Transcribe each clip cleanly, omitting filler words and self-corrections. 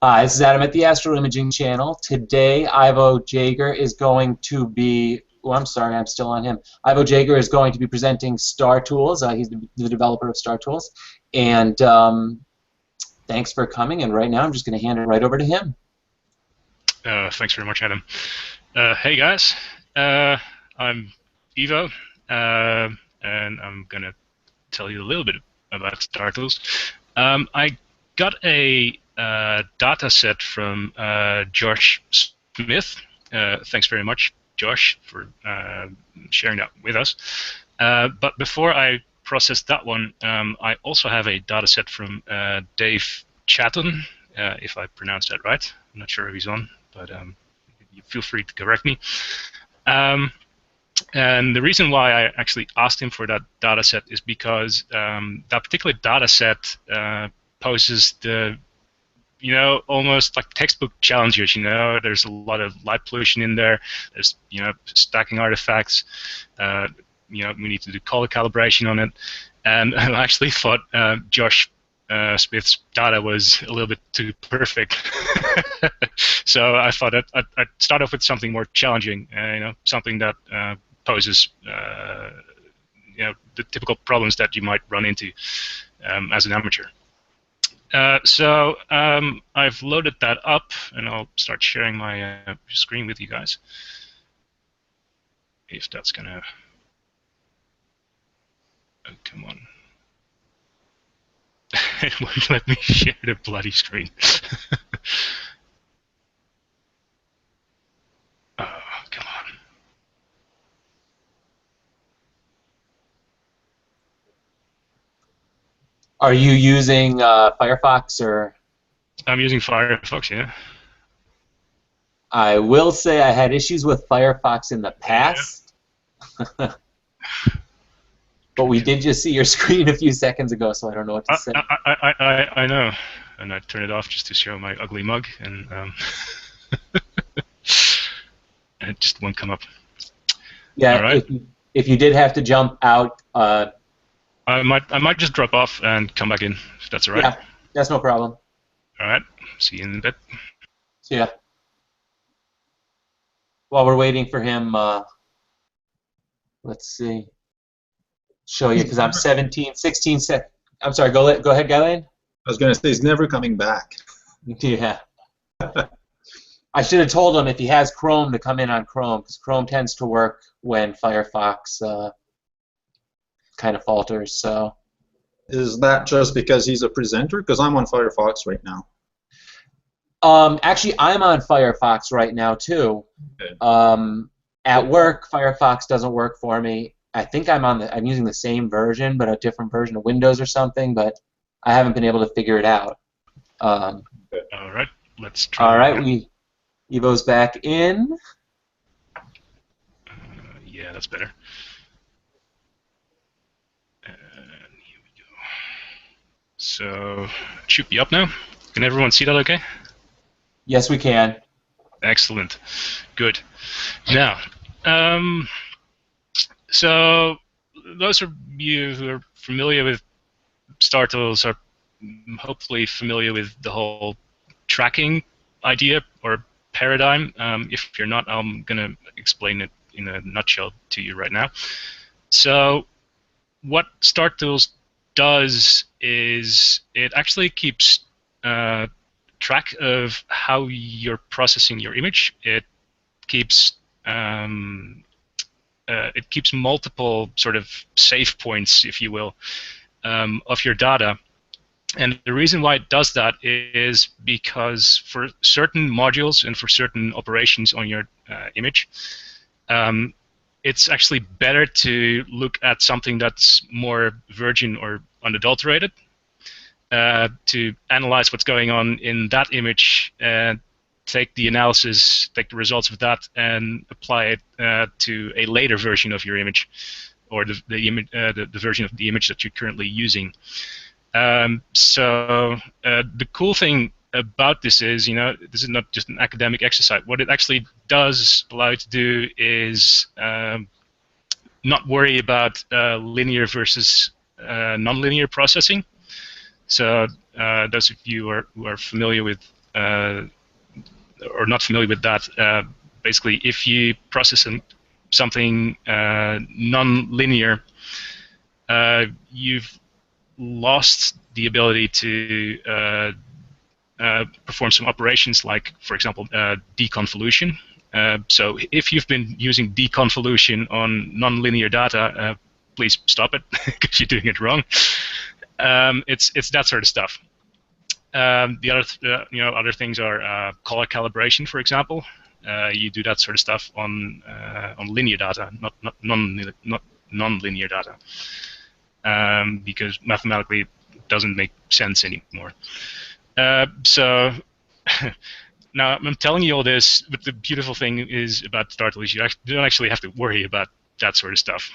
Hi, this is Adam at the Astro Imaging channel. Today, Ivo Jager is going to be, oh, I'm sorry, I'm still on him. Ivo Jager is going to be presenting Startools. He's the developer of Startools. And thanks for coming. And right now, I'm just going to hand it right over to him. Thanks very much, Adam. Hey, guys. I'm Ivo, and I'm going to tell you a little bit about Startools. I got a data set from Josh Smith. Thanks very much, Josh, for sharing that with us. But before I process that one, I also have a data set from Dave Chatton, if I pronounced that right. I'm not sure if he's on, but you feel free to correct me. And the reason why I actually asked him for that data set is because that particular data set poses the, almost like textbook challenges. There's a lot of light pollution in there. There's, stacking artifacts. We need to do color calibration on it. And I actually thought Josh Smith's data was a little bit too perfect. So I thought I'd start off with something more challenging, something that poses the typical problems that you might run into as an amateur. So I've loaded that up, and I'll start sharing my screen with you guys. If that's gonna... Oh, come on. It won't let me share the bloody screen. Oh, come on. Are you using Firefox or? I'm using Firefox, yeah. I will say I had issues with Firefox in the past. Yeah. But we did just see your screen a few seconds ago, so I don't know what to say. I know, and I turned it off just to show my ugly mug, and and it just won't come up. Yeah, right. if you did have to jump out, I might just drop off and come back in, if that's all right. Yeah, that's no problem. All right, see you in a bit. See ya. While we're waiting for him, let's see. Show you, because I'm 16 seconds. I'm sorry, go ahead, Galen. I was going to say he's never coming back. Yeah. I should have told him if he has Chrome to come in on Chrome, because Chrome tends to work when Firefox kind of falters. So. Is that just because he's a presenter? Because I'm on Firefox right now. Actually, I'm on Firefox right now too. Okay. At work, Firefox doesn't work for me. I think I'm using the same version, but a different version of Windows or something. But I haven't been able to figure it out. Okay. All right, let's try. All right, Evo's back in. Yeah, that's better. And here we go. So it should be up now. Can everyone see that okay? Yes, we can. Excellent. Good. Now, so those of you who are familiar with Startools are hopefully familiar with the whole tracking idea or paradigm. If you're not, I'm going to explain it in a nutshell to you right now. So what Startools does is it actually keeps track of how you're processing your image. It keeps multiple sort of save points, if you will, of your data. And the reason why it does that is because for certain modules and for certain operations on your image, it's actually better to look at something that's more virgin or unadulterated, to analyze what's going on in that image, and take the analysis, take the results of that, and apply it to a later version of your image, or the version of the image that you're currently using. So the cool thing about this is, this is not just an academic exercise. What it actually does allow you to do is not worry about linear versus nonlinear processing. So those of you who are familiar with or not familiar with that, basically, if you process something non-linear, you've lost the ability to perform some operations like, for example, deconvolution. So if you've been using deconvolution on non-linear data, please stop it because you're doing it wrong. It's that sort of stuff. The other other things are color calibration, for example. You do that sort of stuff on linear data, not non-linear data, because mathematically it doesn't make sense anymore. So now I'm telling you all this, but the beautiful thing is about Startools, you don't actually have to worry about that sort of stuff.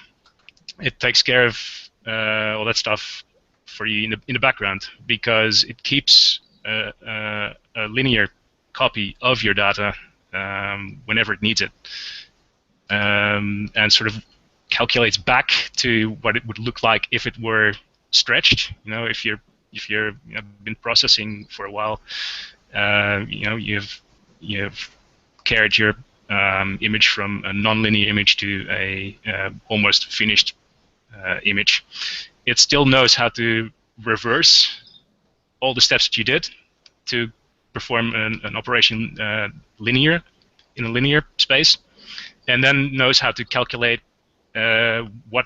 It takes care of all that stuff for you in the background, because it keeps a linear copy of your data whenever it needs it, and sort of calculates back to what it would look like if it were stretched. If you've been processing for a while, you've carried your image from a nonlinear image to a almost finished image. It still knows how to reverse all the steps that you did to perform an operation linear in a linear space, and then knows how to calculate what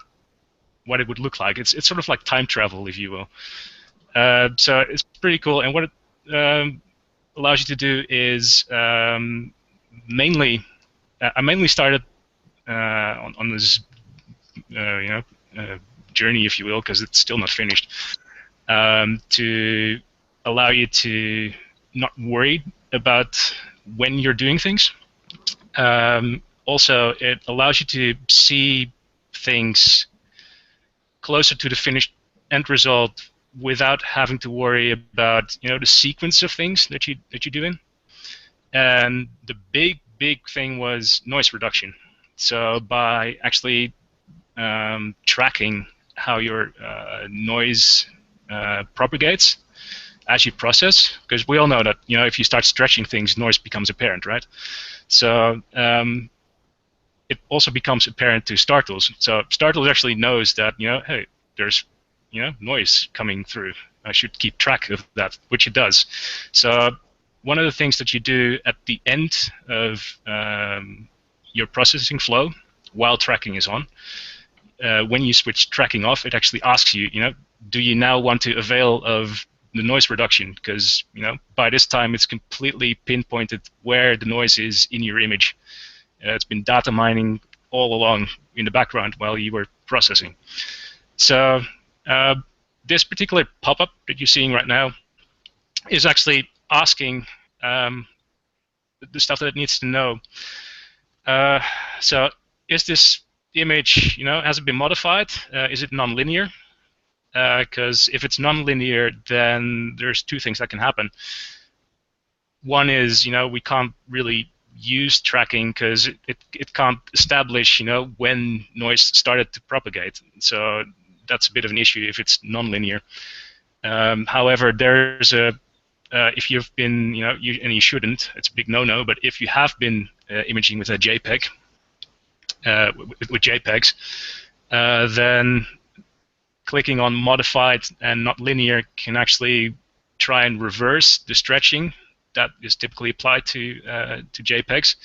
it would look like. It's sort of like time travel, if you will. So it's pretty cool. And what it allows you to do is mainly, I mainly started on this journey, if you will, because it's still not finished, to allow you to not worry about when you're doing things. Also, it allows you to see things closer to the finished end result without having to worry about the sequence of things that you're doing. And the big thing was noise reduction. So by actually tracking how your noise propagates as you process, because we all know that if you start stretching things, noise becomes apparent, right? So it also becomes apparent to Startools. So Startools actually knows that hey, there's noise coming through. I should keep track of that, which it does. So one of the things that you do at the end of your processing flow, while tracking is on, when you switch tracking off, it actually asks you, do you now want to avail of the noise reduction? Because by this time it's completely pinpointed where the noise is in your image. It's been data mining all along in the background while you were processing. So this particular pop-up that you're seeing right now is actually asking the stuff that it needs to know. So is this image, has it been modified? Is it non-linear? Because if it's non-linear, then there's two things that can happen. One is, we can't really use tracking because it can't establish, when noise started to propagate. So that's a bit of an issue if it's non-linear. However, there's a if you've been, and you shouldn't, it's a big no-no. But if you have been imaging with a JPEG, with JPEGs, then clicking on modified and not linear can actually try and reverse the stretching that is typically applied to JPEGs.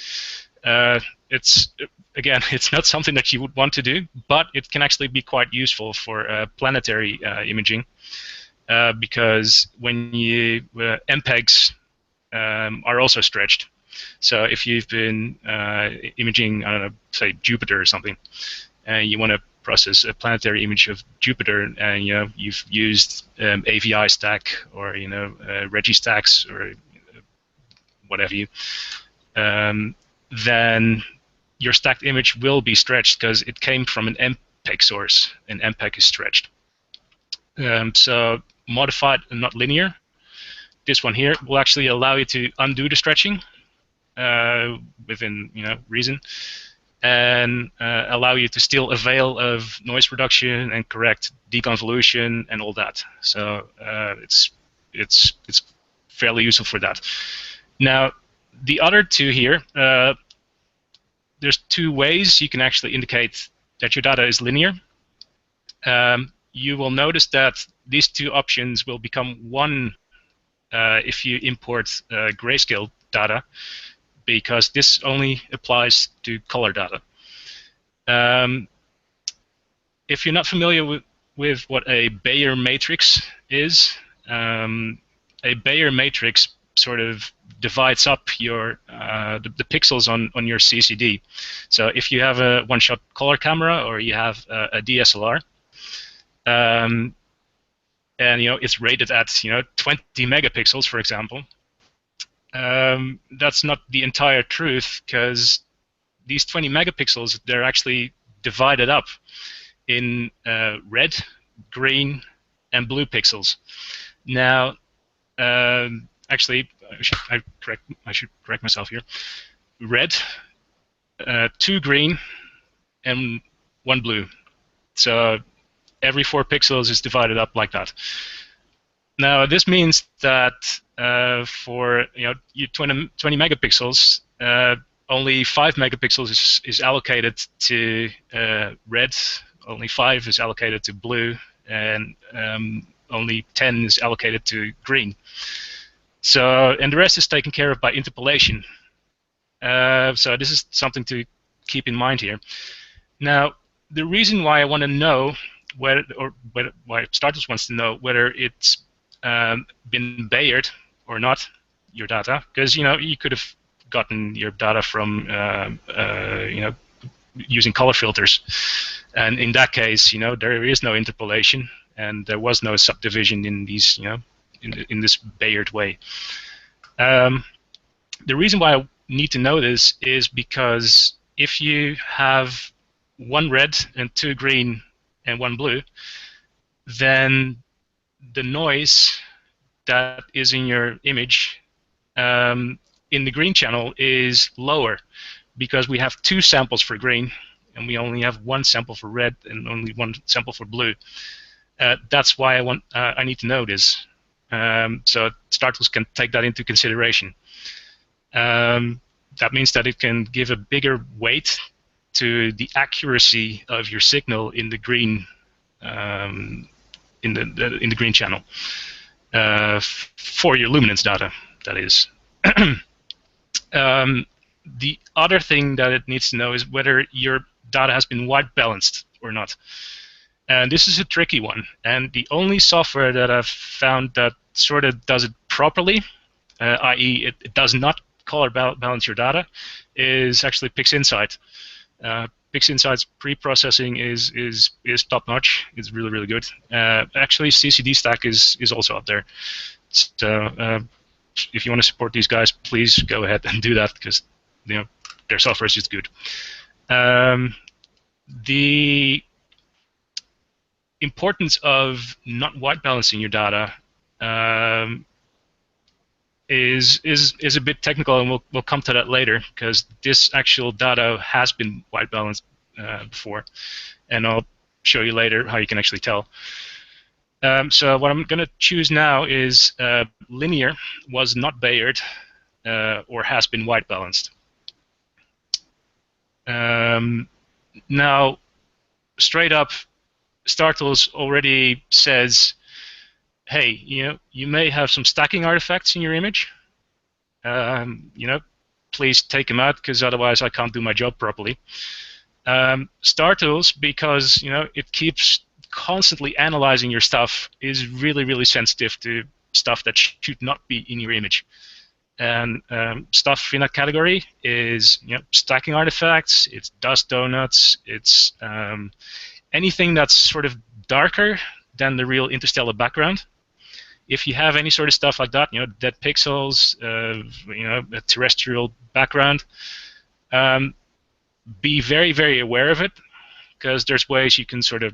It's not something that you would want to do, but it can actually be quite useful for planetary imaging, because when you MPEGs are also stretched. So if you've been imaging, I don't know, say Jupiter or something, and you want to process a planetary image of Jupiter, and you've used AVI stack or Registacks or whatever you, then your stacked image will be stretched because it came from an MPEG source, and MPEG is stretched. So modified and not linear, this one here will actually allow you to undo the stretching within reason, and allow you to still avail of noise reduction and correct deconvolution and all that. So it's fairly useful for that. Now, the other two here, there's two ways you can actually indicate that your data is linear. You will notice that these two options will become one if you import grayscale data, because this only applies to color data. If you're not familiar with what a Bayer matrix is, a Bayer matrix sort of divides up your the pixels on your CCD. So if you have a one-shot color camera or you have a DSLR, and it's rated at 20 megapixels, for example, that's not the entire truth, because these 20 megapixels, they're actually divided up in red, green, and blue pixels. Now, actually, I should correct myself here. Red, 2 green, and 1 blue. So every 4 pixels is divided up like that. Now, this means that for 20 megapixels, only 5 megapixels is allocated to red, only 5 is allocated to blue, and only 10 is allocated to green. So, and the rest is taken care of by interpolation. So this is something to keep in mind here. Now, the reason why I want to know why Startools wants to know whether it's been Bayered or not, your data, because you could have gotten your data from using color filters, and in that case, there is no interpolation and there was no subdivision in these, in this Bayered way. The reason why I need to know this is because if you have 1 red and 2 green and 1 blue, then the noise that is in your image in the green channel is lower, because we have 2 samples for green and we only have 1 sample for red and only 1 sample for blue. That's why I need to know this, so Startools can take that into consideration. That means that it can give a bigger weight to the accuracy of your signal in the green in the green channel for your luminance data, that is. The other thing that it needs to know is whether your data has been white balanced or not. And this is a tricky one. And the only software that I've found that sort of does it properly, i.e. it does not color balance your data, is actually PixInsight. PixInsight's pre-processing is top-notch. It's really, really good. Actually, CCD Stack is also up there. So if you want to support these guys, please go ahead and do that, because their software is just good. The importance of not white balancing your data is a bit technical, and we'll come to that later, because this actual data has been white balanced before, and I'll show you later how you can actually tell. So what I'm going to choose now is linear was not Bayered or has been white balanced. Now, straight up, Startools already says, hey, you may have some stacking artifacts in your image. Please take them out, because otherwise I can't do my job properly. Startools, because it keeps constantly analyzing your stuff, is really, really sensitive to stuff that should not be in your image. And stuff in that category is stacking artifacts, it's dust donuts, it's anything that's sort of darker than the real interstellar background. If you have any sort of stuff like that, dead pixels, a terrestrial background, be very, very aware of it, because there's ways you can sort of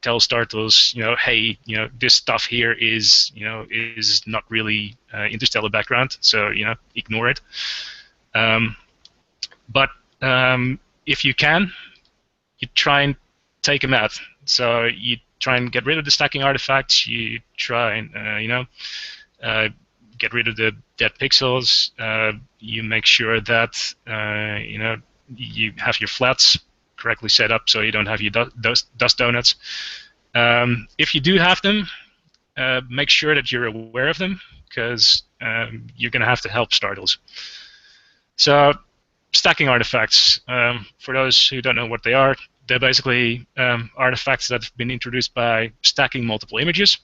tell Startools, hey, this stuff here is not really interstellar background, so ignore it. But if you can, you try and take them out. So you try and get rid of the stacking artifacts. You try and Get rid of the dead pixels. You make sure that you have your flats correctly set up so you don't have your dust donuts. If you do have them, make sure that you're aware of them, because you're going to have to help Startools. So, stacking artifacts. For those who don't know what they are, they're basically artifacts that have been introduced by stacking multiple images.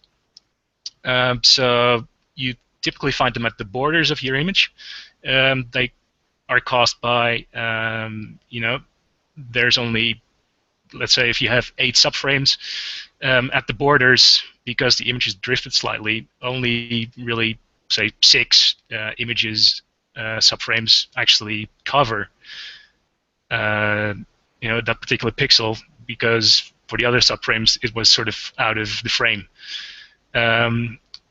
So you typically find them at the borders of your image. They are caused by, there's only, let's say if you have 8 subframes, at the borders, because the image is drifted slightly, only really, say, 6 images, subframes actually cover that particular pixel, because for the other subframes it was sort of out of the frame.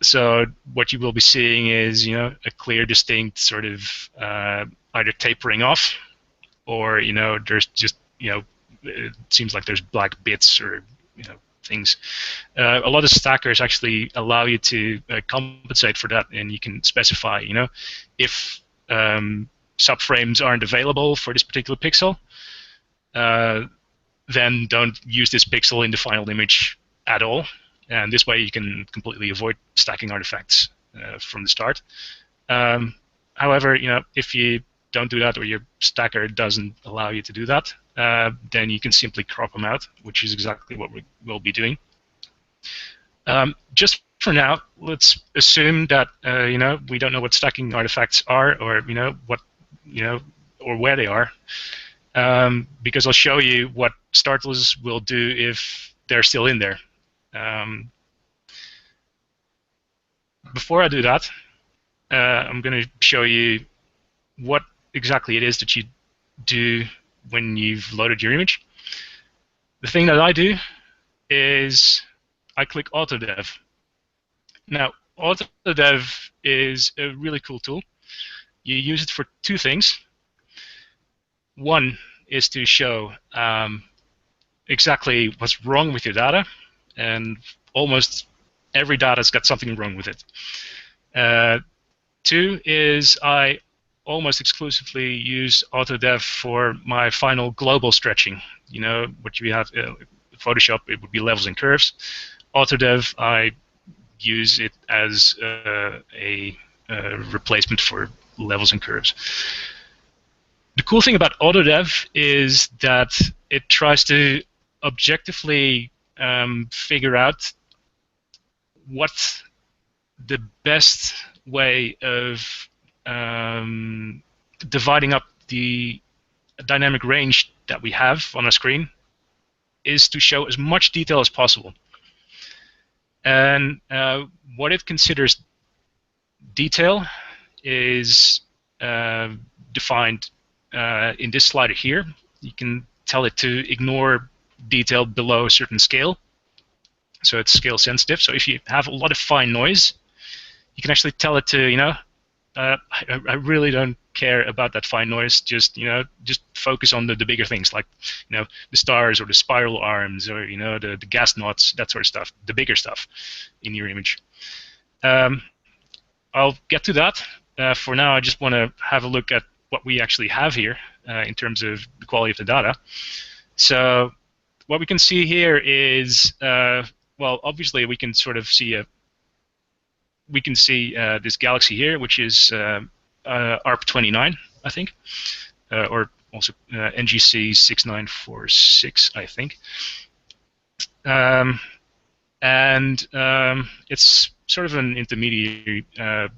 So what you will be seeing is a clear, distinct sort of either tapering off, or there's just it seems like there's black bits or things. A lot of stackers actually allow you to compensate for that, and you can specify if subframes aren't available for this particular pixel, then don't use this pixel in the final image at all. And this way you can completely avoid stacking artifacts from the start. However, if you don't do that, or your stacker doesn't allow you to do that, then you can simply crop them out, which is exactly what we will be doing. Just for now, let's assume that we don't know what stacking artifacts are, or what or where they are, because I'll show you what Startools will do if they're still in there. Before I do that, I'm going to show you what exactly it is that you do when you've loaded your image. The thing that I do is I click AutoDev. Now, AutoDev is a really cool tool. You use it for 2 things. One is to show exactly what's wrong with your data, and almost every data's got something wrong with it. 2 is I almost exclusively use AutoDev for my final global stretching. What you have Photoshop, it would be levels and curves. AutoDev, I use it as a replacement for levels and curves. The cool thing about AutoDev is that it tries to objectively figure out what the best way of dividing up the dynamic range that we have on our screen is to show as much detail as possible. And what it considers detail is defined in this slider here. You can tell it to ignore detail below a certain scale. So it's scale sensitive. So if you have a lot of fine noise, you can actually tell it to, I really don't care about that fine noise. Just focus on the bigger things, like the stars or the spiral arms, or the gas knots, that sort of stuff, the bigger stuff in your image. I'll get to that. For now, I just want to have a look at what we actually have here in terms of the quality of the data. So what we can see here is, well, obviously we can sort of see this galaxy here, which is ARP29, I think, or also NGC 6946, I think. And it's sort of an intermediary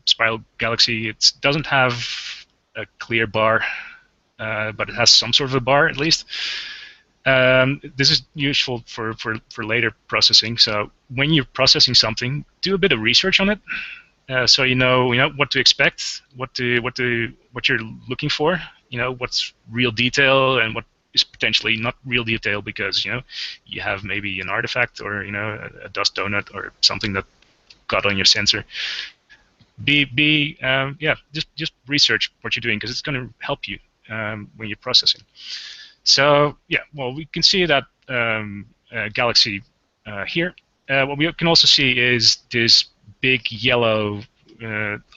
spiral galaxy. It doesn't have a clear bar, but it has some sort of a bar at least. This is useful for later processing. So when you're processing something, do a bit of research on it, so you know what to expect, what you're looking for, what's real detail and what is potentially not real detail, because you have maybe an artifact or a dust donut or something that got on your sensor. Just research what you're doing, because it's going to help you when you're processing. So yeah, well, we can see that galaxy here. What we can also see is this big yellow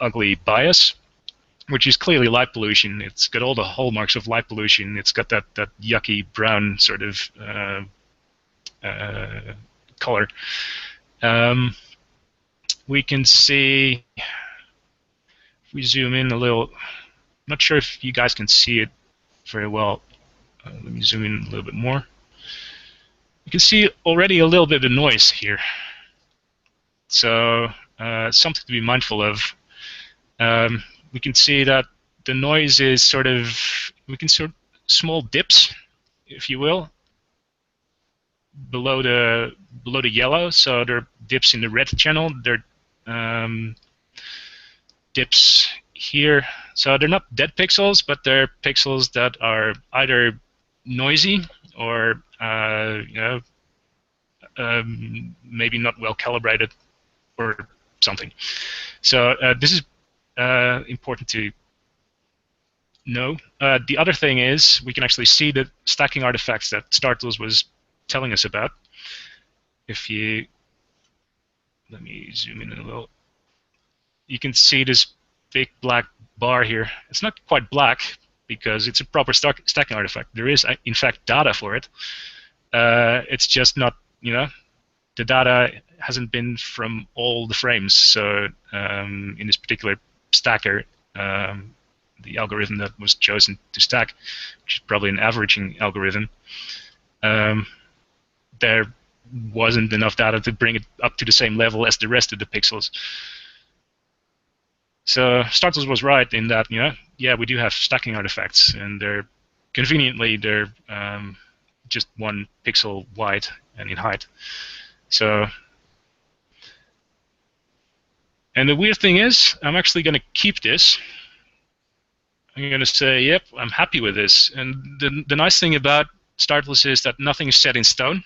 ugly bias, which is clearly light pollution. It's got all the hallmarks of light pollution. It's got that yucky brown sort of color. We can see, if we zoom in a little, I'm not sure if you guys can see it very well. Let me zoom in a little bit more. You can see already a little bit of noise here. So something to be mindful of. We can see that the noise is sort of, we can sort of small dips, if you will, below the yellow. So there are dips in the red channel. There are dips here. So they're not dead pixels, but they're pixels that are either noisy or maybe not well calibrated or something. So this is important to know. The other thing is we can actually see the stacking artifacts that Startools was telling us about. If you, let me zoom in a little, you can see this big black bar here. It's not quite black because it's a proper stacking artifact. There is, in fact, data for it. It's just not, the data hasn't been from all the frames. So in this particular stacker, the algorithm that was chosen to stack, which is probably an averaging algorithm, there wasn't enough data to bring it up to the same level as the rest of the pixels. So Startools was right in that, yeah, we do have stacking artifacts, and they're conveniently just 1 pixel wide and in height. So, and the weird thing is, I'm actually going to keep this. I'm going to say, yep, I'm happy with this. And the nice thing about Startools is that nothing is set in stone.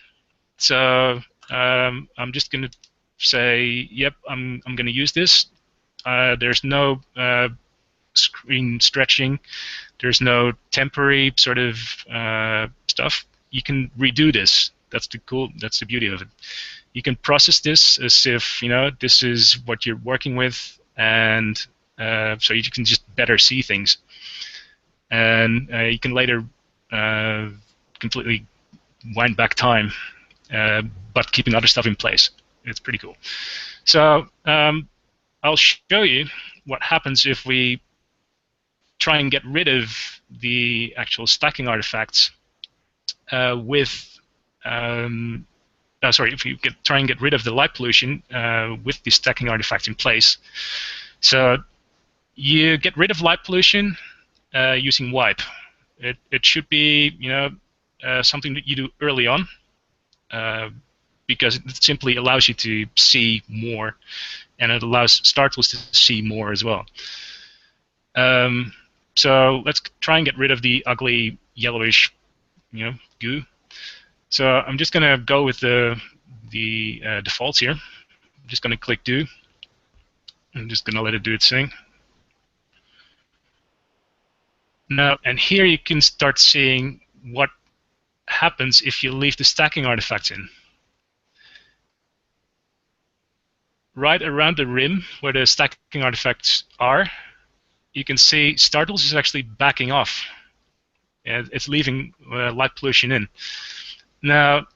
So I'm just going to say, yep, I'm going to use this. There's no screen stretching. There's no temporary sort of stuff. You can redo this. That's the beauty of it. You can process this as if this is what you're working with, and so you can just better see things. And you can later completely wind back time, but keeping other stuff in place. It's pretty cool. So I'll show you what happens if we try and get rid of the actual stacking artifacts if you try and get rid of the light pollution with the stacking artifacts in place. So you get rid of light pollution using wipe. It should be something that you do early on because it simply allows you to see more, and it allows Startools to see more as well. So let's try and get rid of the ugly yellowish goo. So I'm just going to go with the defaults here. I'm just going to click do. I'm just going to let it do its thing. Now, and here you can start seeing what happens if you leave the stacking artifacts in. Right around the rim where the stacking artifacts are, you can see Startools is actually backing off. And it's leaving light pollution in. Now,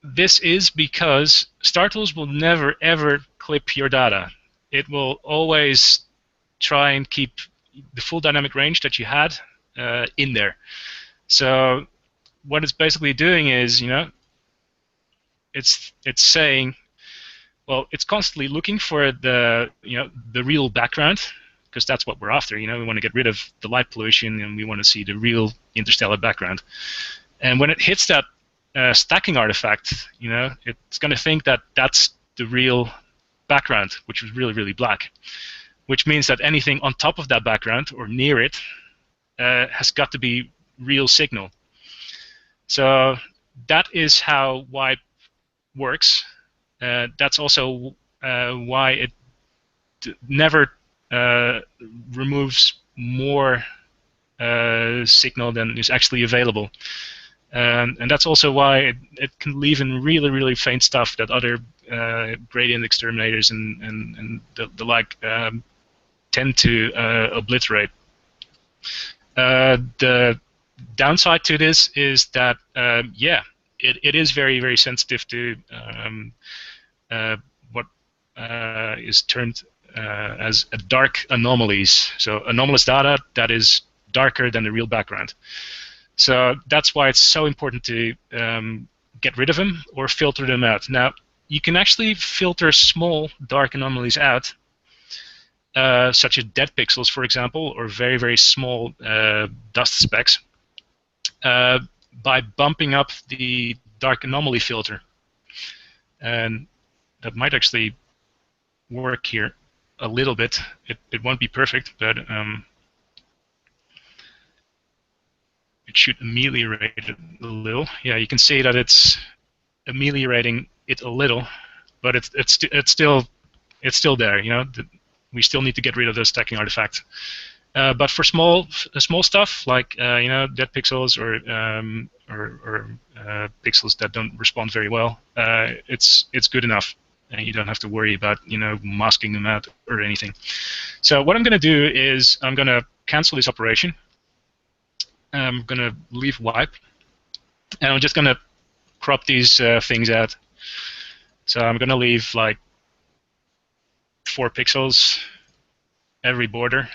this is because Startools will never, ever clip your data. It will always try and keep the full dynamic range that you had in there. So what it's basically doing is, it's saying, well, it's constantly looking for the real background, because that's what we're after. We want to get rid of the light pollution, and we want to see the real interstellar background. And when it hits that stacking artifact, it's going to think that that's the real background, which was really, really black, which means that anything on top of that background or near it has got to be real signal. So that is how wipe works. That's also why it never removes more signal than is actually available. And that's also why it can leave in really, really faint stuff that other gradient exterminators and the like tend to obliterate. The downside to this is that, yeah, it is very, very sensitive to what is termed as dark anomalies. So anomalous data that is darker than the real background. So that's why it's so important to get rid of them or filter them out. Now, you can actually filter small dark anomalies out, such as dead pixels, for example, or very, very small dust specks, by bumping up the dark anomaly filter. And that might actually work here a little bit. It won't be perfect, but it should ameliorate it a little. Yeah, you can see that it's ameliorating it a little, but it's still there. You know, we still need to get rid of those stacking artifacts. But for small stuff like you know, dead pixels or pixels that don't respond very well, it's good enough, and you don't have to worry about, you know, masking them out or anything. So what I'm going to do is I'm going to cancel this operation. I'm going to leave wipe, and I'm just going to crop these things out. So I'm going to leave like 4 pixels every border.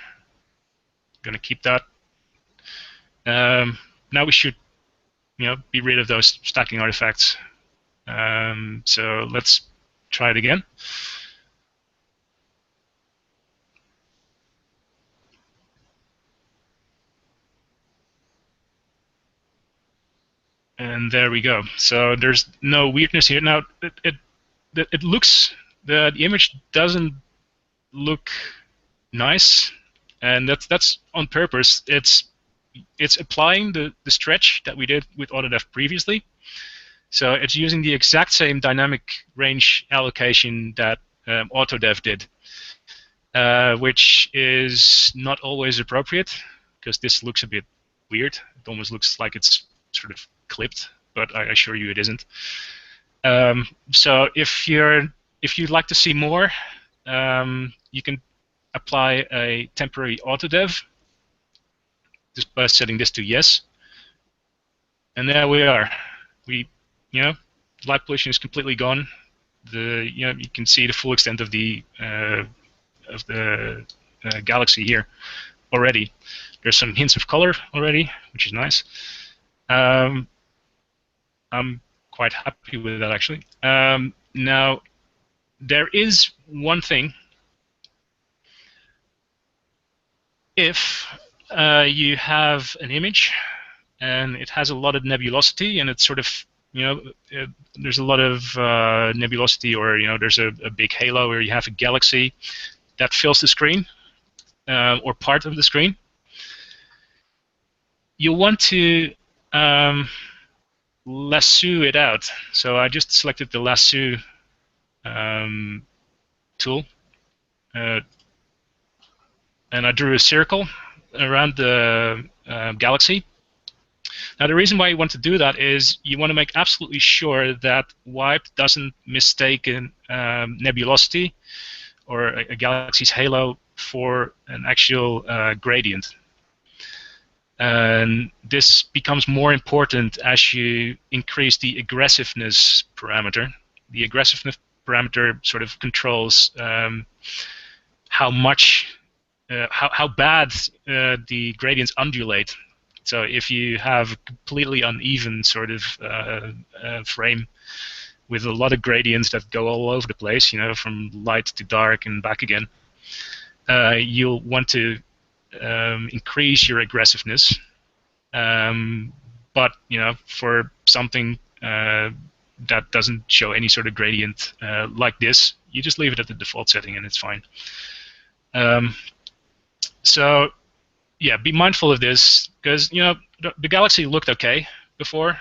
Going to keep that. Now we should, you know, be rid of those stacking artifacts. So let's try it again. And there we go. So there's no weirdness here. Now it looks, the image doesn't look nice, and that's on purpose. It's applying the stretch that we did with Autodev previously. So it's using the exact same dynamic range allocation that Autodev did, which is not always appropriate, because this looks a bit weird. It almost looks like it's sort of clipped, but I assure you it isn't. So if you'd like to see more, you can apply a temporary autodev just by setting this to yes, and there we are. You know, light pollution is completely gone. You know, you can see the full extent of the galaxy here already. There's some hints of color already, which is nice. I'm quite happy with that, actually. Now, there is one thing. If you have an image and it has a lot of nebulosity, and it's sort of, you know, there's a lot of nebulosity, or, you know, there's a big halo where you have a galaxy that fills the screen, or part of the screen, you want to lasso it out. So I just selected the lasso tool, and I drew a circle around the galaxy. Now, the reason why you want to do that is you want to make absolutely sure that wipe doesn't mistake a nebulosity or a galaxy's halo for an actual gradient. And this becomes more important as you increase the aggressiveness parameter. The aggressiveness parameter sort of controls how much, how bad the gradients undulate. So if you have a completely uneven sort of frame with a lot of gradients that go all over the place, you know, from light to dark and back again, you'll want to increase your aggressiveness. But, you know, for something that doesn't show any sort of gradient like this, you just leave it at the default setting and it's fine. So yeah, be mindful of this, because, you know, the galaxy looked okay before.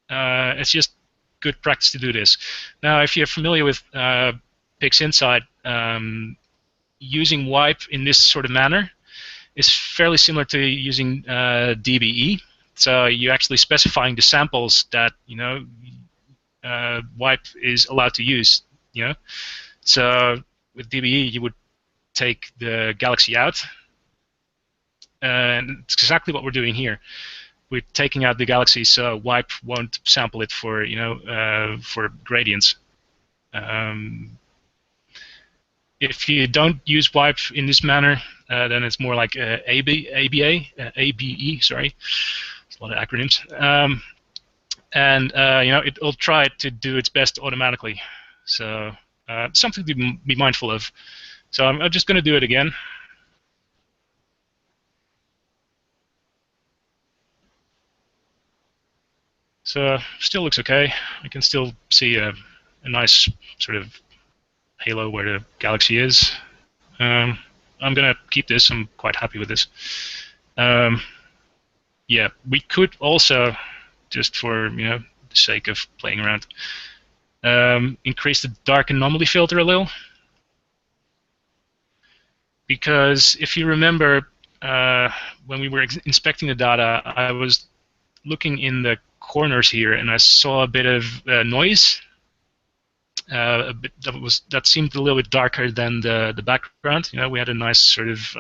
It's just good practice to do this. Now, if you're familiar with PixInsight, using wipe in this sort of manner is fairly similar to using DBE. So you're actually specifying the samples that wipe is allowed to use. So with DBE you would take the galaxy out, and it's exactly what we're doing here. We're taking out the galaxy so wipe won't sample it for for gradients. If you don't use wipe in this manner, then it's more like ABE. Sorry, it's a lot of acronyms. And it'll try to do its best automatically. So something to be mindful of. So I'm just going to do it again. So still looks okay. I can still see a nice sort of halo where the galaxy is. I'm going to keep this. I'm quite happy with this. Yeah, we could also, just for the sake of playing around, increase the dark anomaly filter a little. Because if you remember, when we were inspecting the data, I was looking in the corners here, and I saw a bit of noise. That seemed a little bit darker than the background. We had a nice sort of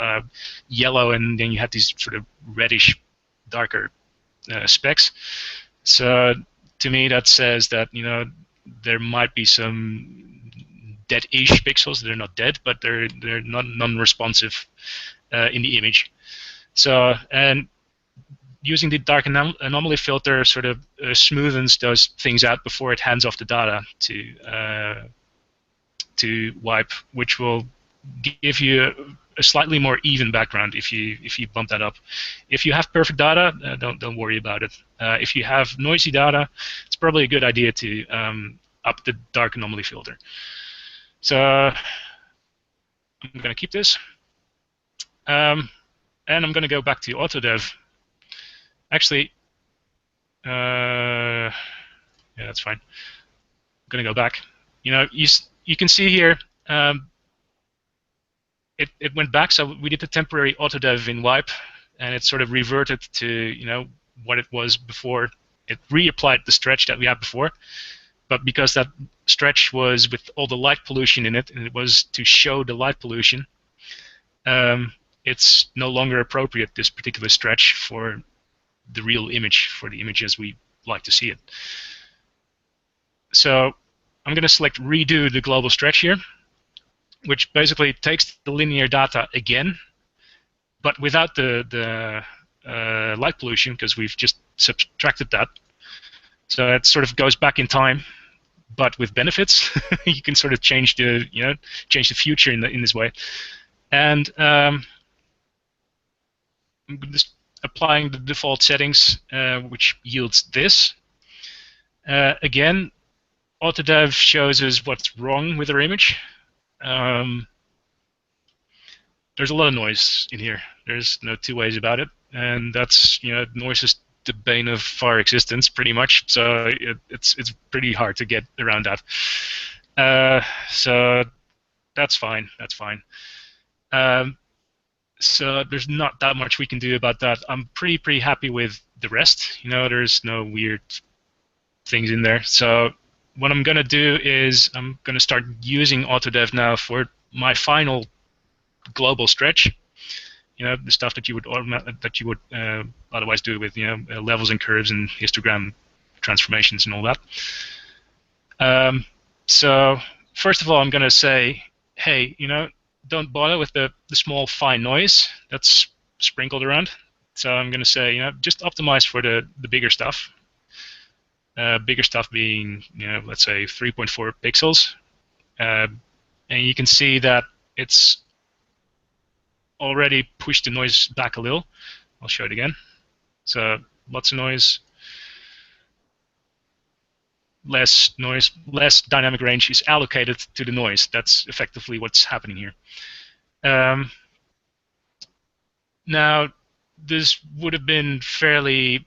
yellow, and then you had these sort of reddish, darker specks. So to me, that says that there might be some dead-ish pixels. They're not dead, but they're not non-responsive in the image. So and using the dark anomaly filter sort of smoothens those things out before it hands off the data to wipe, which will give you a slightly more even background if you bump that up. If you have perfect data, don't worry about it. If you have noisy data, it's probably a good idea to up the dark anomaly filter. So I'm going to keep this, and I'm going to go back to Autodev. Actually, yeah, that's fine. I'm going to go back. You can see here, it went back. So we did the temporary Autodev in wipe, and it sort of reverted to what it was before. It reapplied the stretch that we had before, but because that stretch was with all the light pollution in it, and it was to show the light pollution, it's no longer appropriate, this particular stretch, for the real image, for the image as we like to see it. So I'm going to select redo the global stretch here, which basically takes the linear data again, but without the light pollution, because we've just subtracted that. So it sort of goes back in time, but with benefits. You can sort of change the change the future in this way, and I'm just applying the default settings, which yields this. Again, Autodev shows us what's wrong with our image. There's a lot of noise in here. There's no two ways about it, and that's noise is the bane of our existence, pretty much. So it's pretty hard to get around that. So that's fine. That's fine. So there's not that much we can do about that. I'm pretty happy with the rest. There's no weird things in there. So what I'm gonna do is I'm gonna start using Autodev now for my final global stretch. The stuff that you would otherwise do with levels and curves and histogram transformations and all that. So first of all, I'm gonna say, hey, don't bother with the small fine noise that's sprinkled around. So I'm going to say, just optimize for the bigger stuff. Bigger stuff being, let's say 3.4 pixels. And you can see that it's already pushed the noise back a little. I'll show it again. So lots of noise. Less noise, less dynamic range is allocated to the noise. That's effectively what's happening here. Now, this would have been fairly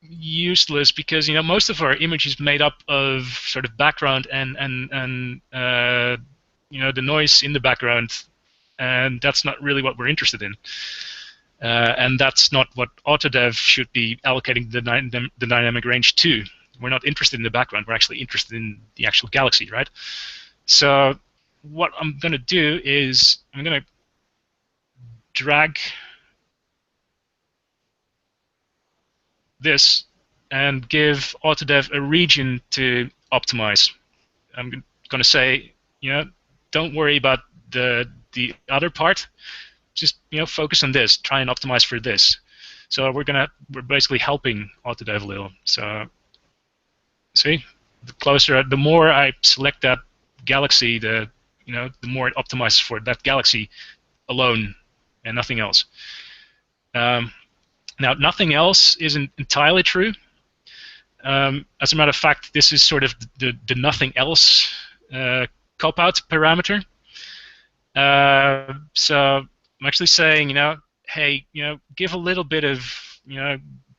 useless because most of our image is made up of sort of background and the noise in the background, and that's not really what we're interested in. And that's not what Autodev should be allocating the dynamic range to. We're not interested in the background. We're actually interested in the actual galaxy, right? So what I'm going to do is I'm going to drag this and give Autodev a region to optimize. I'm going to say, don't worry about the other part. Just focus on this. Try and optimize for this. So we're basically helping Autodev a little. So see, the more I select that galaxy, the more it optimizes for that galaxy alone and nothing else. Now, nothing else isn't entirely true. As a matter of fact, this is sort of the nothing else cop-out parameter. So I'm actually saying, hey, give a little bit of,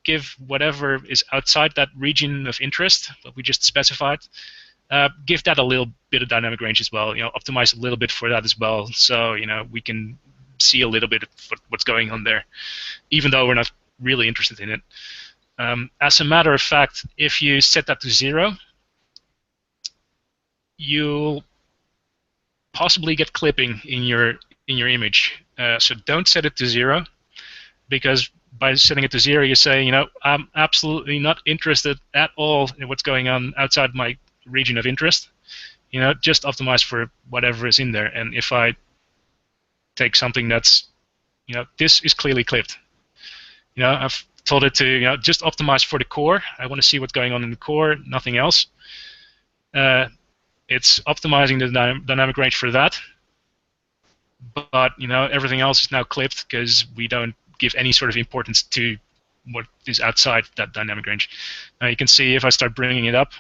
give whatever is outside that region of interest that we just specified. Give that a little bit of dynamic range as well. Optimize a little bit for that as well, so we can see a little bit of what's going on there, even though we're not really interested in it. As a matter of fact, if you set that to 0, you'll possibly get clipping in your image. So don't set it to 0, because by setting it to 0, you say, I'm absolutely not interested at all in what's going on outside my region of interest. Just optimize for whatever is in there. And if I take something that's, this is clearly clipped. I've told it to, just optimize for the core. I want to see what's going on in the core, nothing else. It's optimizing the dynamic range for that. But, everything else is now clipped because we don't give any sort of importance to what is outside that dynamic range. Now you can see if I start bringing it up,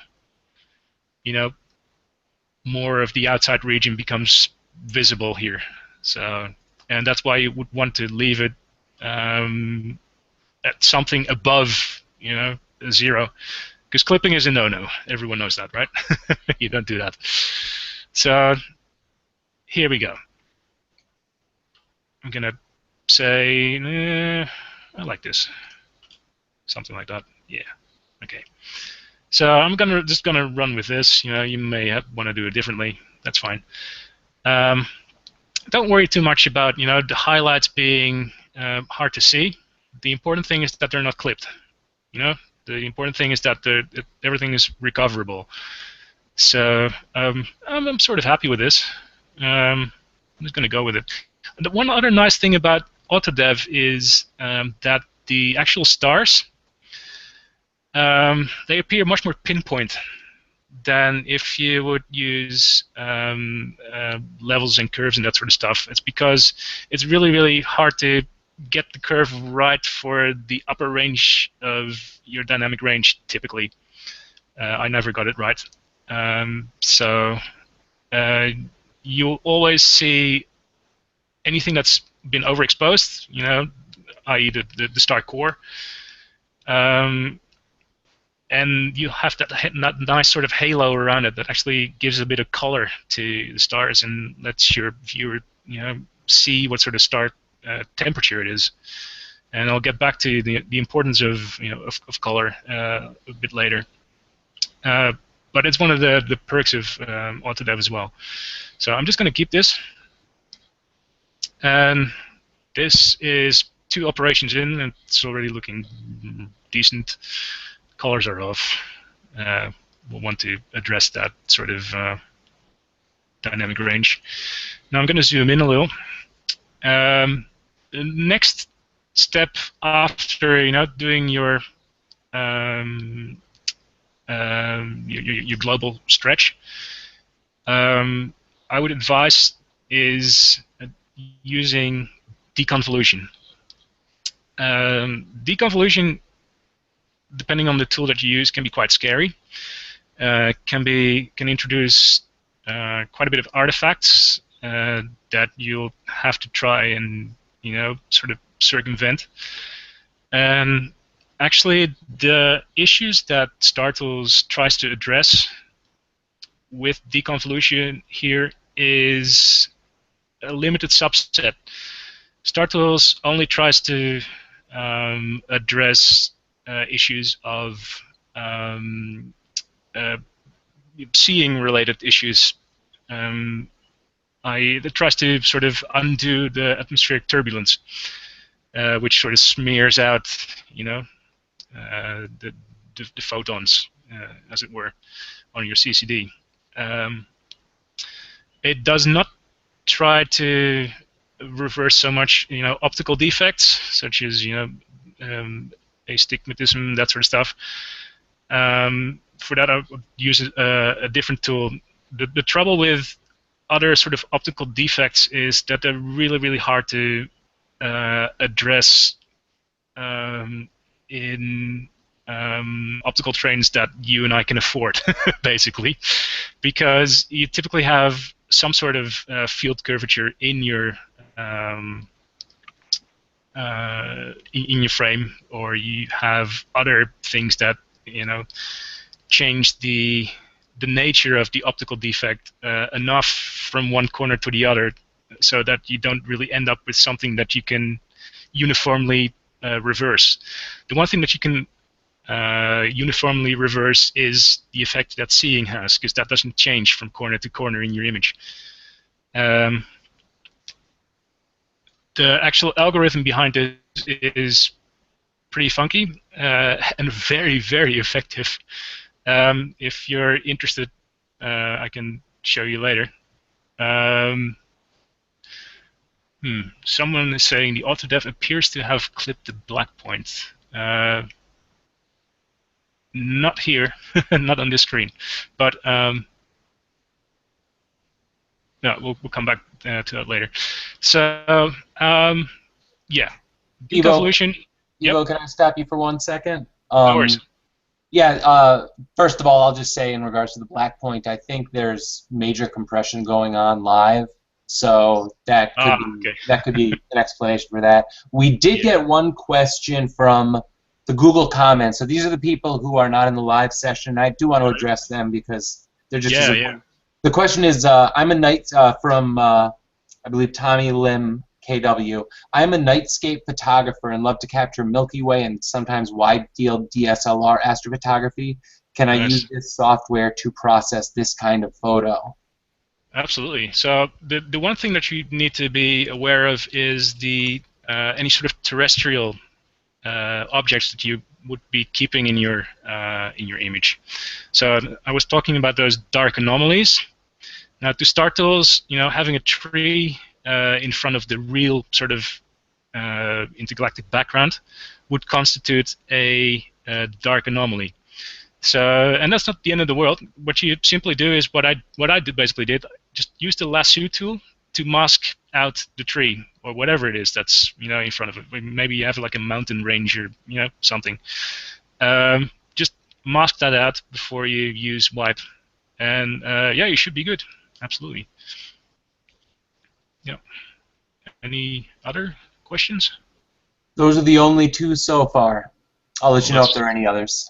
more of the outside region becomes visible here. So, and that's why you would want to leave it at something above, 0, because clipping is a no-no. Everyone knows that, right? You don't do that. So here we go. I'm gonna say, I like this, something like that. Yeah. Okay. So I'm just gonna run with this. You may want to do it differently. That's fine. Don't worry too much about the highlights being hard to see. The important thing is that they're not clipped. The important thing is that everything is recoverable. So I'm sort of happy with this. I'm just going to go with it. The one other nice thing about Autodev is that the actual stars, they appear much more pinpoint than if you would use levels and curves and that sort of stuff. It's because it's really, really hard to get the curve right for the upper range of your dynamic range, typically. I never got it right. So you'll always see anything that's been overexposed, i.e. the star core. And you have that nice sort of halo around it that actually gives a bit of color to the stars and lets your viewer, see what sort of star temperature it is. And I'll get back to the importance of of color a bit later. But it's one of the perks of Autodev as well. So I'm just going to keep this. And this is 2 operations in, and it's already looking decent. Colors are off. We'll want to address that sort of dynamic range. Now I'm going to zoom in a little. The next step after doing your global stretch, I would advise is using deconvolution. Deconvolution, depending on the tool that you use, can be quite scary. Can introduce quite a bit of artifacts that you'll have to try and sort of circumvent. And actually, the issues that Startools tries to address with deconvolution here is a limited subset. Startools only tries to address issues of uh, seeing related issues. It tries to sort of undo the atmospheric turbulence, which sort of smears out, the photons, as it were, on your CCD. It does not try to reverse so much, optical defects such as, astigmatism, that sort of stuff. For that, I would use a different tool. The trouble with other sort of optical defects is that they're really, really hard to address in optical trains that you and I can afford, basically, because you typically have some sort of field curvature in your in your frame, or you have other things that change the nature of the optical defect enough from one corner to the other, so that you don't really end up with something that you can uniformly reverse. The one thing that you can uniformly reverse is the effect that seeing has, because that doesn't change from corner to corner in your image. The actual algorithm behind it is pretty funky and very, very effective. If you're interested, I can show you later. Someone is saying the autodev appears to have clipped the black point. Not here, not on this screen, but no, we'll come back to that later. So yeah, deconvolution. Ivo, can I stop you for 1 second? Of course. Yeah, first of all, I'll just say in regards to the black point, I think there's major compression going on live, so that could be an explanation for that. We did get one question from the Google comments, so these are the people who are not in the live session. I do want to address them because they're just as important. The question is, I'm a night from, I believe, Tommy Lim KW. I'm a nightscape photographer and love to capture Milky Way and sometimes wide-field DSLR astrophotography. Can I use this software to process this kind of photo? Absolutely. So the one thing that you need to be aware of is the any sort of terrestrial objects that you would be keeping in your image. So I was talking about those dark anomalies. Now, to Startools, having a tree in front of the real sort of intergalactic background would constitute a dark anomaly. So, and that's not the end of the world. What you simply do is what I basically did. Just use the lasso tool to mask out the tree or whatever it is that's in front of it. Maybe you have like a mountain range or something. Just mask that out before you use wipe, and yeah, you should be good. Absolutely. Yeah. Any other questions? Those are the only two so far. I'll let you know if there are any others.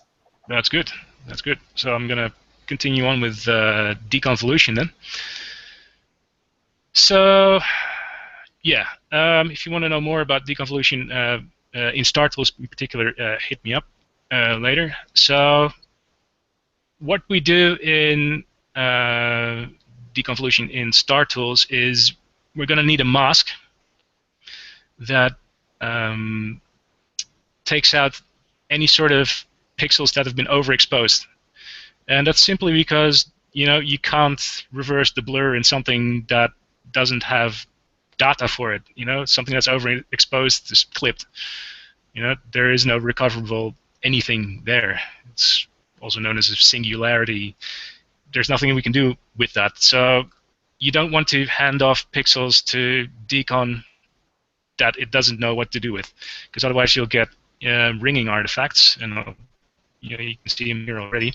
That's good. That's good. So I'm going to continue on with deconvolution then. So, yeah, if you want to know more about deconvolution in Startools in particular, hit me up later. So, what we do in deconvolution in Startools is we're going to need a mask that takes out any sort of pixels that have been overexposed, and that's simply because you can't reverse the blur in something that doesn't have data for it. Something that's overexposed is clipped. There is no recoverable anything there. It's also known as a singularity. There's nothing we can do with that. So you don't want to hand off pixels to decon that it doesn't know what to do with, because otherwise you'll get ringing artifacts, and you can see them here already.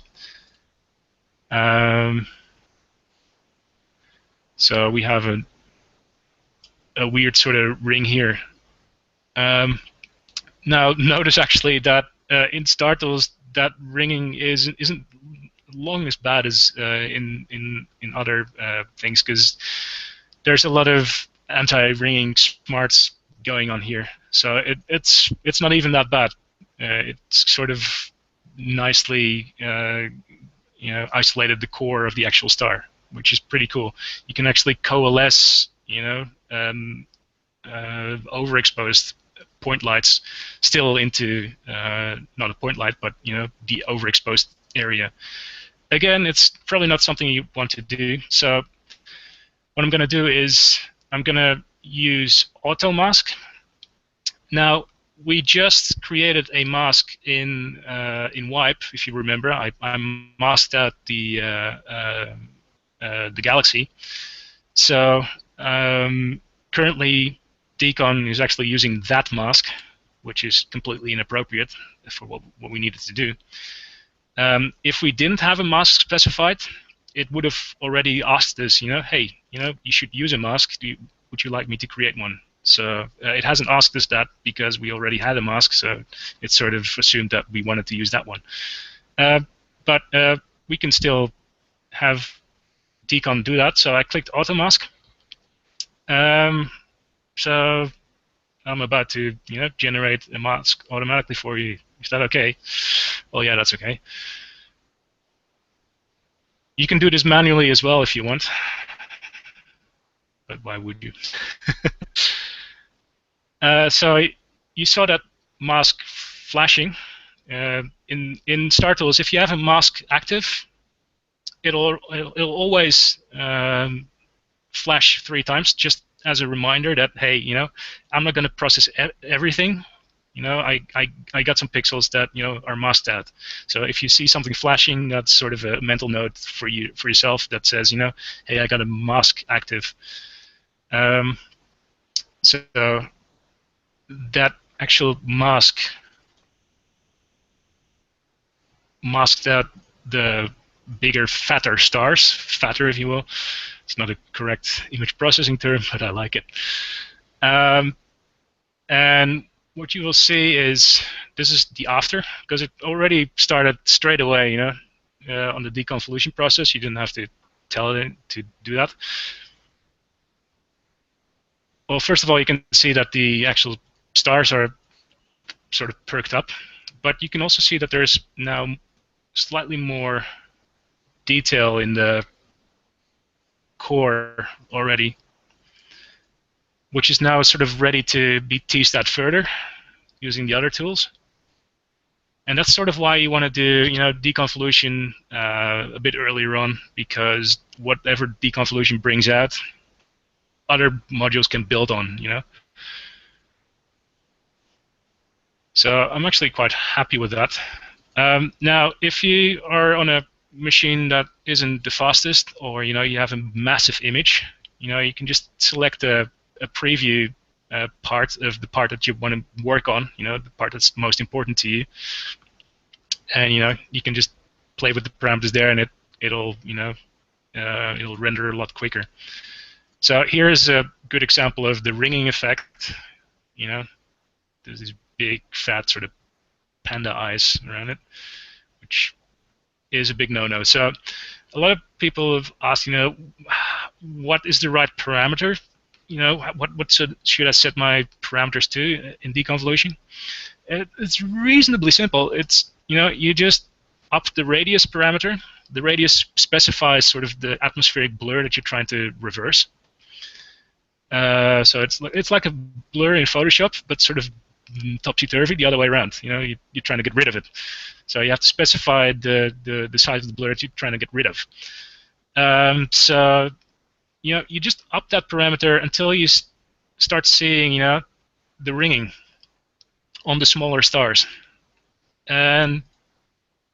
So we have a weird sort of ring here. Now notice actually that in Startools that ringing isn't long as bad as in other things, because there's a lot of anti-ringing smarts going on here. So it's not even that bad. It's sort of nicely isolated the core of the actual star, which is pretty cool. You can actually coalesce overexposed point lights still into not a point light, but the overexposed area. Again, it's probably not something you want to do. So what I'm going to do is I'm going to use auto mask. Now we just created a mask in Wipe, if you remember. I masked out the galaxy. So currently Deacon is actually using that mask, which is completely inappropriate for what we needed to do. If we didn't have a mask specified, it would have already asked us, hey, you should use a mask. Would you like me to create one? So it hasn't asked us that because we already had a mask, so it sort of assumed that we wanted to use that one. But we can still have Deacon do that. So I clicked auto mask. So I'm about to generate a mask automatically for you. Is that okay? Well, yeah, that's okay. You can do this manually as well if you want. But why would you? So you saw that mask flashing. In Startools, if you have a mask active, it'll always flash 3 times, just as a reminder that, hey, I'm not going to process everything. I got some pixels that are masked out. So if you see something flashing, that's sort of a mental note for yourself that says, hey, I got a mask active. So that actual mask masked out the bigger, fatter stars, fatter if you will. It's not a correct image processing term, but I like it. And what you will see is this is the after, because it already started straight away, on the deconvolution process. You didn't have to tell it to do that. Well, first of all, you can see that the actual stars are sort of perked up, but you can also see that there's now slightly more detail in the core already, which is now sort of ready to be teased out further using the other tools. And that's sort of why you want to do deconvolution a bit earlier on, because whatever deconvolution brings out, other modules can build on, So I'm actually quite happy with that. Now, if you are on a machine that isn't the fastest, or you have a massive image, you can just select a preview part of the part that you want to work on, the part that's most important to you, and you can just play with the parameters there, and it'll render a lot quicker. So here's a good example of the ringing effect. There's these big, fat sort of panda eyes around it, which is a big no-no. So a lot of people have asked, what is the right parameter? What should I set my parameters to in deconvolution? It's reasonably simple. It's you just up the radius parameter. The radius specifies sort of the atmospheric blur that you're trying to reverse. So it's like a blur in Photoshop, but sort of topsy-turvy the other way around. You're trying to get rid of it. So you have to specify the size of the blur that you're trying to get rid of. So you just up that parameter until you start seeing the ringing on the smaller stars, and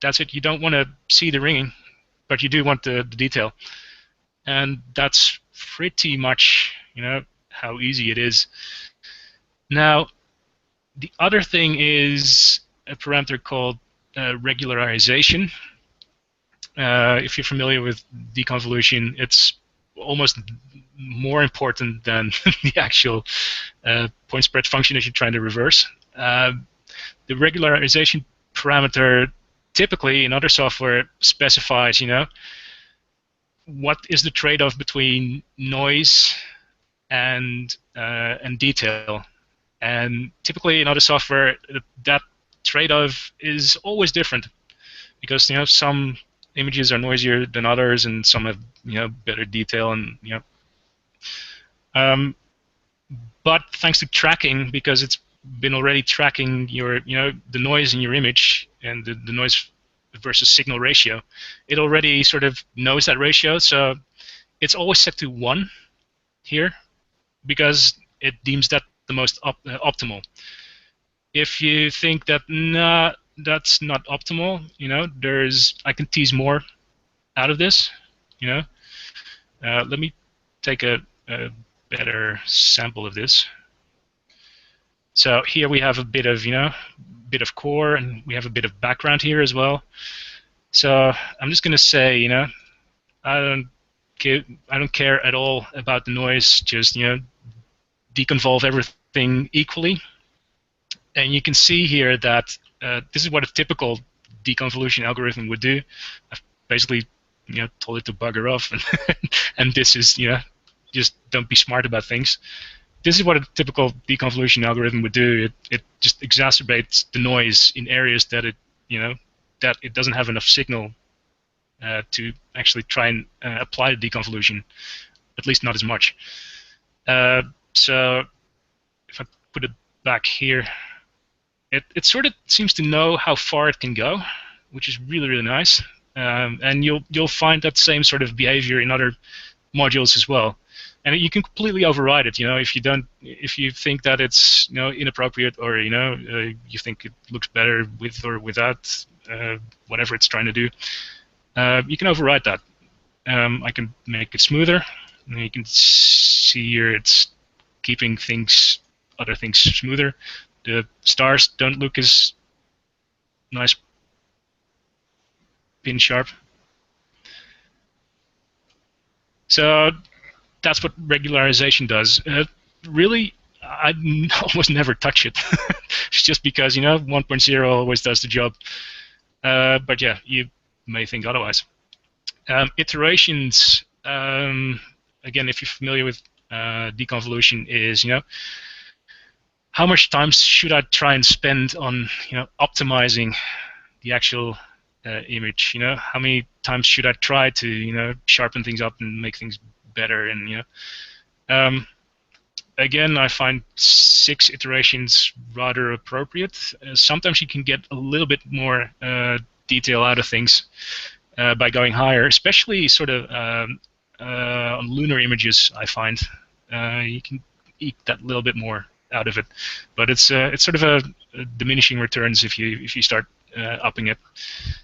that's it. You don't want to see the ringing, but you do want the detail, and that's pretty much how easy it is. Now, the other thing is a parameter called regularization. If you're familiar with deconvolution, it's almost more important than the actual point spread function that you're trying to reverse. The regularization parameter typically in other software specifies, what is the trade-off between noise and detail. And typically in other software, that trade-off is always different because some images are noisier than others, and some have better detail, and but thanks to tracking, because it's been already tracking your the noise in your image and the noise versus signal ratio, it already sort of knows that ratio, so it's always set to 1 here because it deems that the most optimal. If you think that nah, that's not optimal, I can tease more out of this. Let me take a better sample of this. So here we have a bit of core, and we have a bit of background here as well. So I'm just going to say, I don't care at all about the noise. Just deconvolve everything equally, and you can see here that this is what a typical deconvolution algorithm would do. I've basically told it to bugger off, and this is just don't be smart about things. This is what a typical deconvolution algorithm would do. It just exacerbates the noise in areas that that it doesn't have enough signal to actually try and apply the deconvolution, at least not as much. So if I put it back here, it sort of seems to know how far it can go, which is really, really nice. And you'll find that same sort of behavior in other modules as well. And you can completely override it. If you think that it's inappropriate, or you think it looks better with or without whatever it's trying to do, you can override that. I can make it smoother, and you can see here it's keeping other things smoother. The stars don't look as nice, pin sharp. So that's what regularization does. Really, I almost never touch it. It's just because 1.0 always does the job. But yeah, you may think otherwise. Iterations, again, if you're familiar with deconvolution, is how much time should I try and spend on optimizing the actual image? How many times should I try to sharpen things up and make things better? And again, I find 6 iterations rather appropriate. Sometimes you can get a little bit more detail out of things by going higher, especially sort of on lunar images. I find you can eke that little bit more out of it, but it's sort of a diminishing returns if you start upping it.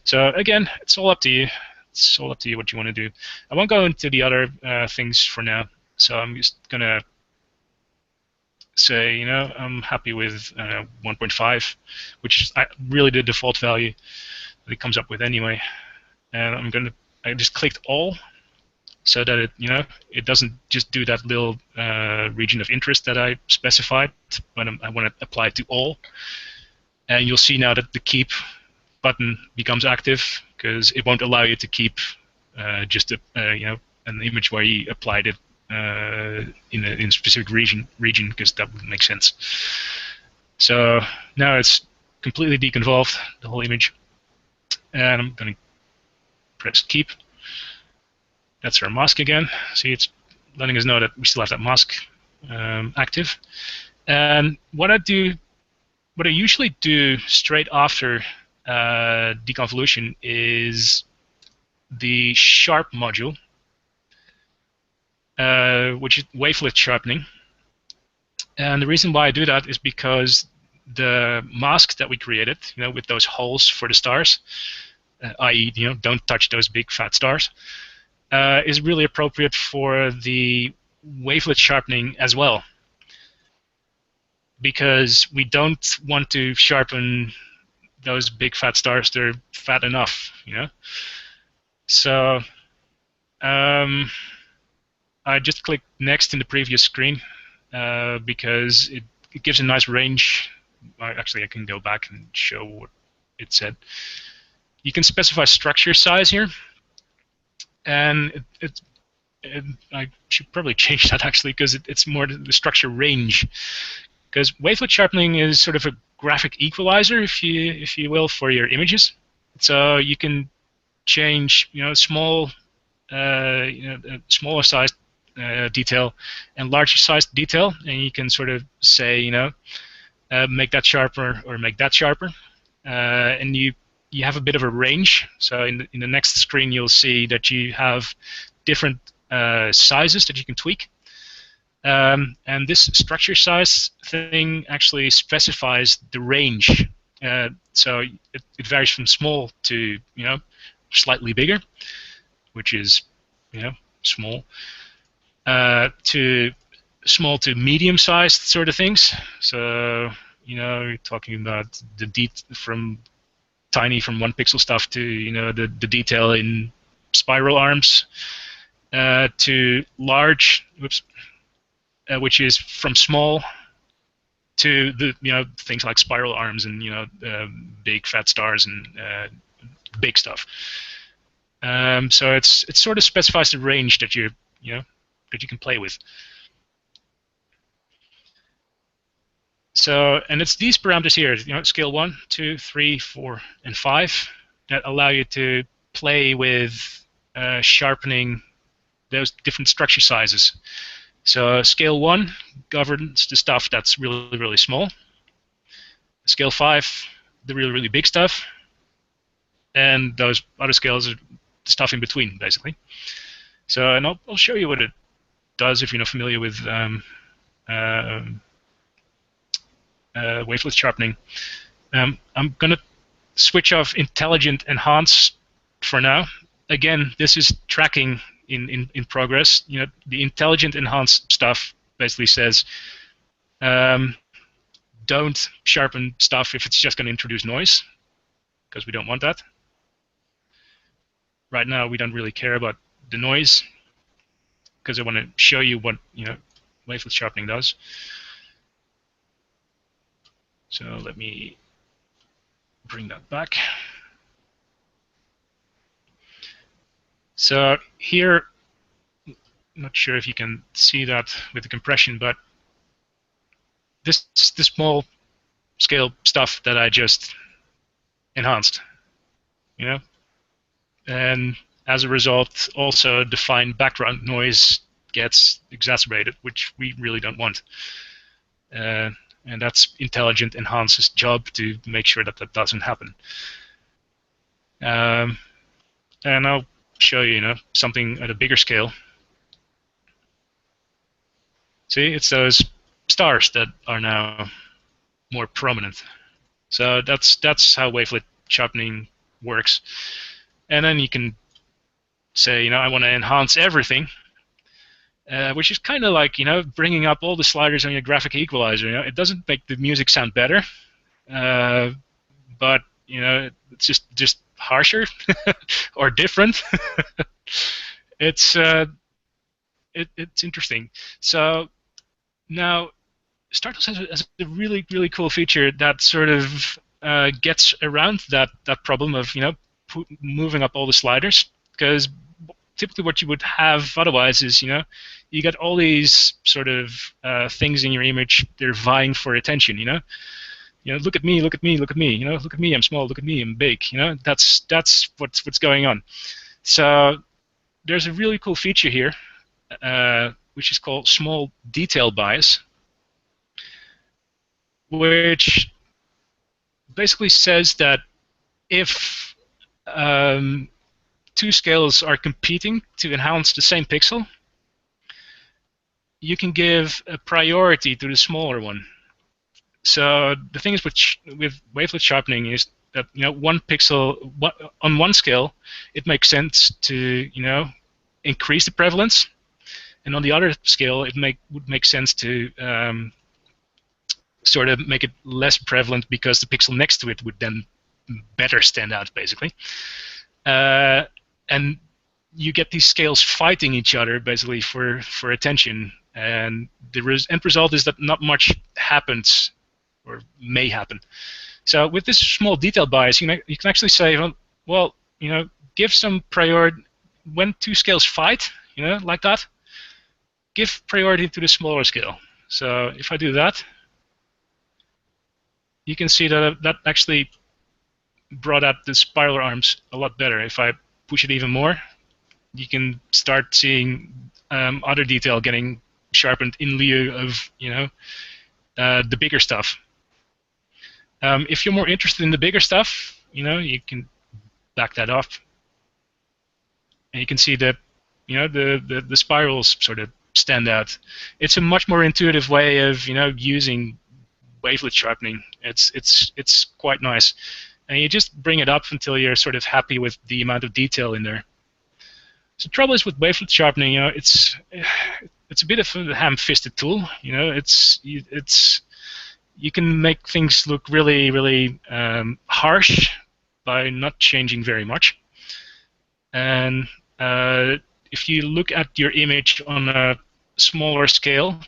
So again, it's all up to you. It's all up to you what you want to do. I won't go into the other things for now, so I'm just gonna say I'm happy with 1.5, which is really the default value that it comes up with anyway. And I just clicked all, so that it doesn't just do that little region of interest that I specified, but I want to apply it to all. And you'll see now that the keep button becomes active, because it won't allow you to keep just an image where you applied it in a specific region, because that wouldn't make sense. So now it's completely deconvolved, the whole image, and I'm going to press keep. That's our mask again. See, it's letting us know that we still have that mask active. And what I usually do straight after deconvolution is the sharp module, which is wavelet sharpening. And the reason why I do that is because the mask that we created, with those holes for the stars, i.e., don't touch those big fat stars, is really appropriate for the wavelet sharpening as well, because we don't want to sharpen those big fat stars. They're fat enough, So I just clicked next in the previous screen because it gives a nice range. Actually, I can go back and show what it said. You can specify structure size here, and I should probably change that actually, because it's more the structure range, because wavelet sharpening is sort of a graphic equalizer, if you will, for your images. So you can change, small, smaller sized detail and larger sized detail, and you can sort of say, make that sharper or make that sharper, and you have a bit of a range. So in the next screen, you'll see that you have different sizes that you can tweak. And this structure size thing actually specifies the range. So it varies from small to slightly bigger, which is small, to small to medium-sized sort of things. So you're talking about from tiny from 1 pixel stuff to the detail in spiral arms, to large. Whoops. Which is from small to the things like spiral arms and big fat stars and big stuff. So it sort of specifies the range that that you can play with. So, and it's these parameters here, scale 1, 2, 3, 4, and 5 that allow you to play with sharpening those different structure sizes. So scale 1 governs the stuff that's really, really small. Scale 5, the really, really big stuff. And those other scales are the stuff in between, basically. So, and I'll show you what it does if you're not familiar with wavelet sharpening. I'm going to switch off intelligent enhance for now. Again, this is tracking in progress. The intelligent enhance stuff basically says don't sharpen stuff if it's just going to introduce noise, because we don't want that. Right now, we don't really care about the noise, because I want to show you what wavelet sharpening does. So let me bring that back. So here, not sure if you can see that with the compression, but this is the small scale stuff that I just enhanced, and as a result, also the fine background noise gets exacerbated, which we really don't want. And that's intelligent enhance's job to make sure that that doesn't happen. And I'll show you, something at a bigger scale. See, it's those stars that are now more prominent. So that's how wavelet sharpening works. And then you can say, I want to enhance everything, which is kind of like, bringing up all the sliders on your graphic equalizer. It doesn't make the music sound better, but it's just harsher or different. It's interesting. So now Startools has a really, really cool feature that sort of gets around that problem of moving up all the sliders, because typically what you would have otherwise is you got all these sort of things in your image. They're vying for attention. Look at me, look at me, look at me. Look at me, I'm small. Look at me, I'm big. That's what's going on. So there's a really cool feature here, which is called small detail bias, which basically says that if two scales are competing to enhance the same pixel, you can give a priority to the smaller one. So the thing is with wavelet sharpening is that one pixel on one scale, it makes sense to increase the prevalence, and on the other scale, it would make sense to sort of make it less prevalent, because the pixel next to it would then better stand out, basically. And you get these scales fighting each other, basically, for attention. And the end result is that not much happens, or may happen. So with this small detail bias, you can actually say, well, give some priority when two scales fight, like that. Give priority to the smaller scale. So if I do that, you can see that that actually brought out the spiral arms a lot better. If I push it even more, you can start seeing other detail getting sharpened in lieu of the bigger stuff. If you're more interested in the bigger stuff, you can back that off, and you can see that the spirals sort of stand out. It's a much more intuitive way of using wavelet sharpening. It's quite nice, and you just bring it up until you're sort of happy with the amount of detail in there. So the trouble is with wavelet sharpening, it's a bit of a ham-fisted tool. You can make things look really, really harsh by not changing very much. And if you look at your image on a smaller scale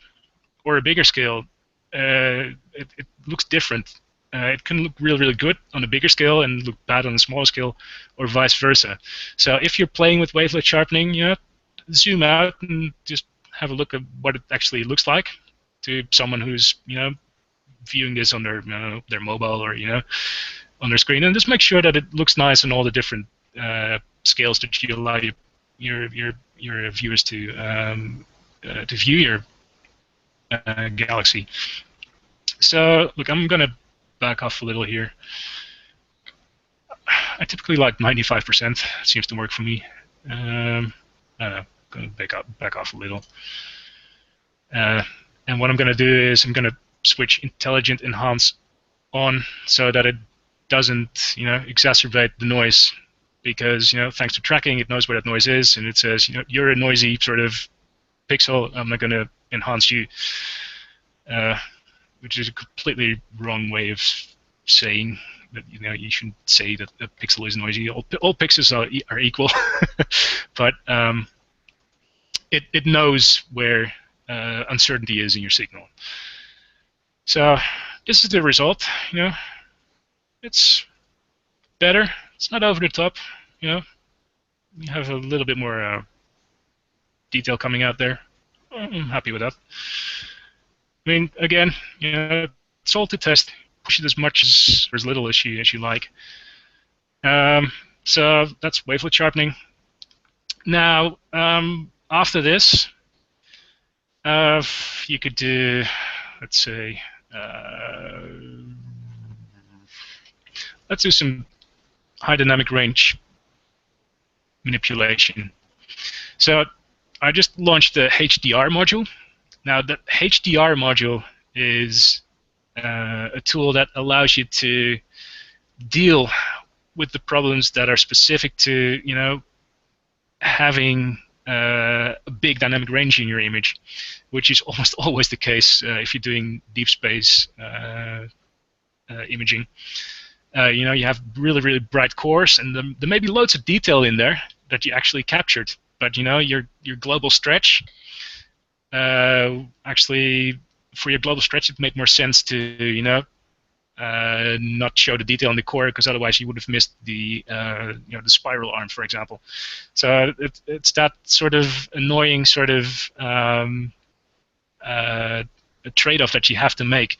or a bigger scale, it looks different. It can look really, really good on a bigger scale and look bad on a smaller scale, or vice versa. So if you're playing with wavelet sharpening, zoom out and just have a look at what it actually looks like to someone who's viewing this on their mobile or on their screen, and just make sure that it looks nice on all the different scales that you allow your viewers to view your galaxy. So look, I'm gonna back off a little here. I typically like 95%. Seems to work for me. I don't know. I'm gonna back off a little. And what I'm gonna do is I'm gonna switch Intelligent Enhance on so that it doesn't exacerbate the noise, because thanks to tracking, it knows where that noise is, and it says you're a noisy sort of pixel. I'm not gonna enhance you. Which is a completely wrong way of saying that you shouldn't say that a pixel is noisy. All pixels are equal, but it knows where uncertainty is in your signal. So this is the result. It's better. It's not over the top. You have a little bit more detail coming out there. I'm happy with that. I mean, again, it's all to test. Push it as much or as little as you like. So that's wavelet sharpening. Now, after this, you could do, let's say, let's do some high dynamic range manipulation. So I just launched the HDR module. Now, the HDR module is a tool that allows you to deal with the problems that are specific to, having a big dynamic range in your image, which is almost always the case if you're doing deep space imaging. You have really, really bright cores, and there may be loads of detail in there that you actually captured, but your global stretch. Actually, for your global stretch, it made more sense to not show the detail in the core, because otherwise you would have missed the the spiral arm, for example. So it's that sort of annoying sort of a trade-off that you have to make.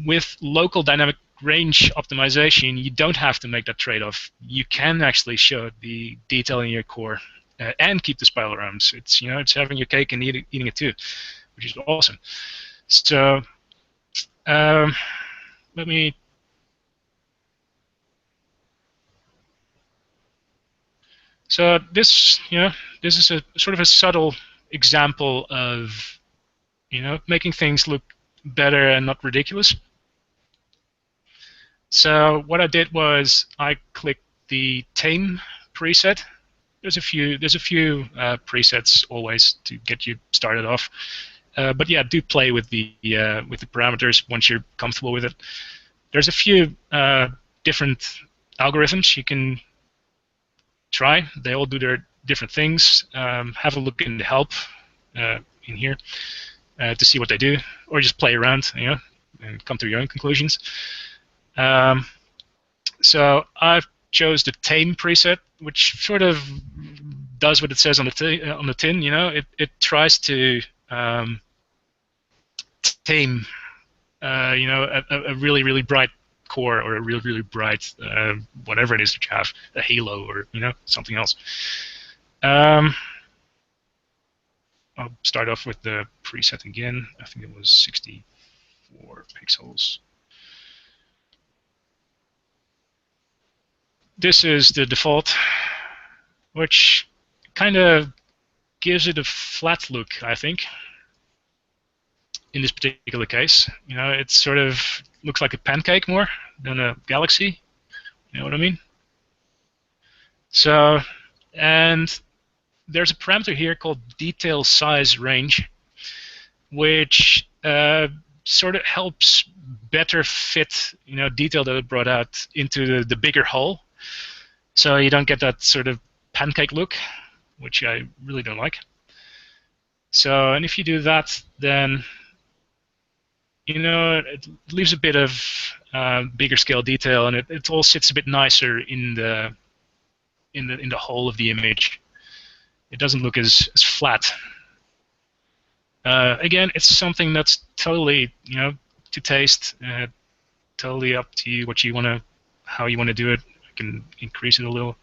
With local dynamic range optimization, you don't have to make that trade-off. You can actually show the detail in your core and keep the spiral arms. It's it's having your cake and eating it too, which is awesome. So let me. So this this is a sort of a subtle example of making things look better and not ridiculous. So what I did was I clicked the tame preset. There's a few presets always to get you started off, but yeah, do play with the parameters once you're comfortable with it. There's a few different algorithms you can try. They all do their different things. Have a look in the help in here to see what they do, or just play around, and come to your own conclusions. So I've chose the tame preset, which sort of does what it says on the tin. It tries to tame a really, really bright core or a really, really bright whatever it is that you have, a halo or something else. I'll start off with the preset again. I think it was 64 pixels. This is the default, which kind of gives it a flat look, I think. In this particular case, it sort of looks like a pancake more than a galaxy. You know what I mean? So, and there's a parameter here called detail size range, which sort of helps better fit detail that it brought out into the bigger hole, so you don't get that sort of pancake look, which I really don't like. So, and if you do that, then it leaves a bit of bigger scale detail, and it all sits a bit nicer in the whole of the image. It doesn't look as flat. Again, it's something that's totally to taste, totally up to you what you want to, how you want to do it. I can increase it a little.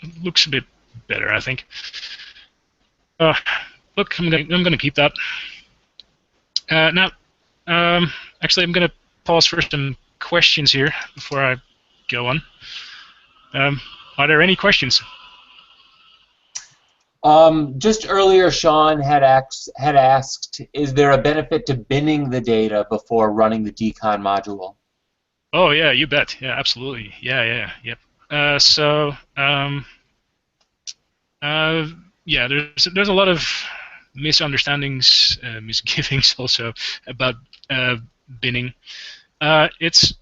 It looks a bit better, I think. Look, I'm gonna keep that. Now, actually, I'm gonna pause for some questions here before I go on. Are there any questions? Just earlier, Sean had asked, is there a benefit to binning the data before running the decon module? Oh yeah, you bet. Yeah, absolutely. Yeah, yep. Yeah, there's a lot of misunderstandings, misgivings also about binning. It's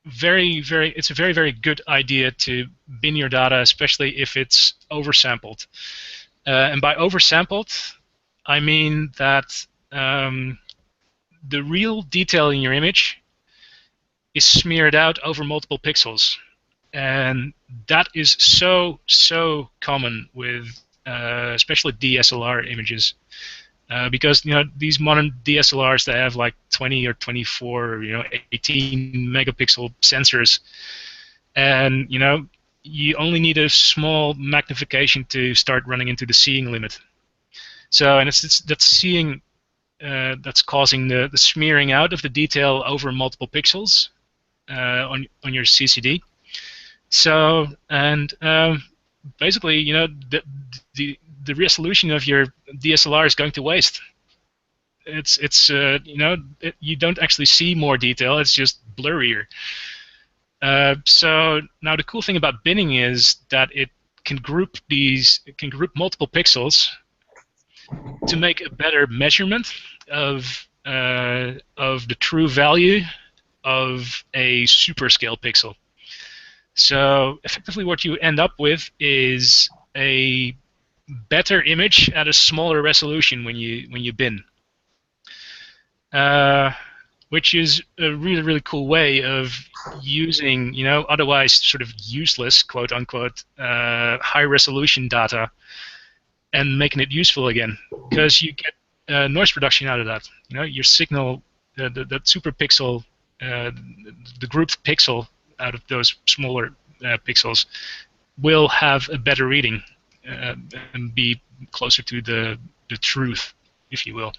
a very, very good idea to bin your data, especially if it's oversampled. And by oversampled, I mean that the real detail in your image is smeared out over multiple pixels. And that is so common with especially DSLR images, because these modern DSLRs, they have like 20 or 24 or 18 megapixel sensors, and you only need a small magnification to start running into the seeing limit. So, and it's that seeing that's causing the smearing out of the detail over multiple pixels on your CCD. So, and basically, the resolution of your DSLR is going to waste. You don't actually see more detail; it's just blurrier. So now the cool thing about binning is that it can group multiple pixels to make a better measurement of the true value of a superscale pixel. So effectively what you end up with is a better image at a smaller resolution when you bin. Which is a really, really cool way of using, otherwise sort of useless, quote unquote, high resolution data and making it useful again, because you get noise reduction out of that. Your signal, that super pixel, the grouped pixel out of those smaller pixels will have a better reading and be closer to the truth, if you will.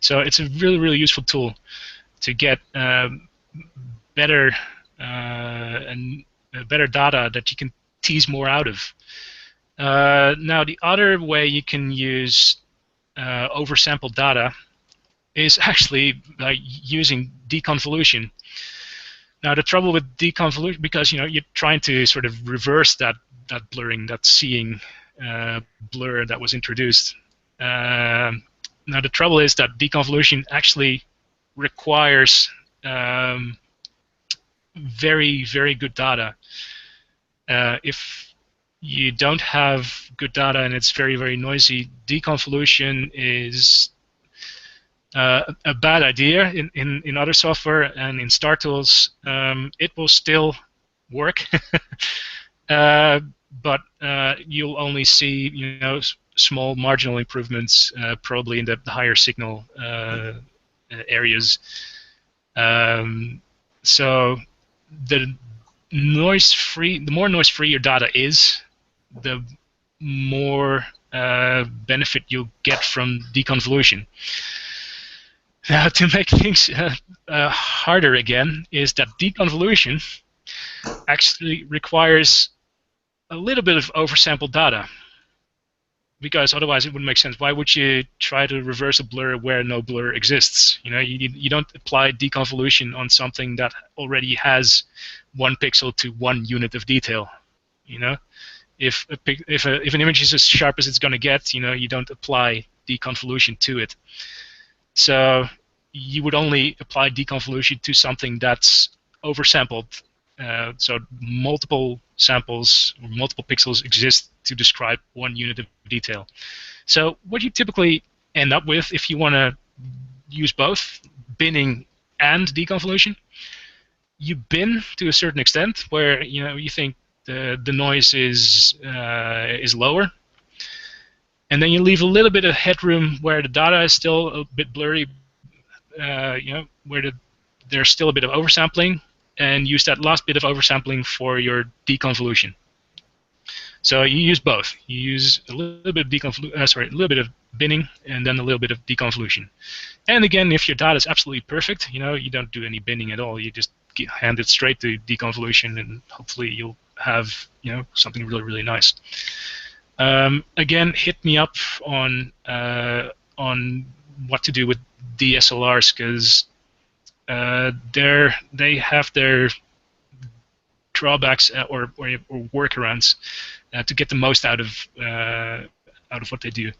So it's a really, really useful tool to get better data that you can tease more out of. Now, the other way you can use oversampled data is actually by using deconvolution. Now, the trouble with deconvolution, because you're trying to sort of reverse that blurring, that seeing blur that was introduced. Now, the trouble is that deconvolution actually requires very, very good data. If you don't have good data and it's very, very noisy, deconvolution is a bad idea in other software, and in Startools it will still work, but you'll only see small marginal improvements, probably in the higher signal areas. So the more noise-free your data is, the more benefit you'll get from deconvolution. Now, to make things harder again, is that deconvolution actually requires a little bit of oversampled data, because otherwise it wouldn't make sense. Why would you try to reverse a blur where no blur exists? You don't apply deconvolution on something that already has 1 pixel to 1 unit of detail. If an image is as sharp as it's going to get, you don't apply deconvolution to it. So you would only apply deconvolution to something that's oversampled. So multiple samples or multiple pixels exist to describe 1 unit of detail. So what you typically end up with, if you want to use both binning and deconvolution, you bin to a certain extent where you think the noise is lower, and then you leave a little bit of headroom where the data is still a bit blurry, where there's still a bit of oversampling, and use that last bit of oversampling for your deconvolution. So you use both. You use a little bit of a little bit of binning, and then a little bit of deconvolution. And again, if your data is absolutely perfect, you don't do any binning at all. You just hand it straight to deconvolution, and hopefully you'll have something really, really nice. Again, hit me up on what to do with DSLRs, because they have their drawbacks or workarounds to get the most out of what they do.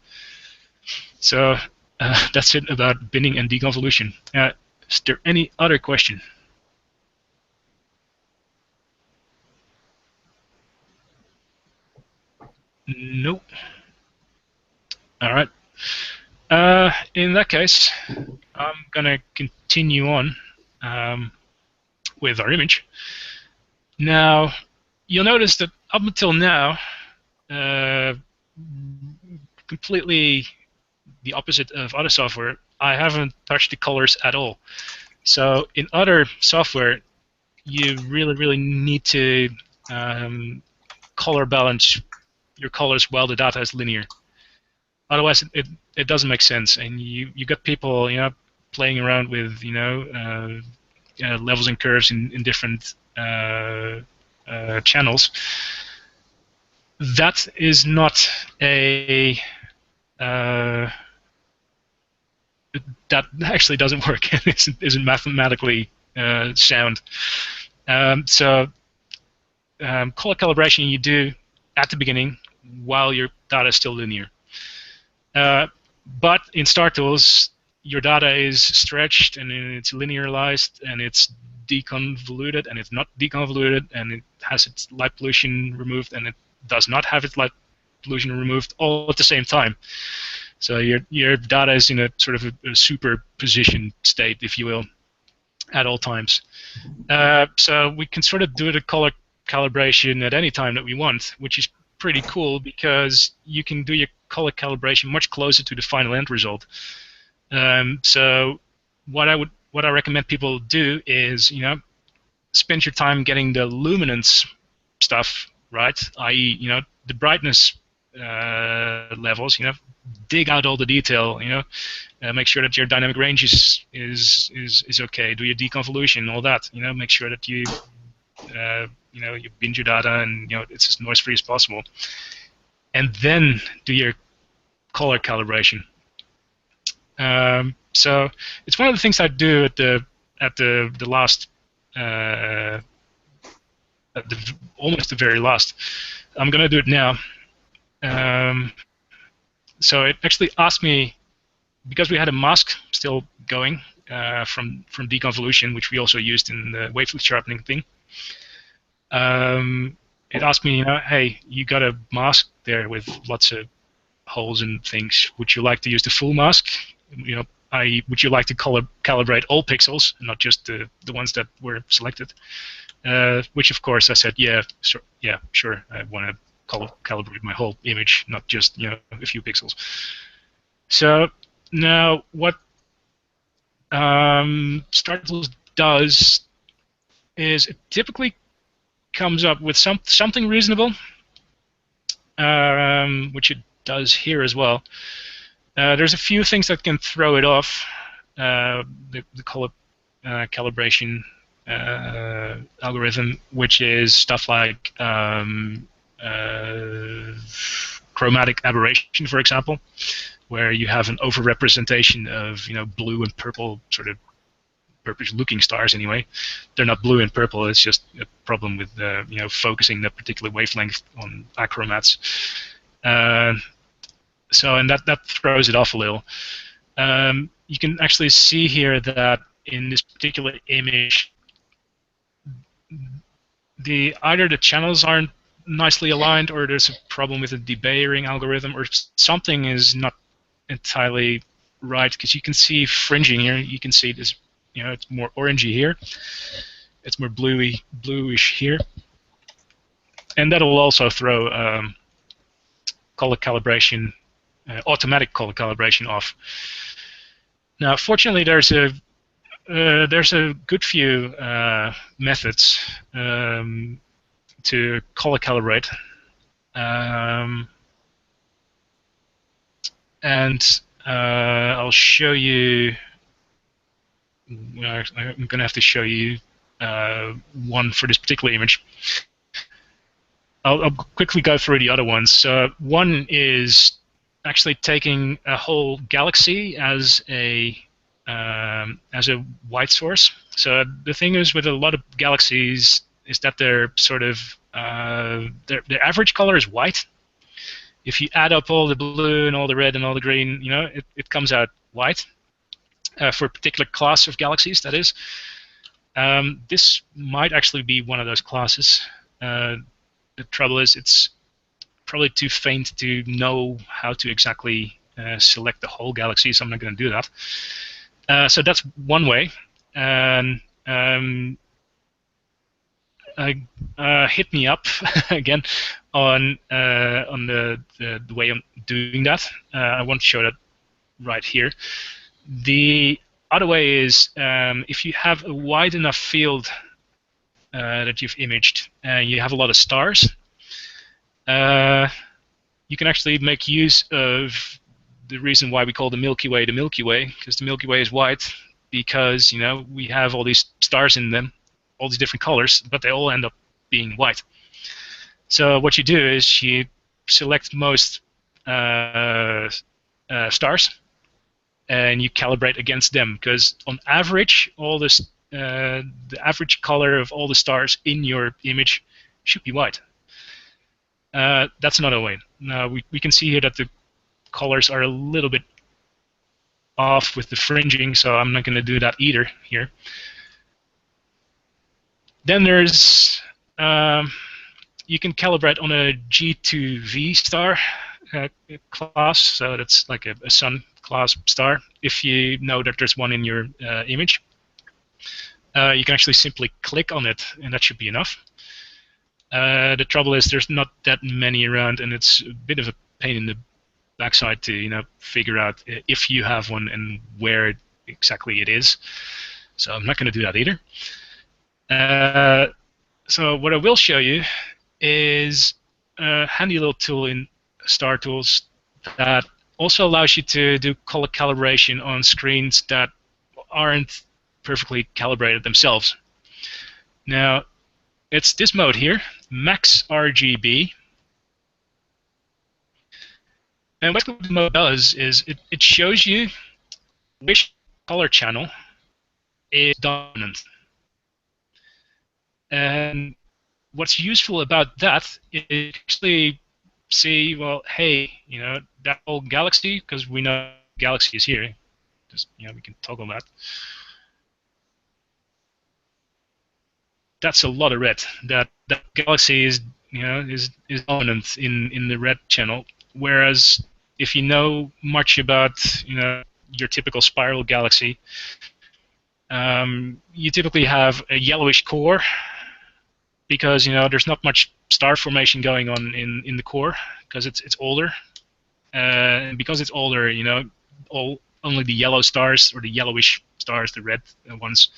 So that's it about binning and deconvolution. Is there any other question? Nope. All right. In that case, I'm gonna continue on with our image. Now, you'll notice that up until now, completely the opposite of other software, I haven't touched the colors at all. So in other software, you really, really need to color balance your colors while the data is linear. Otherwise, it doesn't make sense, and you got people playing around with levels and curves in different channels. That is not a that actually doesn't work and isn't mathematically sound. So color calibration you do at the beginning while your data is still linear. But in Startools, your data is stretched and it's linearized and it's deconvoluted and it's not deconvoluted and it has its light pollution removed and it does not have its light pollution removed all at the same time. So your data is in a sort of a superposition state, if you will, at all times. So we can sort of do the color calibration at any time that we want, which is pretty cool because you can do your color calibration much closer to the final end result. So what I recommend people do is spend your time getting the luminance stuff right, i.e. The brightness levels, dig out all the detail, make sure that your dynamic range is okay, do your deconvolution, all that, make sure that you you binge your data and it's as noise free as possible, and then do your color calibration. So it's one of the things I do at the last almost the very last. I'm gonna do it now. So it actually asked me, because we had a mask still going from deconvolution, which we also used in the wavelength sharpening thing. It asked me, hey, you got a mask there with lots of holes and things. Would you like to use the full mask? Would you like to calibrate all pixels, not just the ones that were selected? Which, of course, I said, yeah, sure, I want to calibrate my whole image, not just a few pixels. So now what Startools does is it typically comes up with something reasonable, which it does here as well. There's a few things that can throw it off. The color calibration algorithm, which is stuff like chromatic aberration, for example, where you have an overrepresentation of blue and purple, sort of purplish-looking stars. Anyway, they're not blue and purple. It's just a problem with focusing the particular wavelength on achromats. And that throws it off a little. You can actually see here that in this particular image, either the channels aren't nicely aligned, or there's a problem with the debayering algorithm, or something is not entirely right, because you can see fringing here. You can see this, it's more orangey here. It's more bluish here. And that'll also throw color calibration, automatic color calibration off. Now, fortunately, there's a good few methods to color calibrate, and I'll show you. I'm going to have to show you one for this particular image. I'll quickly go through the other ones. One is actually taking a whole galaxy as a white source. So the thing is with a lot of galaxies is that they're sort of their average color is white. If you add up all the blue and all the red and all the green, it comes out white for a particular class of galaxies. That is, this might actually be one of those classes. The trouble is, it's probably too faint to know how to exactly select the whole galaxy, so I'm not going to do that. So that's one way. And hit me up again on the way I'm doing that. I want to show that right here. The other way is if you have a wide enough field that you've imaged and you have a lot of stars, you can actually make use of the reason why we call the Milky Way, because the Milky Way is white, because we have all these stars in them, all these different colors, but they all end up being white. So what you do is you select most stars, and you calibrate against them, because on average, all this the average color of all the stars in your image should be white. That's another way. Now we can see here that the colors are a little bit off with the fringing, so I'm not going to do that either here. Then there's you can calibrate on a G2V star class, so that's like a Sun class star. If you know that there's one in your image, you can actually simply click on it, and that should be enough. The trouble is there's not that many around, and it's a bit of a pain in the backside to figure out if you have one and where exactly it is. So I'm not going to do that either. So what I will show you is a handy little tool in Startools that also allows you to do color calibration on screens that aren't perfectly calibrated themselves. Now, it's this mode here, Max RGB. And what the mode does is it shows you which color channel is dominant. And what's useful about that is actually see, well, hey, that whole galaxy, because we know galaxy is here. Just we can toggle that. That's a lot of red. That galaxy is is dominant in the red channel. Whereas if you know much about your typical spiral galaxy, you typically have a yellowish core because there's not much star formation going on in the core because it's older, and because it's older, only the yellow stars or the yellowish stars, the red ones,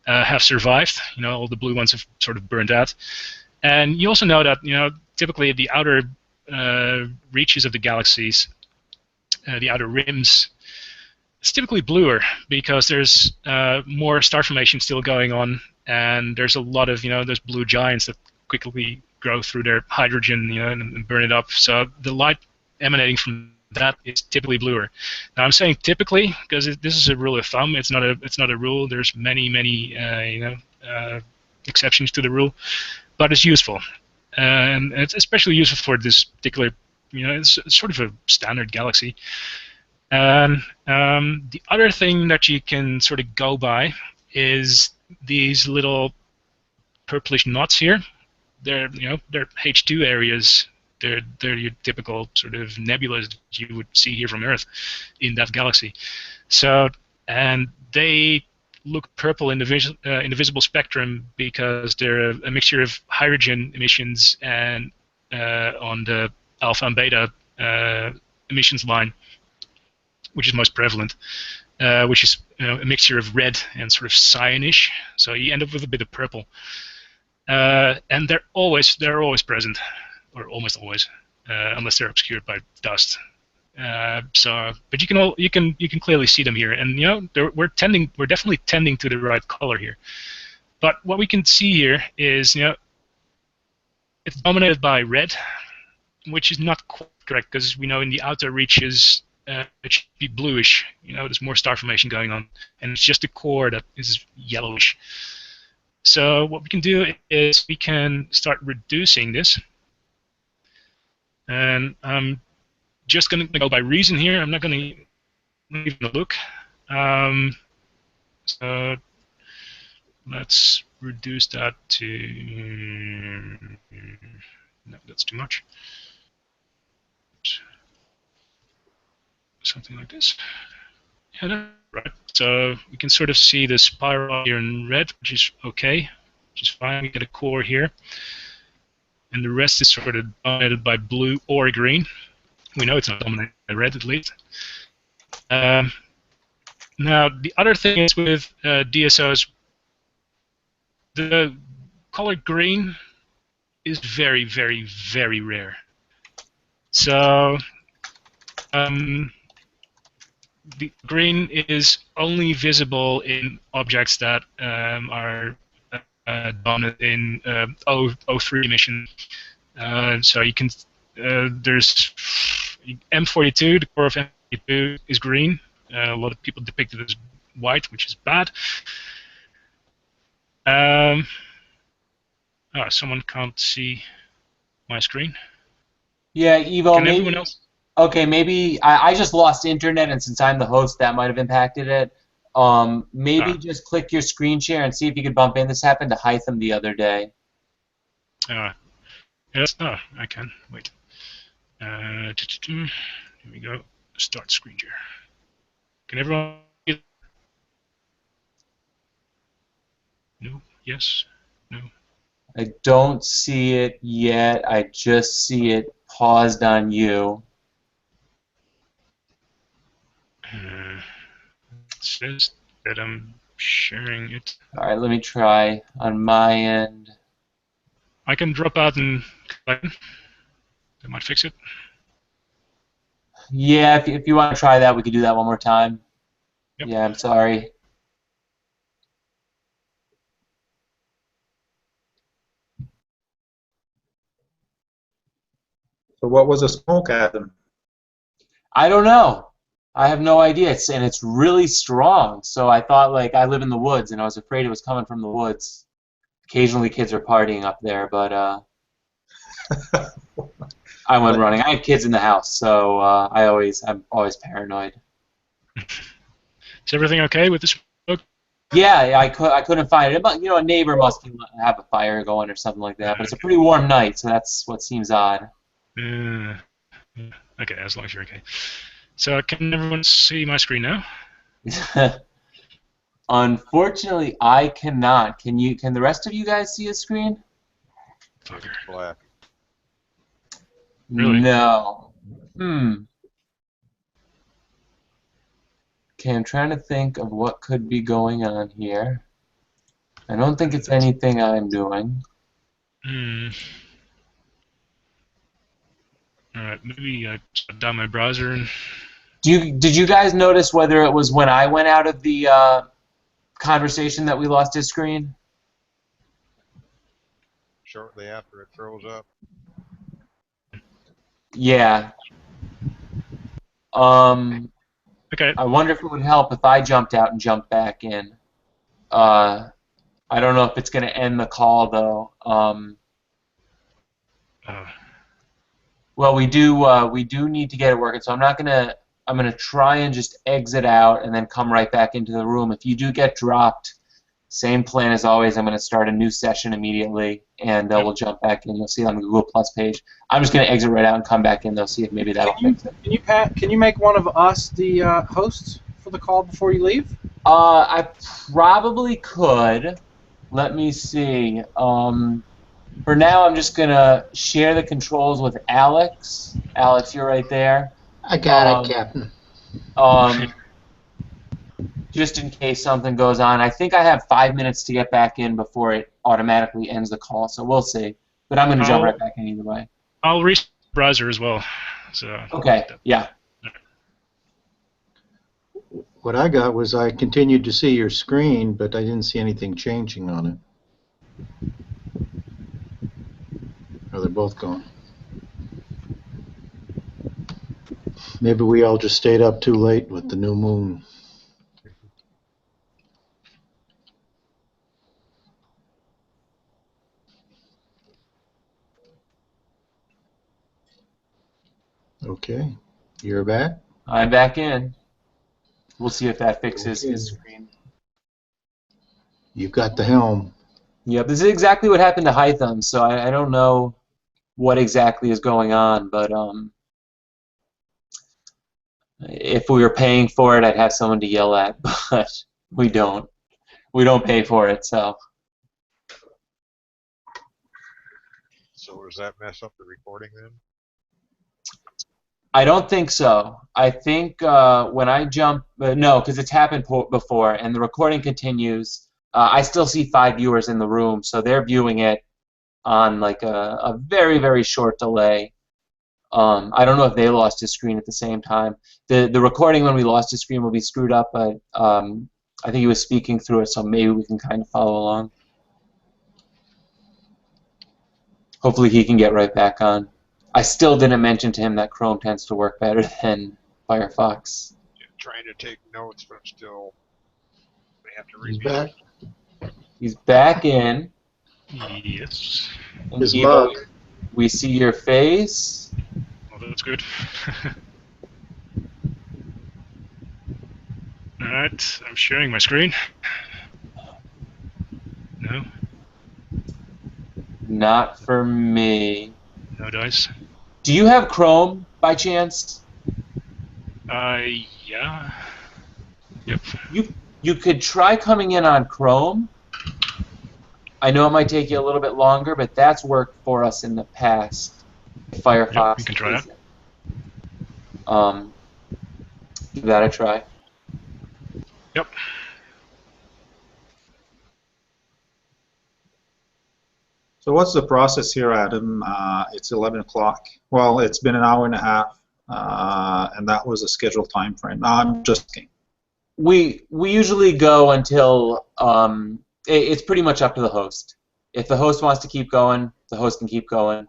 have survived. All the blue ones have sort of burned out. And you also know that typically the outer reaches of the galaxies, the outer rims, it's typically bluer because there's more star formation still going on, and there's a lot of those blue giants that quickly grow through their hydrogen, and burn it up. So the light emanating from that is typically bluer. Now I'm saying typically because this is a rule of thumb. It's not a rule. There's many exceptions to the rule, but it's useful, and it's especially useful for this particular. It's sort of a standard galaxy. And the other thing that you can sort of go by is these little purplish knots here. They're they're H2 areas. They're your typical sort of nebulas you would see here from Earth in that galaxy. So, and they look purple in the visible spectrum because they're a mixture of hydrogen emissions and on the alpha and beta emissions line, which is most prevalent, which is a mixture of red and sort of cyanish. So you end up with a bit of purple, and they're always present, or almost always, unless they're obscured by dust. But you can clearly see them here, and we're definitely tending to the right color here. But what we can see here is it's dominated by red, which is not quite correct because we know in the outer reaches it should be bluish. There's more star formation going on, and it's just the core that is yellowish. So what we can do is we can start reducing this. And I'm just going to go by reason here. I'm not going to even look. So let's reduce that to... No, that's too much. Something like this. Yeah, that's right. So we can sort of see the spiral here in red, which is okay, which is fine. We get a core here. And the rest is sort of dominated by blue or green. We know it's not dominated by red, at least. Now, the other thing is with DSOs, the color green is very, very, very rare. So the green is only visible in objects that are dominant in O3 emission. So you can there's M42, the core of M42 is green. A lot of people depict it as white, which is bad. Someone can't see my screen. Yeah, Evo, Can maybe. everyone else? Okay, maybe I just lost internet, and since I'm the host, that might have impacted it. Maybe just click your screen share and see if you could bump in. This happened to Hytham the other day. Yes. Oh, I can. Wait. Here we go. Start screen share. Can everyone? No. Yes. No. I don't see it yet. I just see it paused on you. It says that I'm sharing it. All right, let me try on my end. I can drop out and that might fix it. Yeah, if you want to try that, we could do that one more time. Yep. Yeah, I'm sorry. So what was the smoke, Adam? I don't know. I have no idea. It's really strong. So I thought, like, I live in the woods, and I was afraid it was coming from the woods. Occasionally, kids are partying up there, but I went running. I have kids in the house, so I'm always paranoid. Is everything okay with this smoke? Yeah, I couldn't find it. But, a neighbor must have a fire going or something like that. But it's a pretty warm night, so that's what seems odd. Okay, as long as you're okay. So can everyone see my screen now? Unfortunately, I cannot. Can the rest of you guys see a screen? Fucker. It's black. Really? No. Okay, I'm trying to think of what could be going on here. I don't think it's anything I'm doing. Alright, maybe I shut down my browser and... Did you guys notice whether it was when I went out of the conversation that we lost his screen? Shortly after it froze up. Yeah. Okay. I wonder if it would help if I jumped out and jumped back in. I don't know if it's going to end the call though. Well, we do need to get it working, so I'm gonna try and just exit out and then come right back into the room. If you do get dropped, same plan as always. I'm gonna start a new session immediately, and we'll jump back in. You'll see it on the Google Plus page. I'm just gonna exit right out and come back in though, see if maybe that'll fix it. Can you make one of us the hosts for the call before you leave? I probably could. Let me see. For now, I'm just gonna share the controls with Alex. Alex, you're right there. I got it, Captain. Just in case something goes on. I think I have 5 minutes to get back in before it automatically ends the call, so we'll see. But I'm gonna jump right back in either way. I'll restart the browser as well. So. Okay. Yeah. What I got was I continued to see your screen, but I didn't see anything changing on it. Oh, they're both gone. Maybe we all just stayed up too late with the new moon. Okay, you're back? I'm back in. We'll see if that fixes his screen. You've got the helm. Yep, this is exactly what happened to Hytham, so I don't know what exactly is going on, but if we were paying for it, I'd have someone to yell at, but we don't. We don't pay for it, so. So does that mess up the recording then? I don't think so. I think when I jump, no, because it's happened before, and the recording continues. I still see 5 viewers in the room, so they're viewing it on like a very, very short delay. I don't know if they lost his screen at the same time. The recording when we lost his screen will be screwed up, but I think he was speaking through it, so maybe we can kind of follow along. Hopefully he can get right back on. I still didn't mention to him that Chrome tends to work better than Firefox. Yeah, trying to take notes, but still they have to He's repeat. back. He's back in. Yes. And His Evo, mug. we see your face. Well, that's good. Alright, I'm sharing my screen. No? Not for me. No dice? Do you have Chrome by chance? Yeah. Yep. You could try coming in on Chrome. I know it might take you a little bit longer, but that's worked for us in the past. Firefox. Yep, you can try that. Give that a try. Yep. So what's the process here, Adam? It's 11 o'clock. Well, it's been an hour and a half, and that was a scheduled time frame. No, I'm just kidding. We usually go until it's pretty much up to the host. If the host wants to keep going, the host can keep going.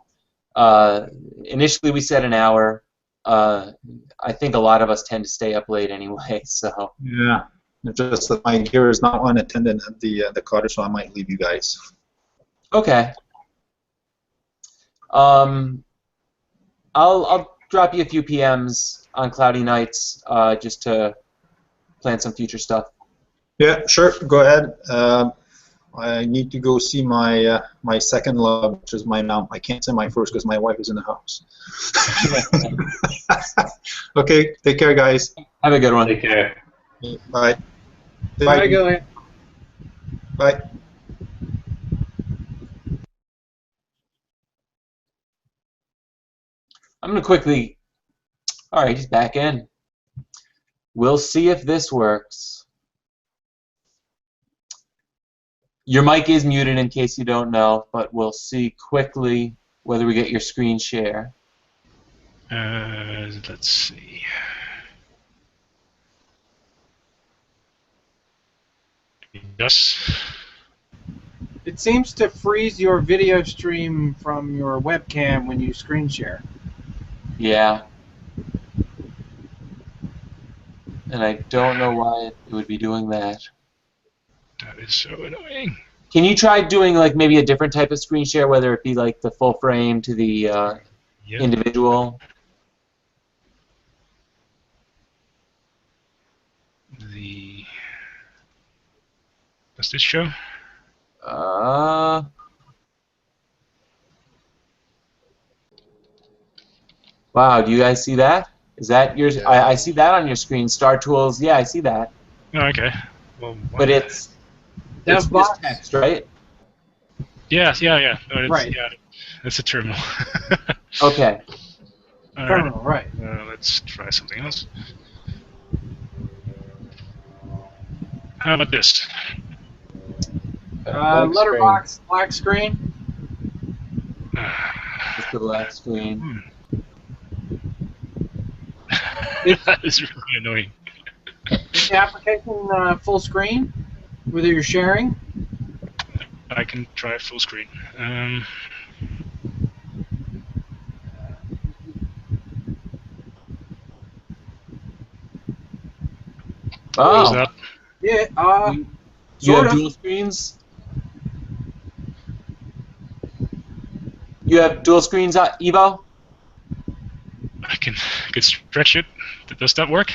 Initially, we said an hour. I think a lot of us tend to stay up late anyway. So Yeah, it's just that my gear is not unattended at the cottage, so I might leave you guys. okay. I'll drop you a few PMs on cloudy nights just to plan some future stuff. Yeah, sure. Go ahead. I need to go see my my second love, which is my mount. I can't say my first because my wife is in the house. Okay, take care, guys. Have a good one. Take care. Bye. Bye, Gillian. Bye. I'm going to quickly... All right, he's back in. We'll see if this works. Your mic is muted in case you don't know, but we'll see quickly whether we get your screen share. Let's see. Yes. It seems to freeze your video stream from your webcam when you screen share. Yeah. And I don't know why it would be doing that. That is so annoying. Can you try doing like maybe a different type of screen share, whether it be like the full frame to the Yep. individual? Does this show? Wow, do you guys see that? Is that yours? Yeah. I see that on your screen. Startools, yeah, I see that. Oh, okay. Well, But it's Dev just box. text, right? yeah. No, it's, Right. Yeah, it's a terminal. Okay. All right. Terminal, right. Let's try something else. How about this? Black Letterbox, black screen. Just the black screen. That is really annoying. Is the application full screen? Whether you're sharing? I can try full screen. What is Oh, that? Yeah, you sort have of. dual screens? You have dual screens, Evo? I can stretch it. Does that work?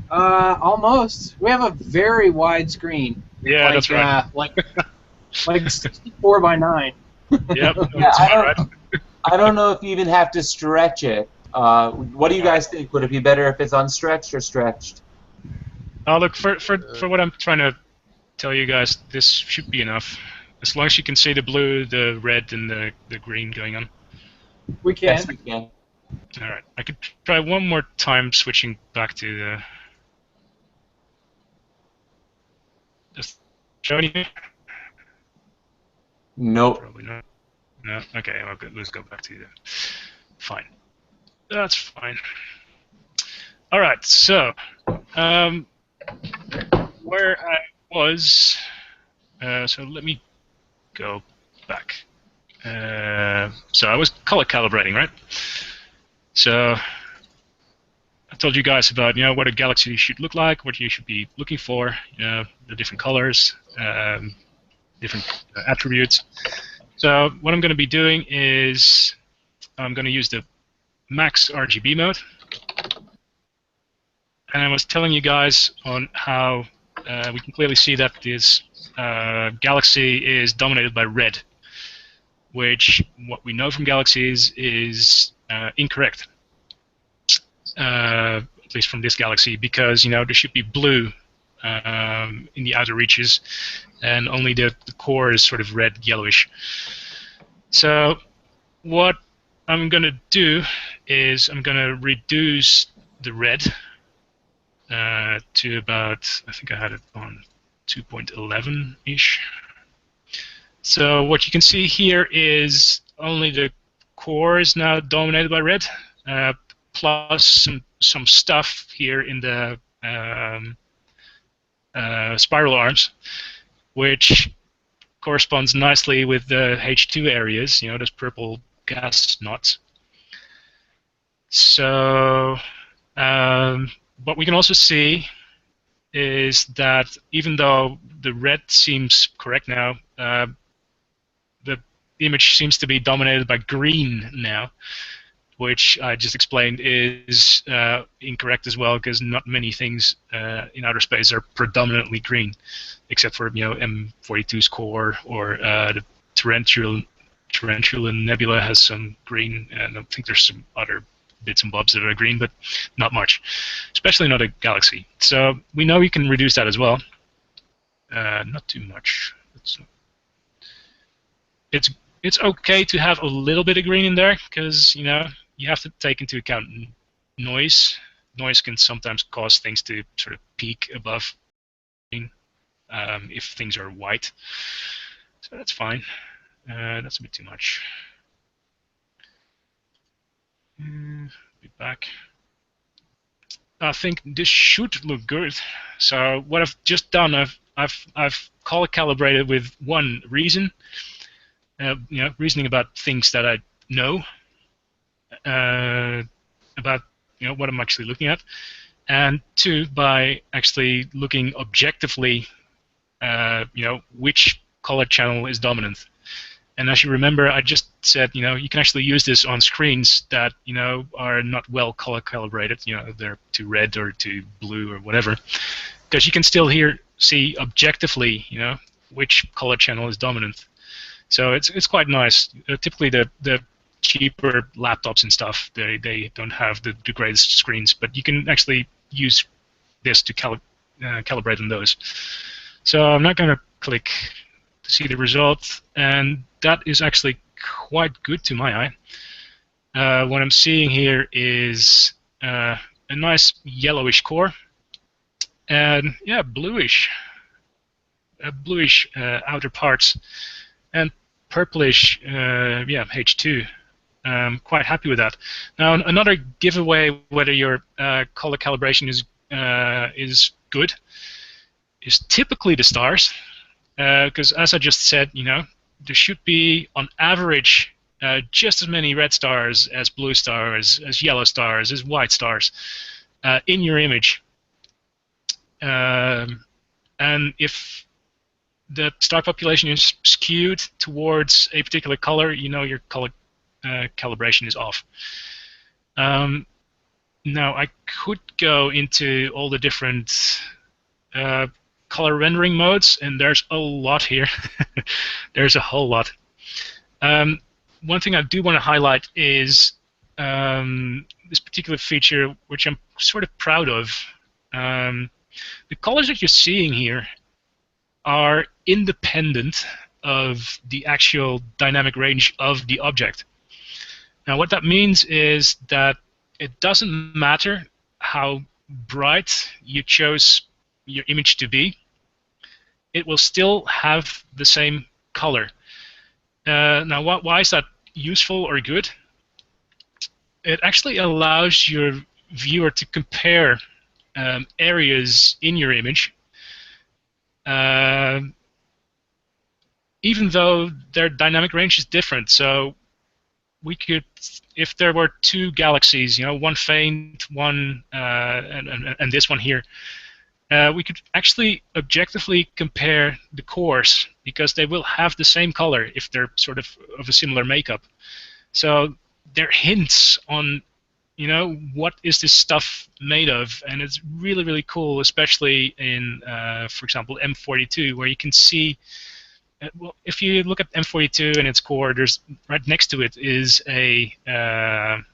Almost. We have a very wide screen. Yeah, like, that's right. Like 64 by 9. Yep. Yeah, That's about right. I don't know if you even have to stretch it. What do you guys think? Would it be better if it's unstretched or stretched? Oh, look, for what I'm trying to tell you guys, this should be enough. As long as you can see the blue, the red, and the green going on. We can. Yes, we can. All right. I could try one more time switching back to the... Just show anything? Nope. Probably not. No? Okay, well, good. Let's go back to the... Fine. That's fine. All right, so... where I was... so let me go back. So I was color calibrating, right? So I told you guys about what a galaxy should look like, what you should be looking for, the different colors, different attributes. So what I'm going to be doing is I'm going to use the max RGB mode, and I was telling you guys on how we can clearly see that this galaxy is dominated by red, which what we know from galaxies is incorrect, at least from this galaxy, because there should be blue in the outer reaches, and only the core is sort of red yellowish. So what I'm going to do is I'm going to reduce the red to about, I think I had it on 2.11-ish. So what you can see here is only the core is now dominated by red, plus some stuff here in the spiral arms, which corresponds nicely with the H2 areas, those purple gas knots. So what we can also see is that even though the red seems correct now, the image seems to be dominated by green now, which I just explained is incorrect as well, because not many things in outer space are predominantly green, except for M42's core, or the Tarantula Nebula has some green, and I think there's some other bits and bobs that are green, but not much, especially not a galaxy. So we know we can reduce that as well. Not too much. It's okay to have a little bit of green in there, because you have to take into account noise. Noise can sometimes cause things to sort of peak above if things are white. So that's fine. That's a bit too much. Be back. I think this should look good. So what I've just done, I've color calibrated with one reason, reasoning about things that I know about what I'm actually looking at, and two, by actually looking objectively, which color channel is dominant. And as you remember, I just said, you can actually use this on screens that, are not well color calibrated. They're too red or too blue or whatever, because you can still see objectively, which color channel is dominant. So it's quite nice. Typically, the cheaper laptops and stuff, they don't have the greatest screens, but you can actually use this to calibrate on those. So I'm not going to click to see the result, and that is actually quite good to my eye. What I'm seeing here is a nice yellowish core, and yeah, bluish outer parts, and purplish, H2. I'm quite happy with that. Now, another giveaway whether your color calibration is good is typically the stars. Because as I just said, there should be, on average, just as many red stars as blue stars, as yellow stars, as white stars in your image. And if the star population is skewed towards a particular color, your color calibration is off. Now, I could go into all the different color rendering modes, and there's a lot here. There's a whole lot. One thing I do want to highlight is this particular feature, which I'm sort of proud of. The colors that you're seeing here are independent of the actual dynamic range of the object. Now, what that means is that it doesn't matter how bright you chose your image to be, it will still have the same color. Now, why is that useful or good? It actually allows your viewer to compare areas in your image, even though their dynamic range is different. So we could, if there were two galaxies, one faint, one, and this one here, we could actually objectively compare the cores because they will have the same color if they're sort of a similar makeup. So they're hints on, what is this stuff made of, and it's really, really cool, especially in, for example, M42, where you can see. Well, if you look at M42 and its core, there's right next to it is an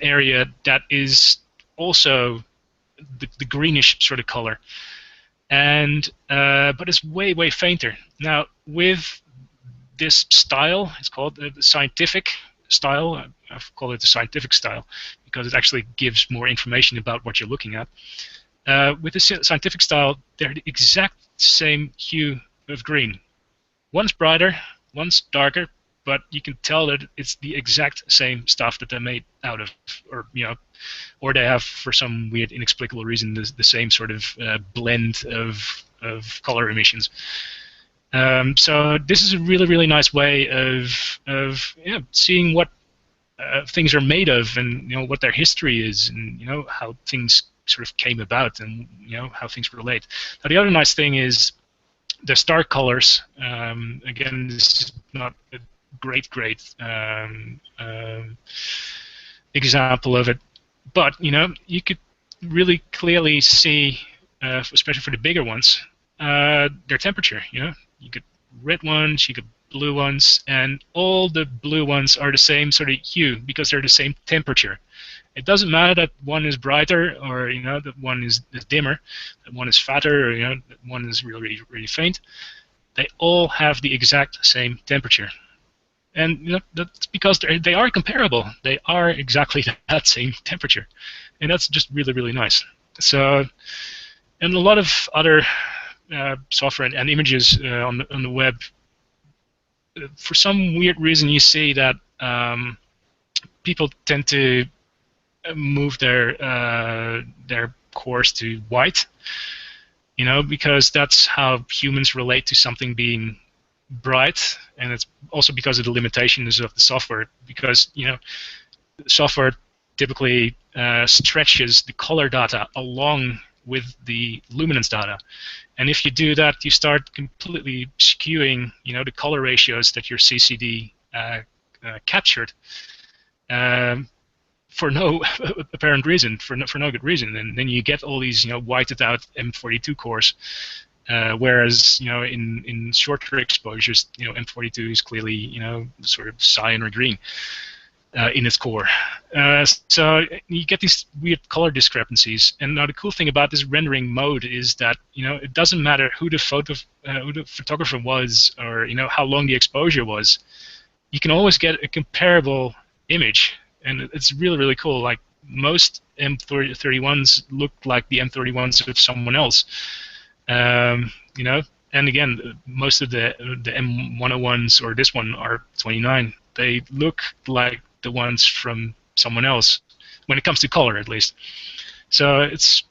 area that is also the greenish sort of color, and but it's way, way fainter. Now, with this style, it's called the scientific style. I've called it the scientific style because it actually gives more information about what you're looking at. With the scientific style, they're the exact same hue of green. One's brighter, one's darker, but you can tell that it's the exact same stuff that they're made out of, or they have, for some weird, inexplicable reason, the same sort of blend of color emissions. So this is a really, really nice way of seeing what things are made of, and what their history is, and how things sort of came about, and how things relate. Now, the other nice thing is the star colors. Again, this is not a great example of it, but you could really clearly see, especially for the bigger ones, their temperature. You get red ones, you get blue ones, and all the blue ones are the same sort of hue because they're the same temperature. It doesn't matter that one is brighter, or that one is dimmer, that one is fatter, or that one is really, really, really faint. They all have the exact same temperature. And that's because they are comparable. They are exactly that same temperature, and that's just really, really nice. So, and a lot of other software and images on the web, for some weird reason, you see that people tend to move their cores to white. Because that's how humans relate to something being bright, and it's also because of the limitations of the software. Because the software typically stretches the color data along with the luminance data, and if you do that, you start completely skewing the color ratios that your CCD captured. For no apparent reason, for no good reason, and then you get all these whited out M42 cores, whereas in shorter exposures, M42 is clearly sort of cyan or green in its core. So you get these weird color discrepancies. And now the cool thing about this rendering mode is that it doesn't matter who the photographer was, or how long the exposure was. You can always get a comparable image. And it's really, really cool. Like, most M31s look like the M31s of someone else. And again, most of the M101s, or this one, are 29. They look like the ones from someone else, when it comes to color, at least. So it's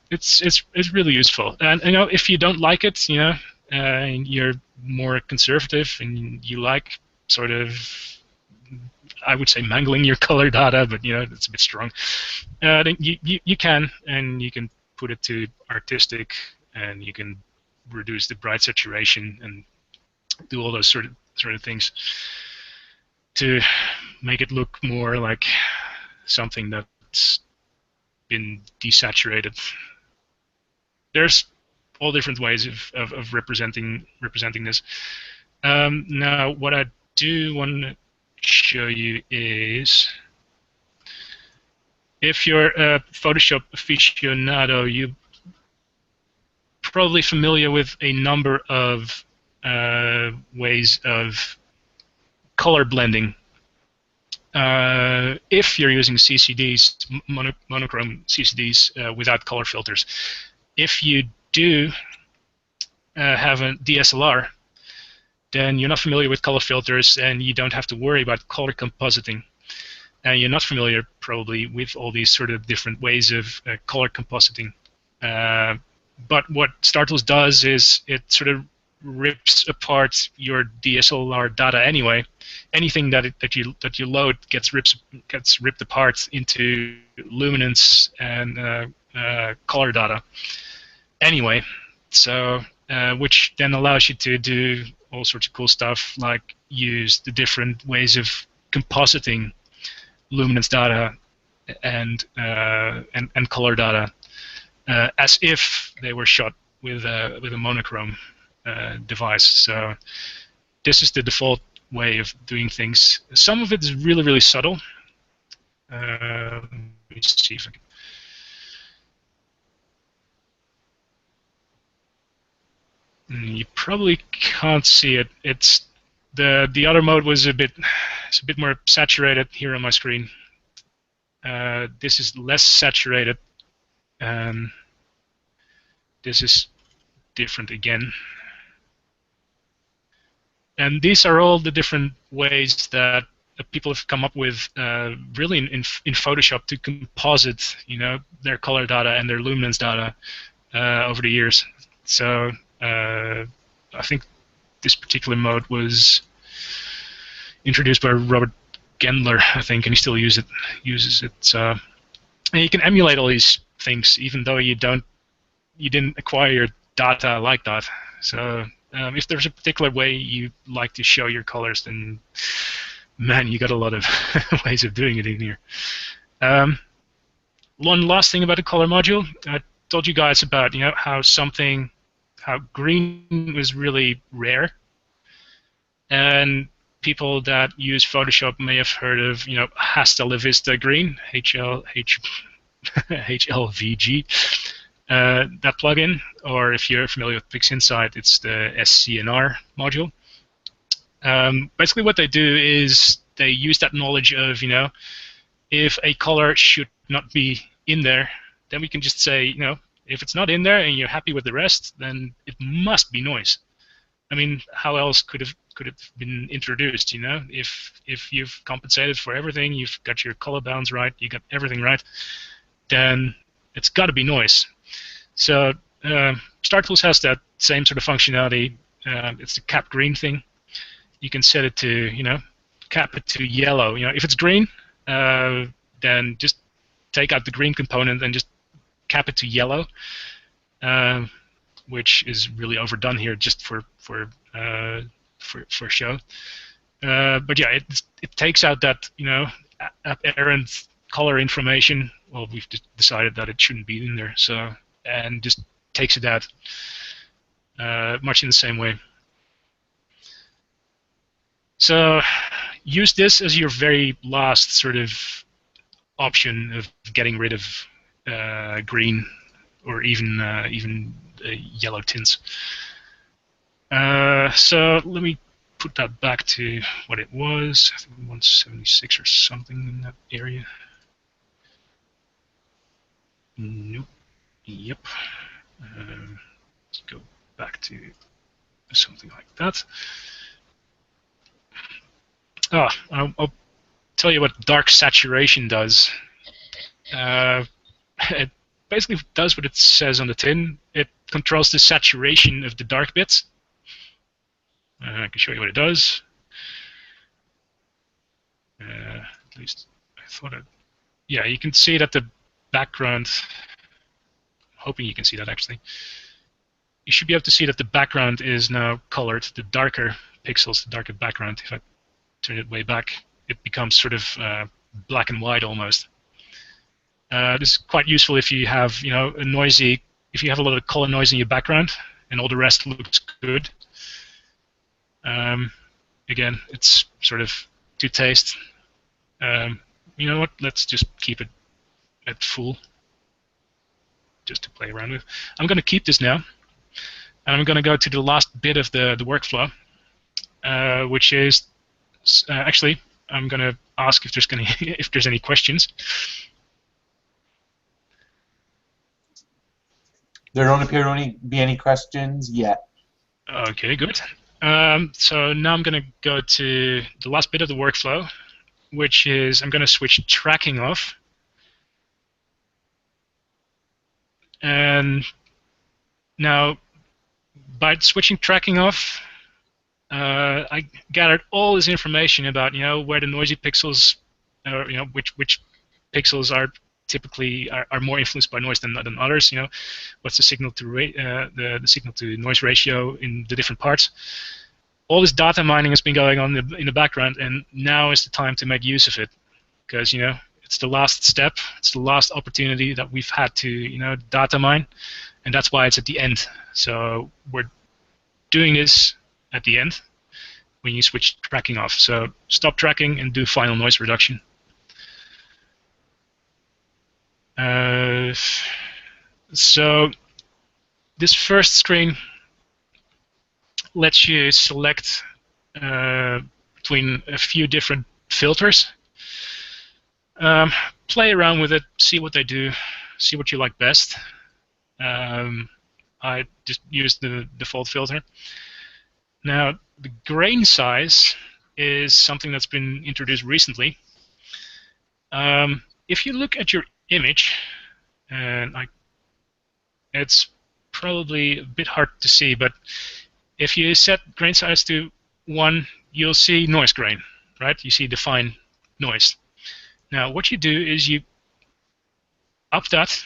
really useful. And if you don't like it, and you're more conservative, and you like sort of, I would say, mangling your color data, but it's a bit strong. Then you can put it to artistic, and you can reduce the bright saturation and do all those sort of things to make it look more like something that's been desaturated. There's all different ways of representing this. Now, what I do want to show you is, if you're a Photoshop aficionado, you're probably familiar with a number of ways of color blending. If you're using CCDs, monochrome CCDs without color filters. If you do have a DSLR, then you're not familiar with color filters, and you don't have to worry about color compositing. And you're not familiar, probably, with all these sort of different ways of color compositing. But what Startools does is it sort of rips apart your DSLR data anyway. Anything that you load gets ripped apart into luminance and color data anyway. So which then allows you to do all sorts of cool stuff, like use the different ways of compositing luminance data and color data as if they were shot with a monochrome device. So this is the default way of doing things. Some of it is really, really subtle. Let me see if I can. You probably can't see it. It's the other mode was a bit more saturated here on my screen. This is less saturated. This is different again. And these are all the different ways that people have come up with, really in Photoshop, to composite, their color data and their luminance data over the years. So I think this particular mode was introduced by Robert Gendler, I think, and he still uses it. So, and you can emulate all these things, even though you didn't acquire your data like that. So if there's a particular way you like to show your colors, then man, you got a lot of ways of doing it in here. One last thing about the color module. I told you guys about how green was really rare, and people that use Photoshop may have heard of Hasta La Vista Green, HLVG. That plugin, or if you're familiar with PixInsight, it's the SCNR module. Basically, what they do is they use that knowledge of, if a color should not be in there, then we can just say, if it's not in there and you're happy with the rest, then it must be noise. I mean, how else could it been introduced? If you've compensated for everything, you've got your color balance right, you got everything right, then it's got to be noise. So Startools has that same sort of functionality. It's the cap green thing. You can set it to, cap it to yellow. If it's green, then just take out the green component and just cap it to yellow, which is really overdone here just for show. But yeah, it takes out that aberrant color information. Well, we've decided that it shouldn't be in there, so and just takes it out much in the same way. So use this as your very last sort of option of getting rid of green or even yellow tints. So let me put that back to what it was. I think 176 or something in that area. Nope. Yep. Let's go back to something like that. I'll tell you what dark saturation does. It basically does what it says on the tin. It controls the saturation of the dark bits. I can show you what it does. At least I thought it. Yeah, you can see that the background. I'm hoping you can see that actually. You should be able to see that the background is now colored. The darker pixels, the darker background. If I turn it way back, it becomes sort of black and white almost. This is quite useful if you have, if you have a lot of color noise in your background and all the rest looks good. Again, it's sort of to taste. You know what? Let's just keep it at full, just to play around with. I'm going to keep this now, and I'm going to go to the last bit of the workflow, which is actually I'm going to ask if there's any questions. There don't appear to be any questions yet. Okay, good. So now I'm going to go to the last bit of the workflow, which is I'm going to switch tracking off. And now, by switching tracking off, I gathered all this information about where the noisy pixels, which pixels are typically are more influenced by noise than others. What's the signal to the signal to noise ratio in the different parts. All this data mining has been going on in the background, and now is the time to make use of it, because it's the last step, it's the last opportunity that we've had to data mine, and that's why it's at the end. So we're doing this at the end when you switch tracking off. So stop tracking and do final noise reduction. So this first screen lets you select between a few different filters. Play around with it, see what they do, see what you like best. I just used the default filter. Now, the grain size is something that's been introduced recently. If you look at your image, and it's probably a bit hard to see, but if you set grain size to 1, you'll see noise grain, right? You see defined noise. Now, what you do is you up that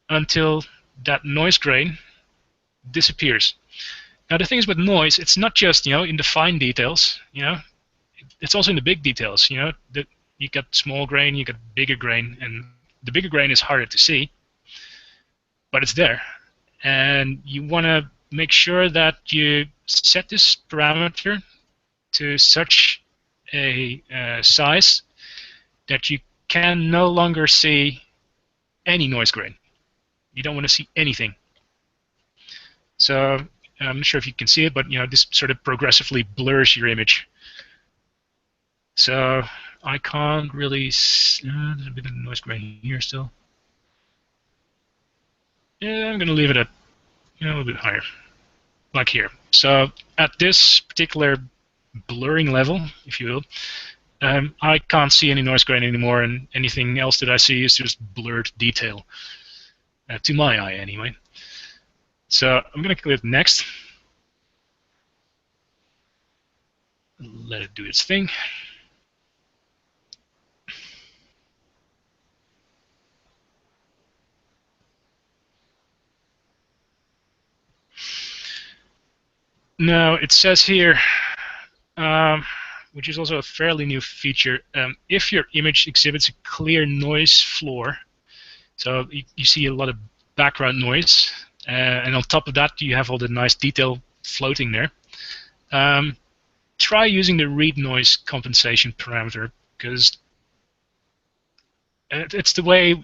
until that noise grain disappears. Now, the thing is with noise, it's not just in the fine details. It's also in the big details. That you got small grain, you got bigger grain, and the bigger grain is harder to see, but it's there. And you want to make sure that you set this parameter to such a size that you can no longer see any noise grain. You don't want to see anything. So I'm not sure if you can see it, but this sort of progressively blurs your image. So I can't really. There's a bit of noise grain here still. Yeah, I'm gonna leave it at a little bit higher, like here. So at this particular blurring level, if you will, I can't see any noise grain anymore, and anything else that I see is just blurred detail, to my eye anyway. So I'm going to click next. Let it do its thing. Now it says here, which is also a fairly new feature, if your image exhibits a clear noise floor, so you see a lot of background noise, and on top of that you have all the nice detail floating there. Try using the read noise compensation parameter, because it's the way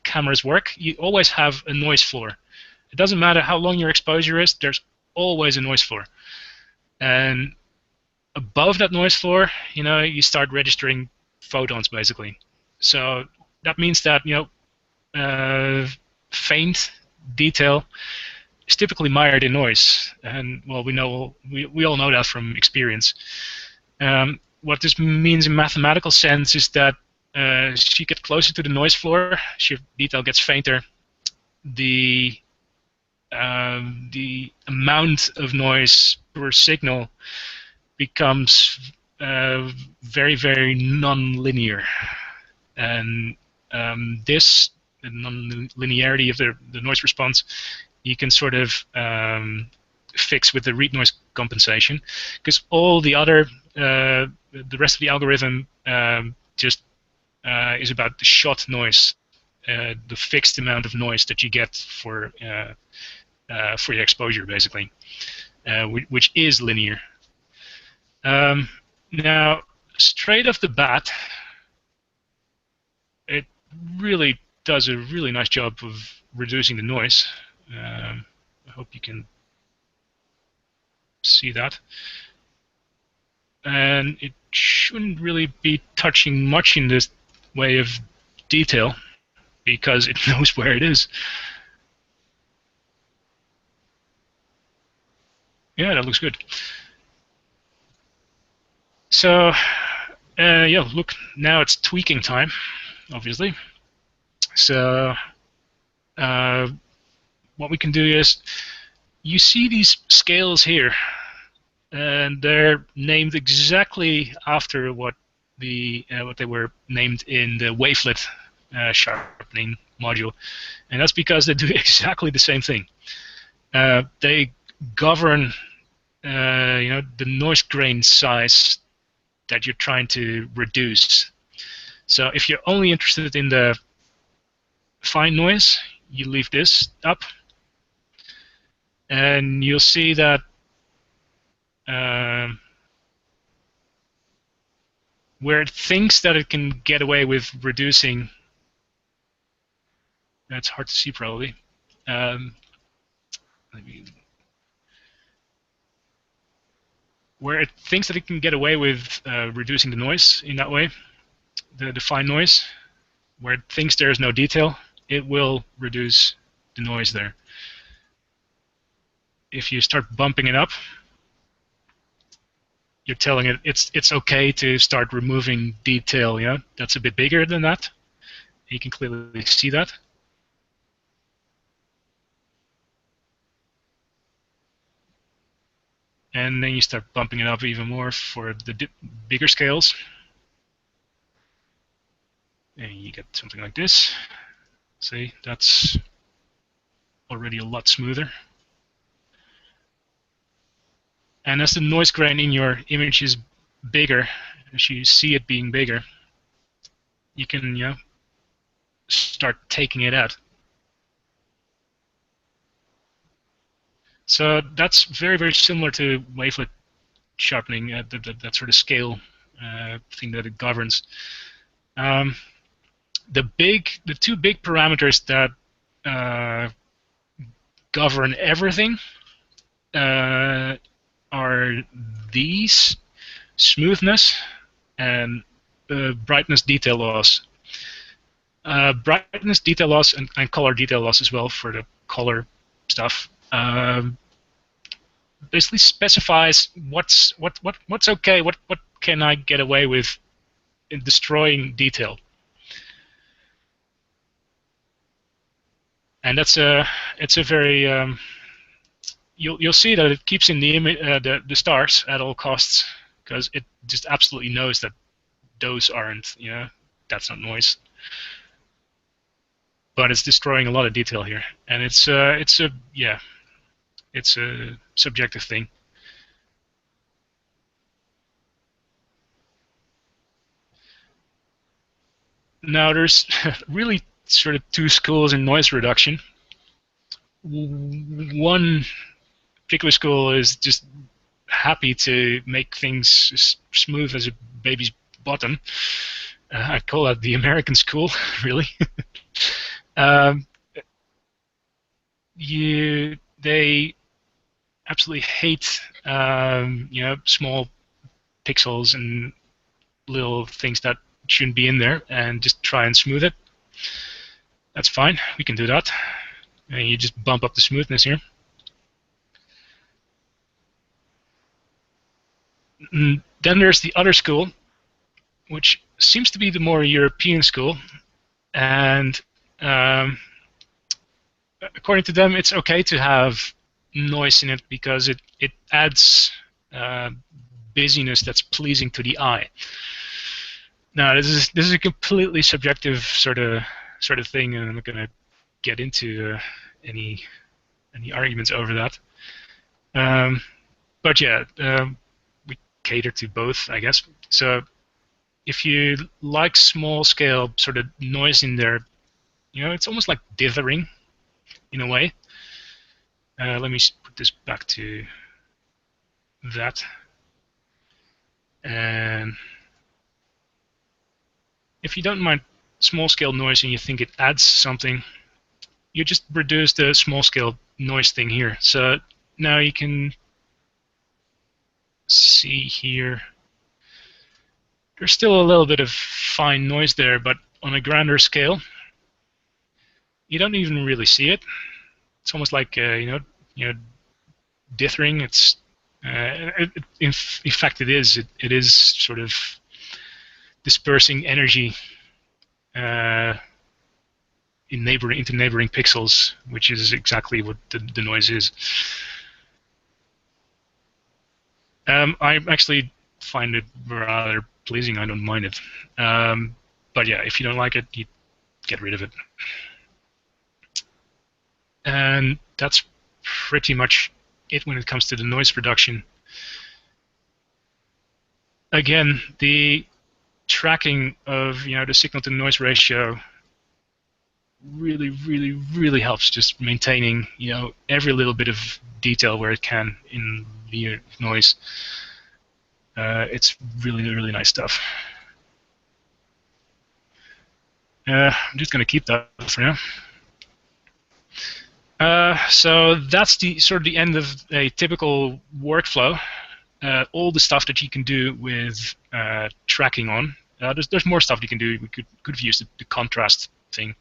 cameras work. You always have a noise floor. It doesn't matter how long your exposure is, there's always a noise floor. And above that noise floor, you start registering photons basically. So that means that faint detail is typically mired in noise, and well, we all know that from experience. What this means in mathematical sense is that as you get closer to the noise floor, as your detail gets fainter, the amount of noise per signal becomes very, very non-linear, and this the non-linearity of the noise response you can sort of fix with the read noise compensation, because all the other the rest of the algorithm just is about the shot noise, the fixed amount of noise that you get for your exposure, basically, which is linear. Now, straight off the bat, it really does a really nice job of reducing the noise. I hope you can see that. And it shouldn't really be touching much in this way of detail, because it knows where it is. Yeah, that looks good. So, yeah, look, now it's tweaking time, obviously. So, what we can do is, you see these scales here, and they're named exactly after what they were named in the wavelet sharpening module, and that's because they do exactly the same thing. They govern the noise grain size that you're trying to reduce. So if you're only interested in the fine noise, you leave this up, and you'll see that where it thinks that it can get away with reducing, that's hard to see probably. Where it thinks that it can get away with reducing the noise in that way, the fine noise, where it thinks there is no detail, it will reduce the noise there. If you start bumping it up, you're telling it it's okay to start removing detail. Yeah, that's a bit bigger than that. You can clearly see that. And then you start bumping it up even more for the bigger scales, and you get something like this. See, that's already a lot smoother. And as the noise grain in your image is bigger, as you see it being bigger, you can start taking it out. So that's very, very similar to wavelet sharpening, that sort of scale thing that it governs. The two big parameters that govern everything are these: smoothness and brightness detail loss. Brightness detail loss and color detail loss as well for the color stuff. Basically specifies what's okay, what can I get away with in destroying detail. And it's a very you'll see that it keeps in the stars at all costs, because it just absolutely knows that those aren't, that's not noise. But it's destroying a lot of detail here, and it's a subjective thing. Now there's really sort of two schools in noise reduction. One particular school is just happy to make things as smooth as a baby's bottom. I call that the American school, really. They absolutely hate small pixels and little things that shouldn't be in there, and just try and smooth it. That's fine. We can do that. And you just bump up the smoothness here. And then there's the other school, which seems to be the more European school, and according to them, it's okay to have noise in it because it adds busyness that's pleasing to the eye. Now, this is a completely subjective sort of thing, and I'm not going to get into any arguments over that. But yeah, we cater to both, I guess. So if you like small scale sort of noise in there, it's almost like dithering in a way. Let me put this back to that. And if you don't mind small scale noise and you think it adds something, you just reduce the small scale noise thing here. So now you can see here, there's still a little bit of fine noise there, but on a grander scale, you don't even really see it. It's almost like dithering. It's in fact it is. It is sort of dispersing energy into neighboring pixels, which is exactly what the noise is. I actually find it rather pleasing. I don't mind it. But yeah, if you don't like it, you get rid of it. And that's pretty much it when it comes to the noise reduction. Again, the tracking of the signal to noise ratio really helps, just maintaining every little bit of detail where it can in the noise. It's really nice stuff. I'm just going to keep that for now. So that's the sort of the end of a typical workflow. All the stuff that you can do with tracking on. There's more stuff you can do. We could have used the contrast thing,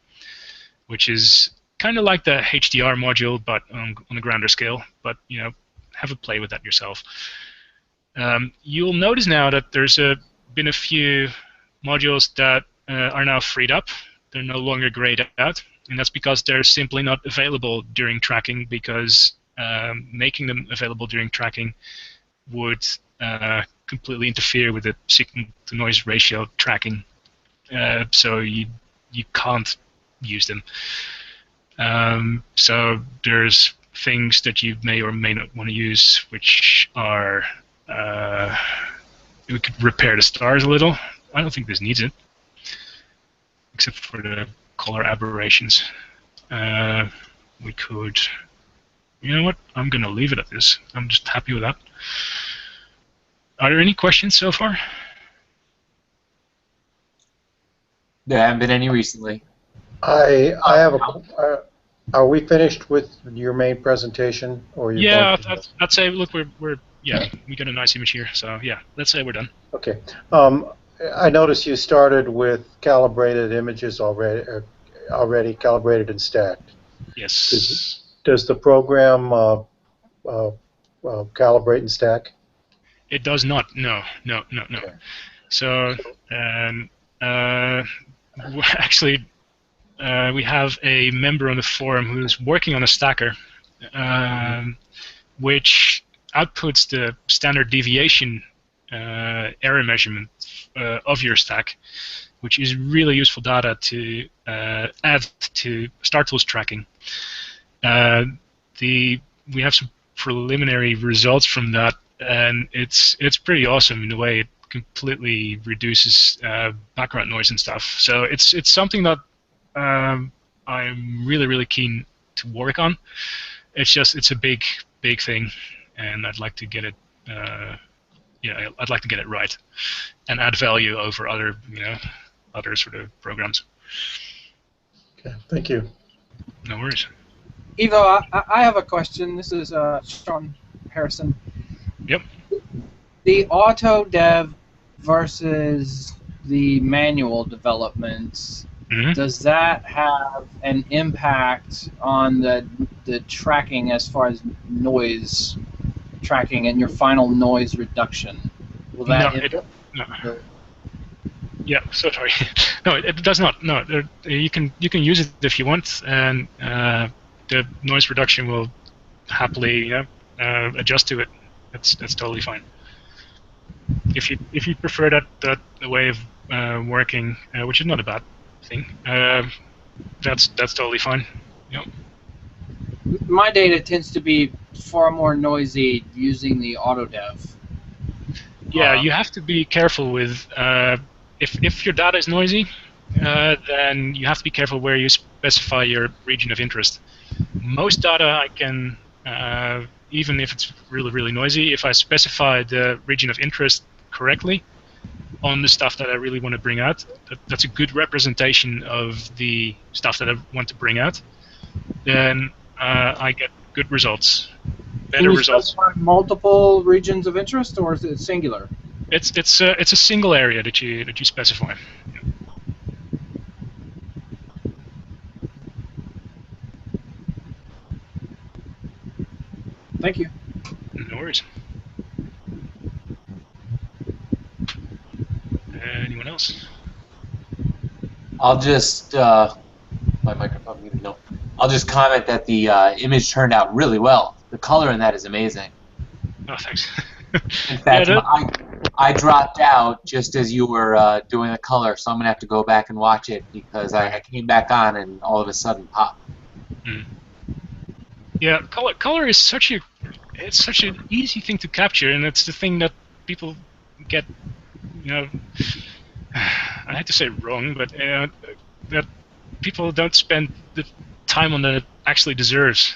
which is kind of like the HDR module, but on a grander scale. But have a play with that yourself. You'll notice now that there's been a few modules that are now freed up. They're no longer grayed out, and that's because they're simply not available during tracking, because making them available during tracking would completely interfere with the signal-to-noise ratio tracking. So you can't use them. So there's things that you may or may not want to use, which are we could repair the stars a little. I don't think this needs it, except for the color aberrations. We could, you know what? I'm going to leave it at this. I'm just happy with that. Are there any questions so far? There haven't been any recently. I have a Are we finished with your main presentation, or you're going Yeah, to? I'd say look, we got a nice image here. So yeah, let's say we're done. Okay. I noticed you started with calibrated images already calibrated and stacked. Yes. Does the program uh, calibrate and stack? It does not. No, no, no, no. Okay. So, actually, we have a member on the forum who's working on a stacker, which outputs the standard deviation error measurement of your stack, which is really useful data to add to Startools tracking. We have some preliminary results from that, and it's pretty awesome in the way it completely reduces background noise and stuff. So it's something that I'm really keen to work on. It's a big thing, and I'd like to get it. I'd like to get it right and add value over other other sort of programs. Okay. Thank you. No worries. Ivo, I have a question. This is Sean Harrison. Yep. The auto dev versus the manual developments, Mm-hmm. does that have an impact on the tracking as far as noise tracking and your final noise reduction? Will that No. Yeah, so sorry. No, it does not. No, you can use it if you want, and the noise reduction will happily adjust to it. That's totally fine. If you prefer that way of working, which is not a bad thing, that's totally fine. Yep. My data tends to be far more noisy using the auto dev. Yeah, you have to be careful with if your data is noisy, then you have to be careful where you specify your region of interest. Most data I can, even if it's really noisy, if I specify the region of interest correctly on the stuff that I really want to bring out, that's a good representation of the stuff that I want to bring out, then I get good results. Better results. Specify multiple regions of interest, or is it singular? It's a single area that you specify. Thank you. No worries. Anyone else? I'll just my microphone muted. No, I'll just comment that the image turned out really well. The color in that is amazing. Oh, thanks. In fact, Yeah, I dropped out just as you were doing the color, so I'm gonna have to go back and watch it because I came back on and all of a sudden pop. Yeah, color is such an easy thing to capture, and it's the thing that people get, I hate to say wrong, but that people don't spend the time on that it actually deserves,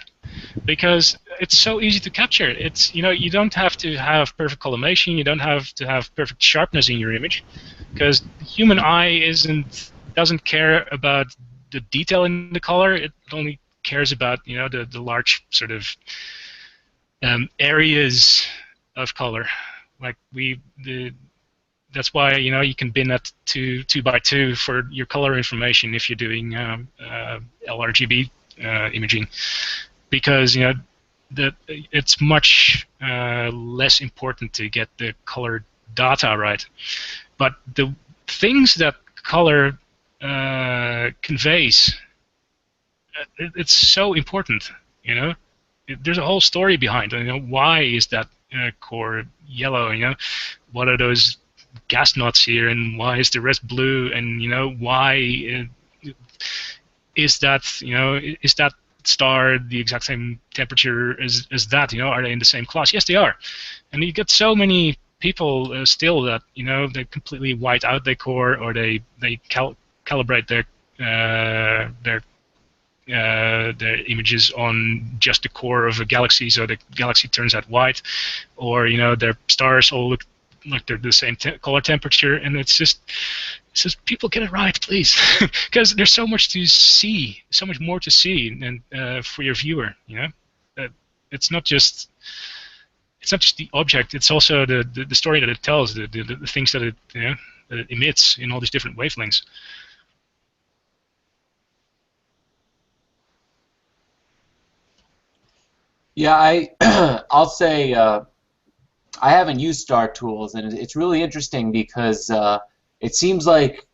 because it's so easy to capture. It's you don't have to have perfect collimation, you don't have to have perfect sharpness in your image, because the human eye doesn't care about the detail in the color. It only cares about the large sort of areas of color. Like that's why you can bin that to 2x2 for your color information if you're doing LRGB imaging, because it's much less important to get the color data right. But the things that color conveys, it's so important. There's a whole story behind it. Why is that core yellow? What are those gas knots here, and why is the rest blue? And why is that? Is that star the exact same temperature as that? Are they in the same class? Yes, they are. And you get so many people still that they completely white out their core, or they calibrate their images on just the core of a galaxy, so the galaxy turns out white, or their stars all look like they're the same color temperature, and it's just says, people get it right, please, because there's so much to see, so much more to see, and for your viewer, it's not just the object; it's also the story that it tells, the things that that it emits in all these different wavelengths. Yeah, I'll say I haven't used Startools, and it's really interesting because it seems like,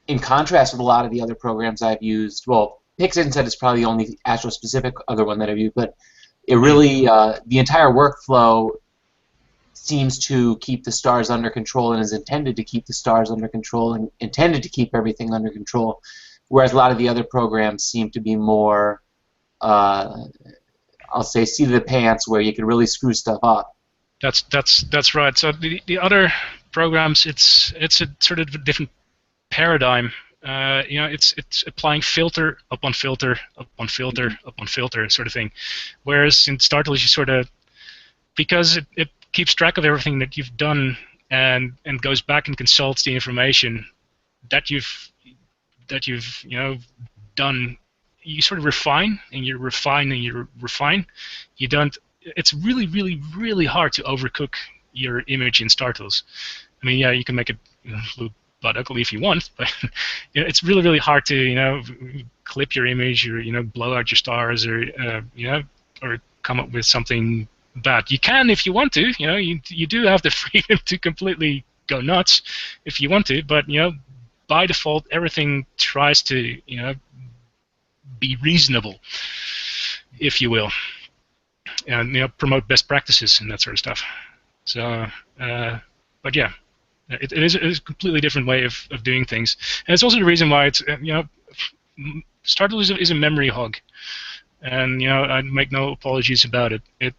in contrast with a lot of the other programs I've used, well, PixInset is probably the only astro-specific other one that I've used, but it really, the entire workflow seems to keep the stars under control and is intended to keep the stars under control and intended to keep everything under control, whereas a lot of the other programs seem to be more, I'll say, seat of the pants, where you can really screw stuff up. That's right. So the other programs, it's a sort of a different paradigm. It's applying filter upon filter upon filter upon filter sort of thing. Whereas in Startools, you sort of, because it keeps track of everything that you've done and goes back and consults the information that you've done. You sort of refine and you refine and you refine. You don't. It's really, really, really hard to overcook your image in Startools. I mean, yeah, you can make it look butt ugly if you want, but it's really, really hard to clip your image or blow out your stars or or come up with something bad. You can if you want to. You do have the freedom to completely go nuts if you want to, but by default everything tries to be reasonable, if you will, and promote best practices and that sort of stuff. So, but yeah, it is a completely different way of doing things, and it's also the reason why it's Startools is a memory hog, and I make no apologies about it. It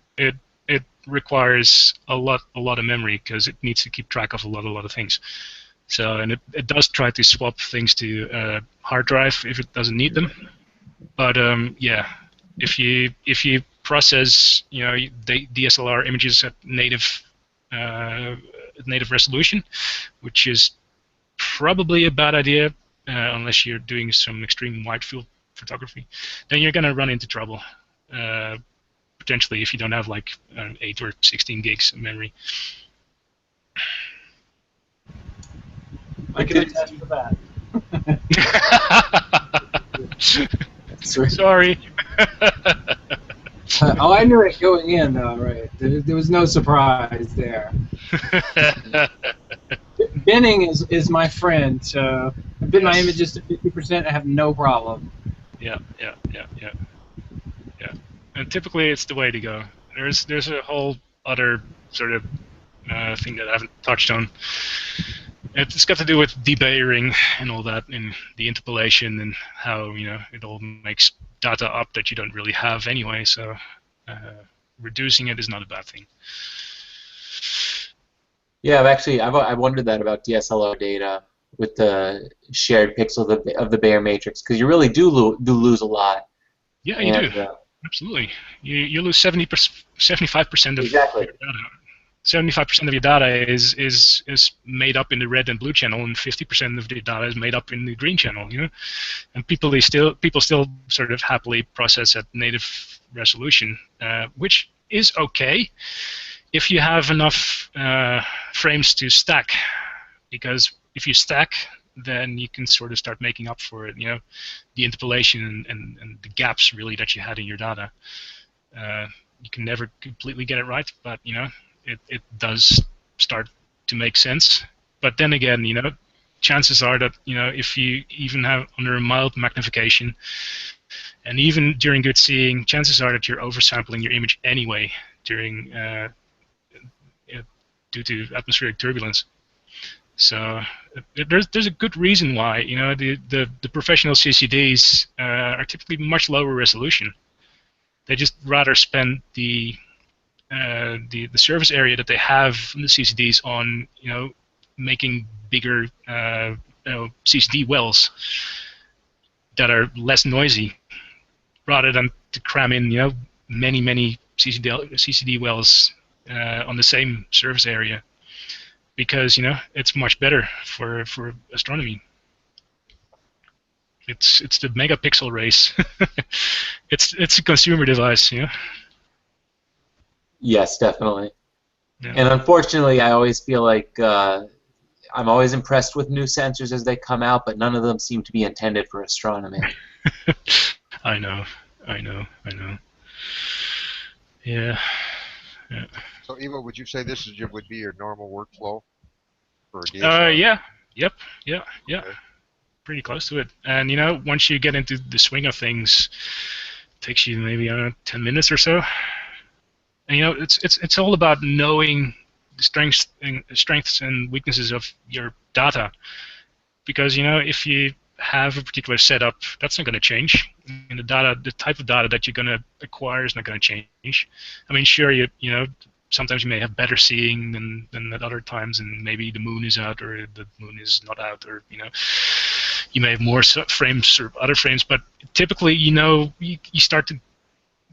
requires a lot of memory because it needs to keep track of a lot of things. So, and it does try to swap things to hard drive if it doesn't need them. But yeah, if you process the DSLR images at native resolution, which is probably a bad idea unless you're doing some extreme wide field photography, then you're gonna run into trouble potentially if you don't have like 8 or 16 gigs of memory. I can attest to that. Sorry. Oh, I knew it going in, though, right? There was no surprise there. Binning is my friend, so I bin my images to 50%. I have no problem. Yeah. And typically, it's the way to go. There's a whole other sort of thing that I haven't touched on. It's got to do with debayering and all that, and the interpolation and how it all makes data up that you don't really have anyway. So reducing it is not a bad thing. Yeah, I've wondered that about DSLR data with the shared pixel of the Bayer matrix, because you really do lose a lot. Yeah, you do. Absolutely. You lose 75% of exactly. your data. 75% of your data is made up in the red and blue channel, and 50% of the data is made up in the green channel. And people still sort of happily process at native resolution, which is okay if you have enough frames to stack, because if you stack, then you can sort of start making up for it. The interpolation and the gaps really that you had in your data. You can never completely get it right, but it does start to make sense. But then again, chances are that if you even have under a mild magnification, and even during good seeing, chances are that you're oversampling your image anyway during due to atmospheric turbulence. So there's a good reason why the professional CCDs are typically much lower resolution. They just rather spend the surface area that they have in the CCDs on making bigger CCD wells that are less noisy, rather than to cram in many CCD wells on the same surface area. because it's much better for astronomy. It's the megapixel race. it's a consumer device, Yes, definitely. Yeah. And unfortunately, I always feel like I'm always impressed with new sensors as they come out, but none of them seem to be intended for astronomy. I know. Yeah. So, Evo, would you say this would be your normal workflow for a DSLR? Yeah. Yep. Yeah. Okay. Pretty close to it. And once you get into the swing of things, it takes you maybe 10 minutes or so. And it's all about knowing the strengths and weaknesses of your data, because if you have a particular setup, that's not going to change, and the type of data that you're going to acquire is not going to change. I mean, sure, sometimes you may have better seeing than at other times, and maybe the moon is out or the moon is not out, or you may have more frames or other frames, but typically you start to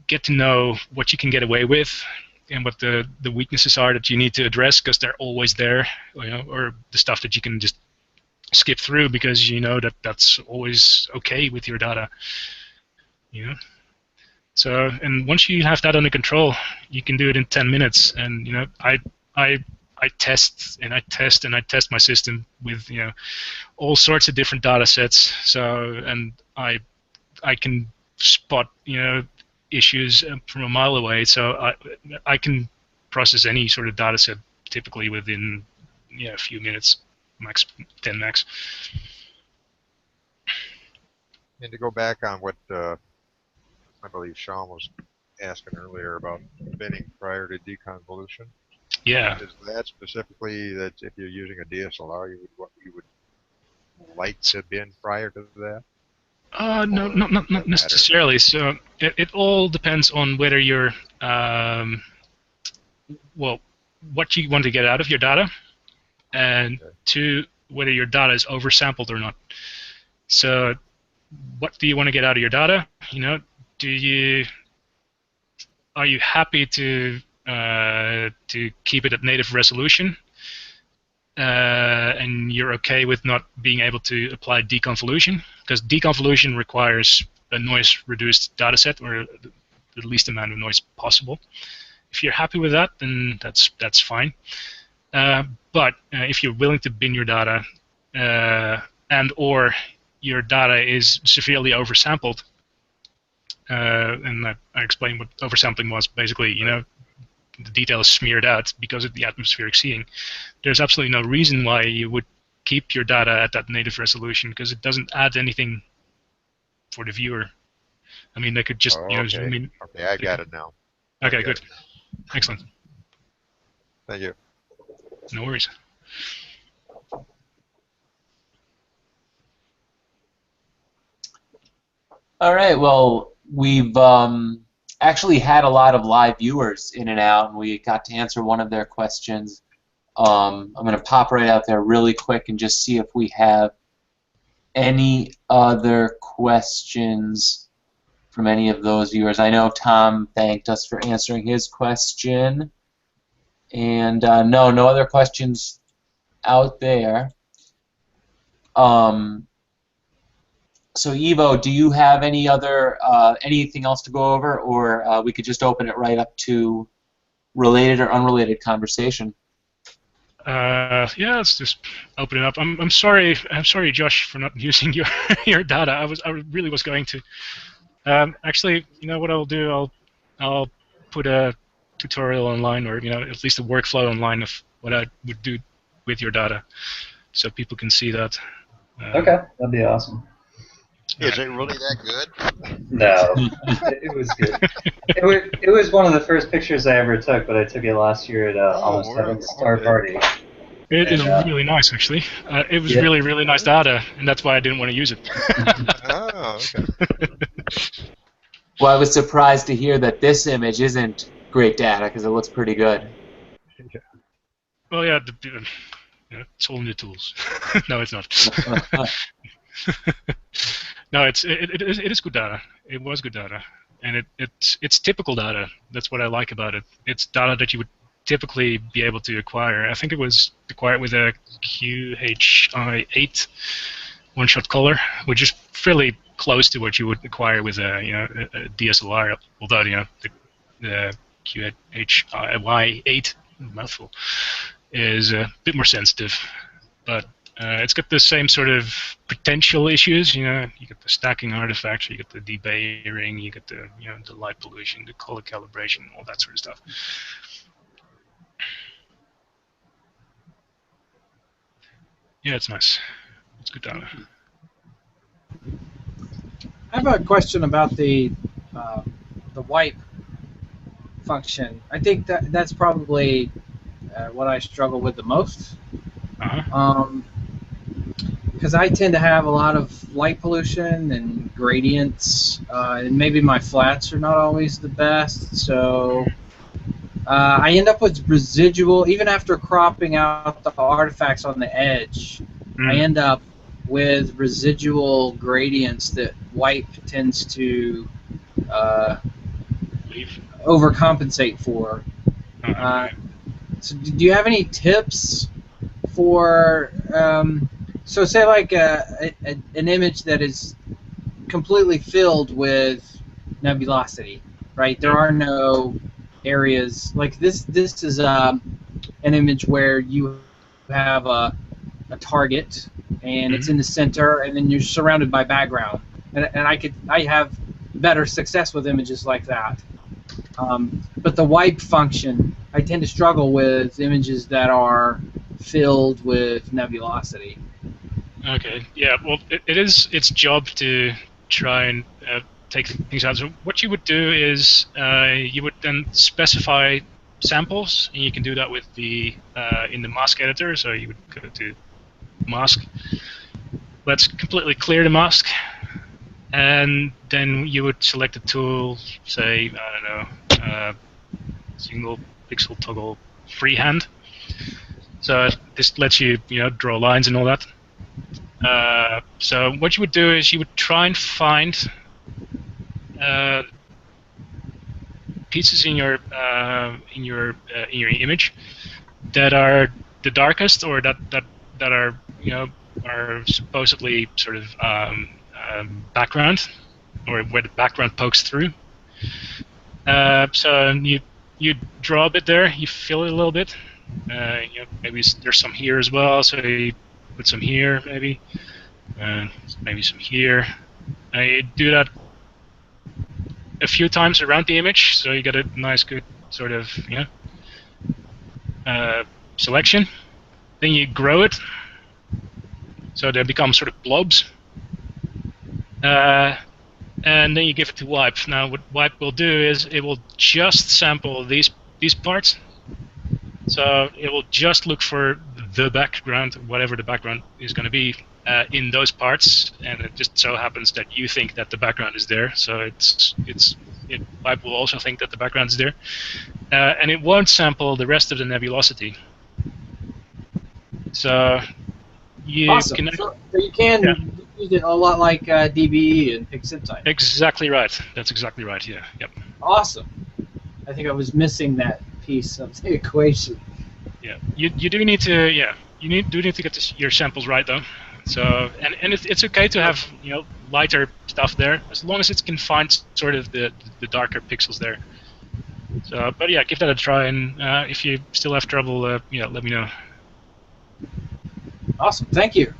get to know what you can get away with and what the weaknesses are that you need to address, because they're always there, or the stuff that you can just skip through because that's always okay with your data. So, and once you have that under control, you can do it in 10 minutes. And I test and I test and I test my system with all sorts of different data sets. So, and I can spot issues from a mile away. So I can process any sort of data set typically within a few minutes, max 10 max. And to go back on what I believe Sean was asking earlier about binning prior to deconvolution. Yeah. Is that specifically that if you're using a DSLR, you would like to bin prior to that? No, not necessarily. So it all depends on whether you're what you want to get out of your data, and two, whether your data is oversampled or not. So what do you want to get out of your data? Are you happy to keep it at native resolution, and you're okay with not being able to apply deconvolution, because deconvolution requires a noise-reduced data set, or the least amount of noise possible. If you're happy with that, then that's fine. But if you're willing to bin your data, and or your data is severely oversampled, and I explained what oversampling was. Basically, the detail is smeared out because of the atmospheric seeing. There's absolutely no reason why you would keep your data at that native resolution, because it doesn't add anything for the viewer. I mean, they could just zoom in. Okay, I got it now. Okay, good. Excellent. Thank you. No worries. All right, well, we've actually had a lot of live viewers in and out, and we got to answer one of their questions. I'm going to pop right out there really quick and just see if we have any other questions from any of those viewers. I know Tom thanked us for answering his question. And no other questions out there. So Evo, do you have any other anything else to go over, or we could just open it right up to related or unrelated conversation? Yeah, let's just open it up. I'm sorry, Josh, for not using your data. I really was going to. Actually, what I'll do? I'll put a tutorial online, or at least a workflow online of what I would do with your data, so people can see that. Okay, that'd be awesome. Is it really that good? No, it was good. It was one of the first pictures I ever took, but I took it last year at almost Heaven's Star Party. It is really nice, actually. It was really, really nice data, and that's why I didn't want to use it. Oh, okay. Well, I was surprised to hear that this image isn't great data, because it looks pretty good. Yeah. Well, yeah, it's all in the tools. No, it's not. No, it is good data. It was good data, and it's typical data. That's what I like about it. It's data that you would typically be able to acquire. I think it was acquired with a QHI8 one-shot color, which is fairly close to what you would acquire with a DSLR. Although the QHI8 mouthful is a bit more sensitive, but it's got the same sort of potential issues. You get the stacking artifacts, you get the debayering, you get the the light pollution, the color calibration, all that sort of stuff. Yeah, it's nice. It's good data. I have a question about the wipe function. I think that's probably what I struggle with the most. Because I tend to have a lot of light pollution and gradients, and maybe my flats are not always the best. So I end up with residual, even after cropping out the artifacts on the edge. I end up with residual gradients that wipe tends to overcompensate for. So do you have any tips for, so say like an image that is completely filled with nebulosity, right? There are no areas, like this is an image where you have a target and it's in the center, and then you're surrounded by background. And I have better success with images like that. But the wipe function, I tend to struggle with images that are filled with nebulosity. Okay. Yeah. Well, it is its job to try and take things out. So what you would do is you would then specify samples, and you can do that with the in the mask editor. So you would go to mask. Let's completely clear the mask, and then you would select a tool, say I don't know, single pixel toggle freehand. So this lets you draw lines and all that. So what you would do is you would try and find pieces in your image that are the darkest, or that are are supposedly sort of background, or where the background pokes through. So you draw a bit there, you fill it a little bit. Maybe there's some here as well, so you put some here, maybe some here. You do that a few times around the image, so you get a nice, good sort of selection. Then you grow it, so they become sort of blobs. And then you give it to wipe. Now, what wipe will do is it will just sample these parts. So it will just look for the background, whatever the background is going to be, in those parts, and it just so happens that you think that the background is there. So wipe will also think that the background is there, and it won't sample the rest of the nebulosity. So you awesome. So you can use it a lot like DBE and PixInsight. Exactly right. That's exactly right. Yeah. Yep. Awesome. I think I was missing that piece of the equation. Yeah. You do need to do need to get your samples right though. So and it's okay to have lighter stuff there, as long as it can find sort of the darker pixels there. So but yeah, give that a try, and if you still have trouble, let me know. Awesome. Thank you.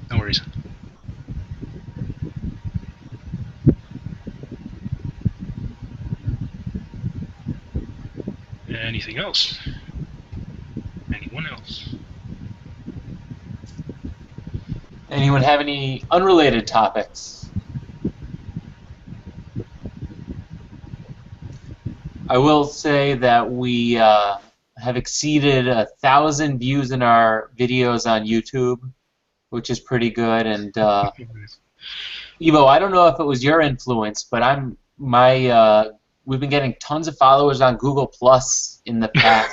No worries. Anything else? Anyone else? Anyone have any unrelated topics? I will say that we have exceeded 1,000 views in our videos on YouTube, which is pretty good. And Evo, I don't know if it was your influence, but we've been getting tons of followers on Google Plus in the past.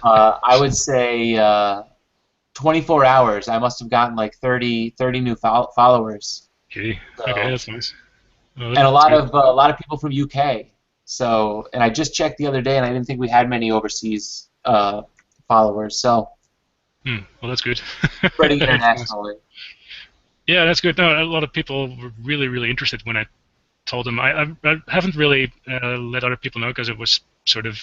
I would say 24 hours. I must have gotten like 30 new followers. Okay. So, okay, that's nice. And a lot of people from UK. So, and I just checked the other day, and I didn't think we had many overseas followers. So, Well, that's good. spreading That's nice. internationally. Yeah, that's good. No, a lot of people were really, really interested when I told them. I haven't really let other people know because it was sort of,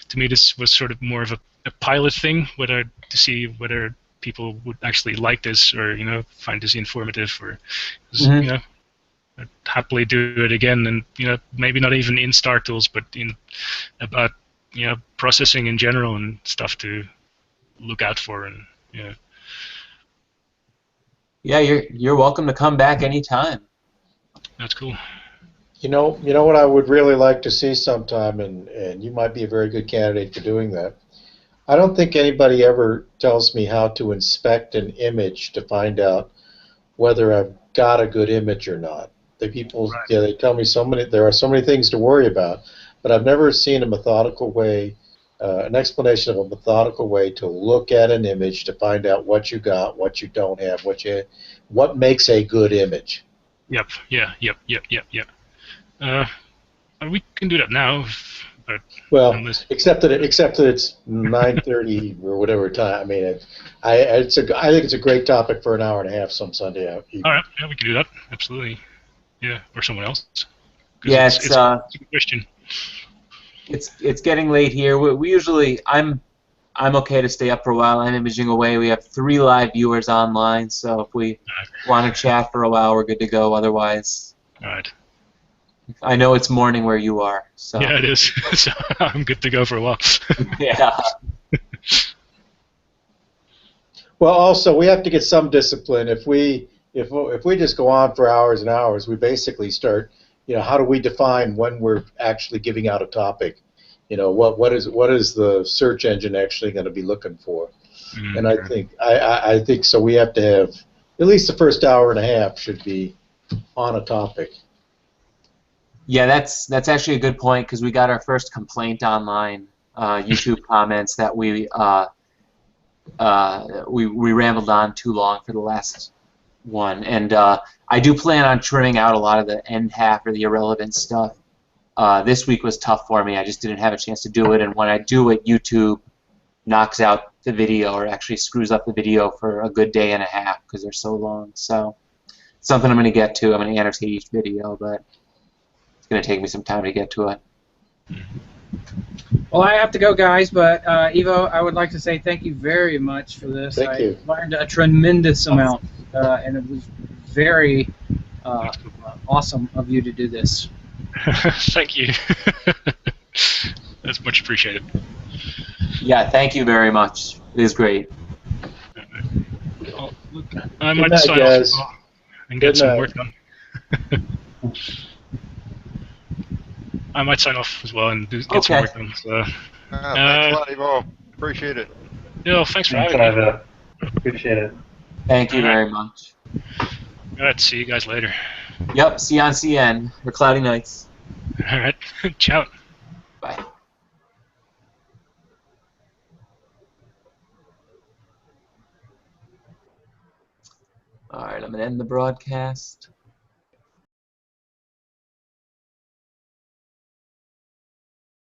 to me, this was sort of more of a pilot thing, whether to see whether people would actually like this or find this informative or Mhm. I'd happily do it again, and maybe not even in Startools, but in about processing in general and stuff to look out for, and Yeah, you're welcome to come back anytime. that's cool. You know what I would really like to see sometime, and you might be a very good candidate for doing that. I don't think anybody ever tells me how to inspect an image to find out whether I've got a good image or not. Right. They tell me there are so many things to worry about, but I've never seen a methodical way, an explanation of a methodical way to look at an image to find out what you got, what you don't have, what makes a good image. Yep. Yeah. Yep. We can do that now, but Well, unless. except that it's 9:30 or whatever time. I mean, I think it's a great topic for an hour and a half some Sunday evening. All right. Yeah, we can do that. Absolutely. Yeah, or someone else. Because Yeah, it's a good question. it's getting late here. We usually I'm okay to stay up for a while. I'm imaging away. We have 3 live viewers online, so if we want to chat for a while, we're good to go. Otherwise, All right. I know it's morning where you are. So Yeah, it is. So I'm good to go for a while. yeah. Well, also we have to get some discipline. If we just go on for hours and hours, we basically start. How do we define when we're actually giving out a topic? What is the search engine actually going to be looking for? And I think so. We have to have at least the first hour and a half should be on a topic. Yeah, that's actually a good point because we got our first complaint online, YouTube comments that we rambled on too long for the last one, and I do plan on trimming out a lot of the end half or the irrelevant stuff. This week was tough for me. I just didn't have a chance to do it, and when I do it, YouTube knocks out the video or actually screws up the video for a good day and a half because they're so long. So something I'm going to get to. I'm going to annotate each video, but it's going to take me some time to get to it. Well, I have to go, guys, but Ivo, I would like to say thank you very much for this. Thank you. I learned a tremendous amount, and it was very awesome of you to do this. Thank you. That's much appreciated. Yeah, thank you very much. It is great. I might night, sign guys. off and get Good some night. work done. I might sign off as well and get some work done. So, thanks a lot, Ivo. Appreciate it. Thanks for Thanks, having me. Ivo. Appreciate it. Thank you very much. All right, see you guys later. Yep, see you on CN or Cloudy Nights. All right, ciao. Bye. All right, I'm going to end the broadcast.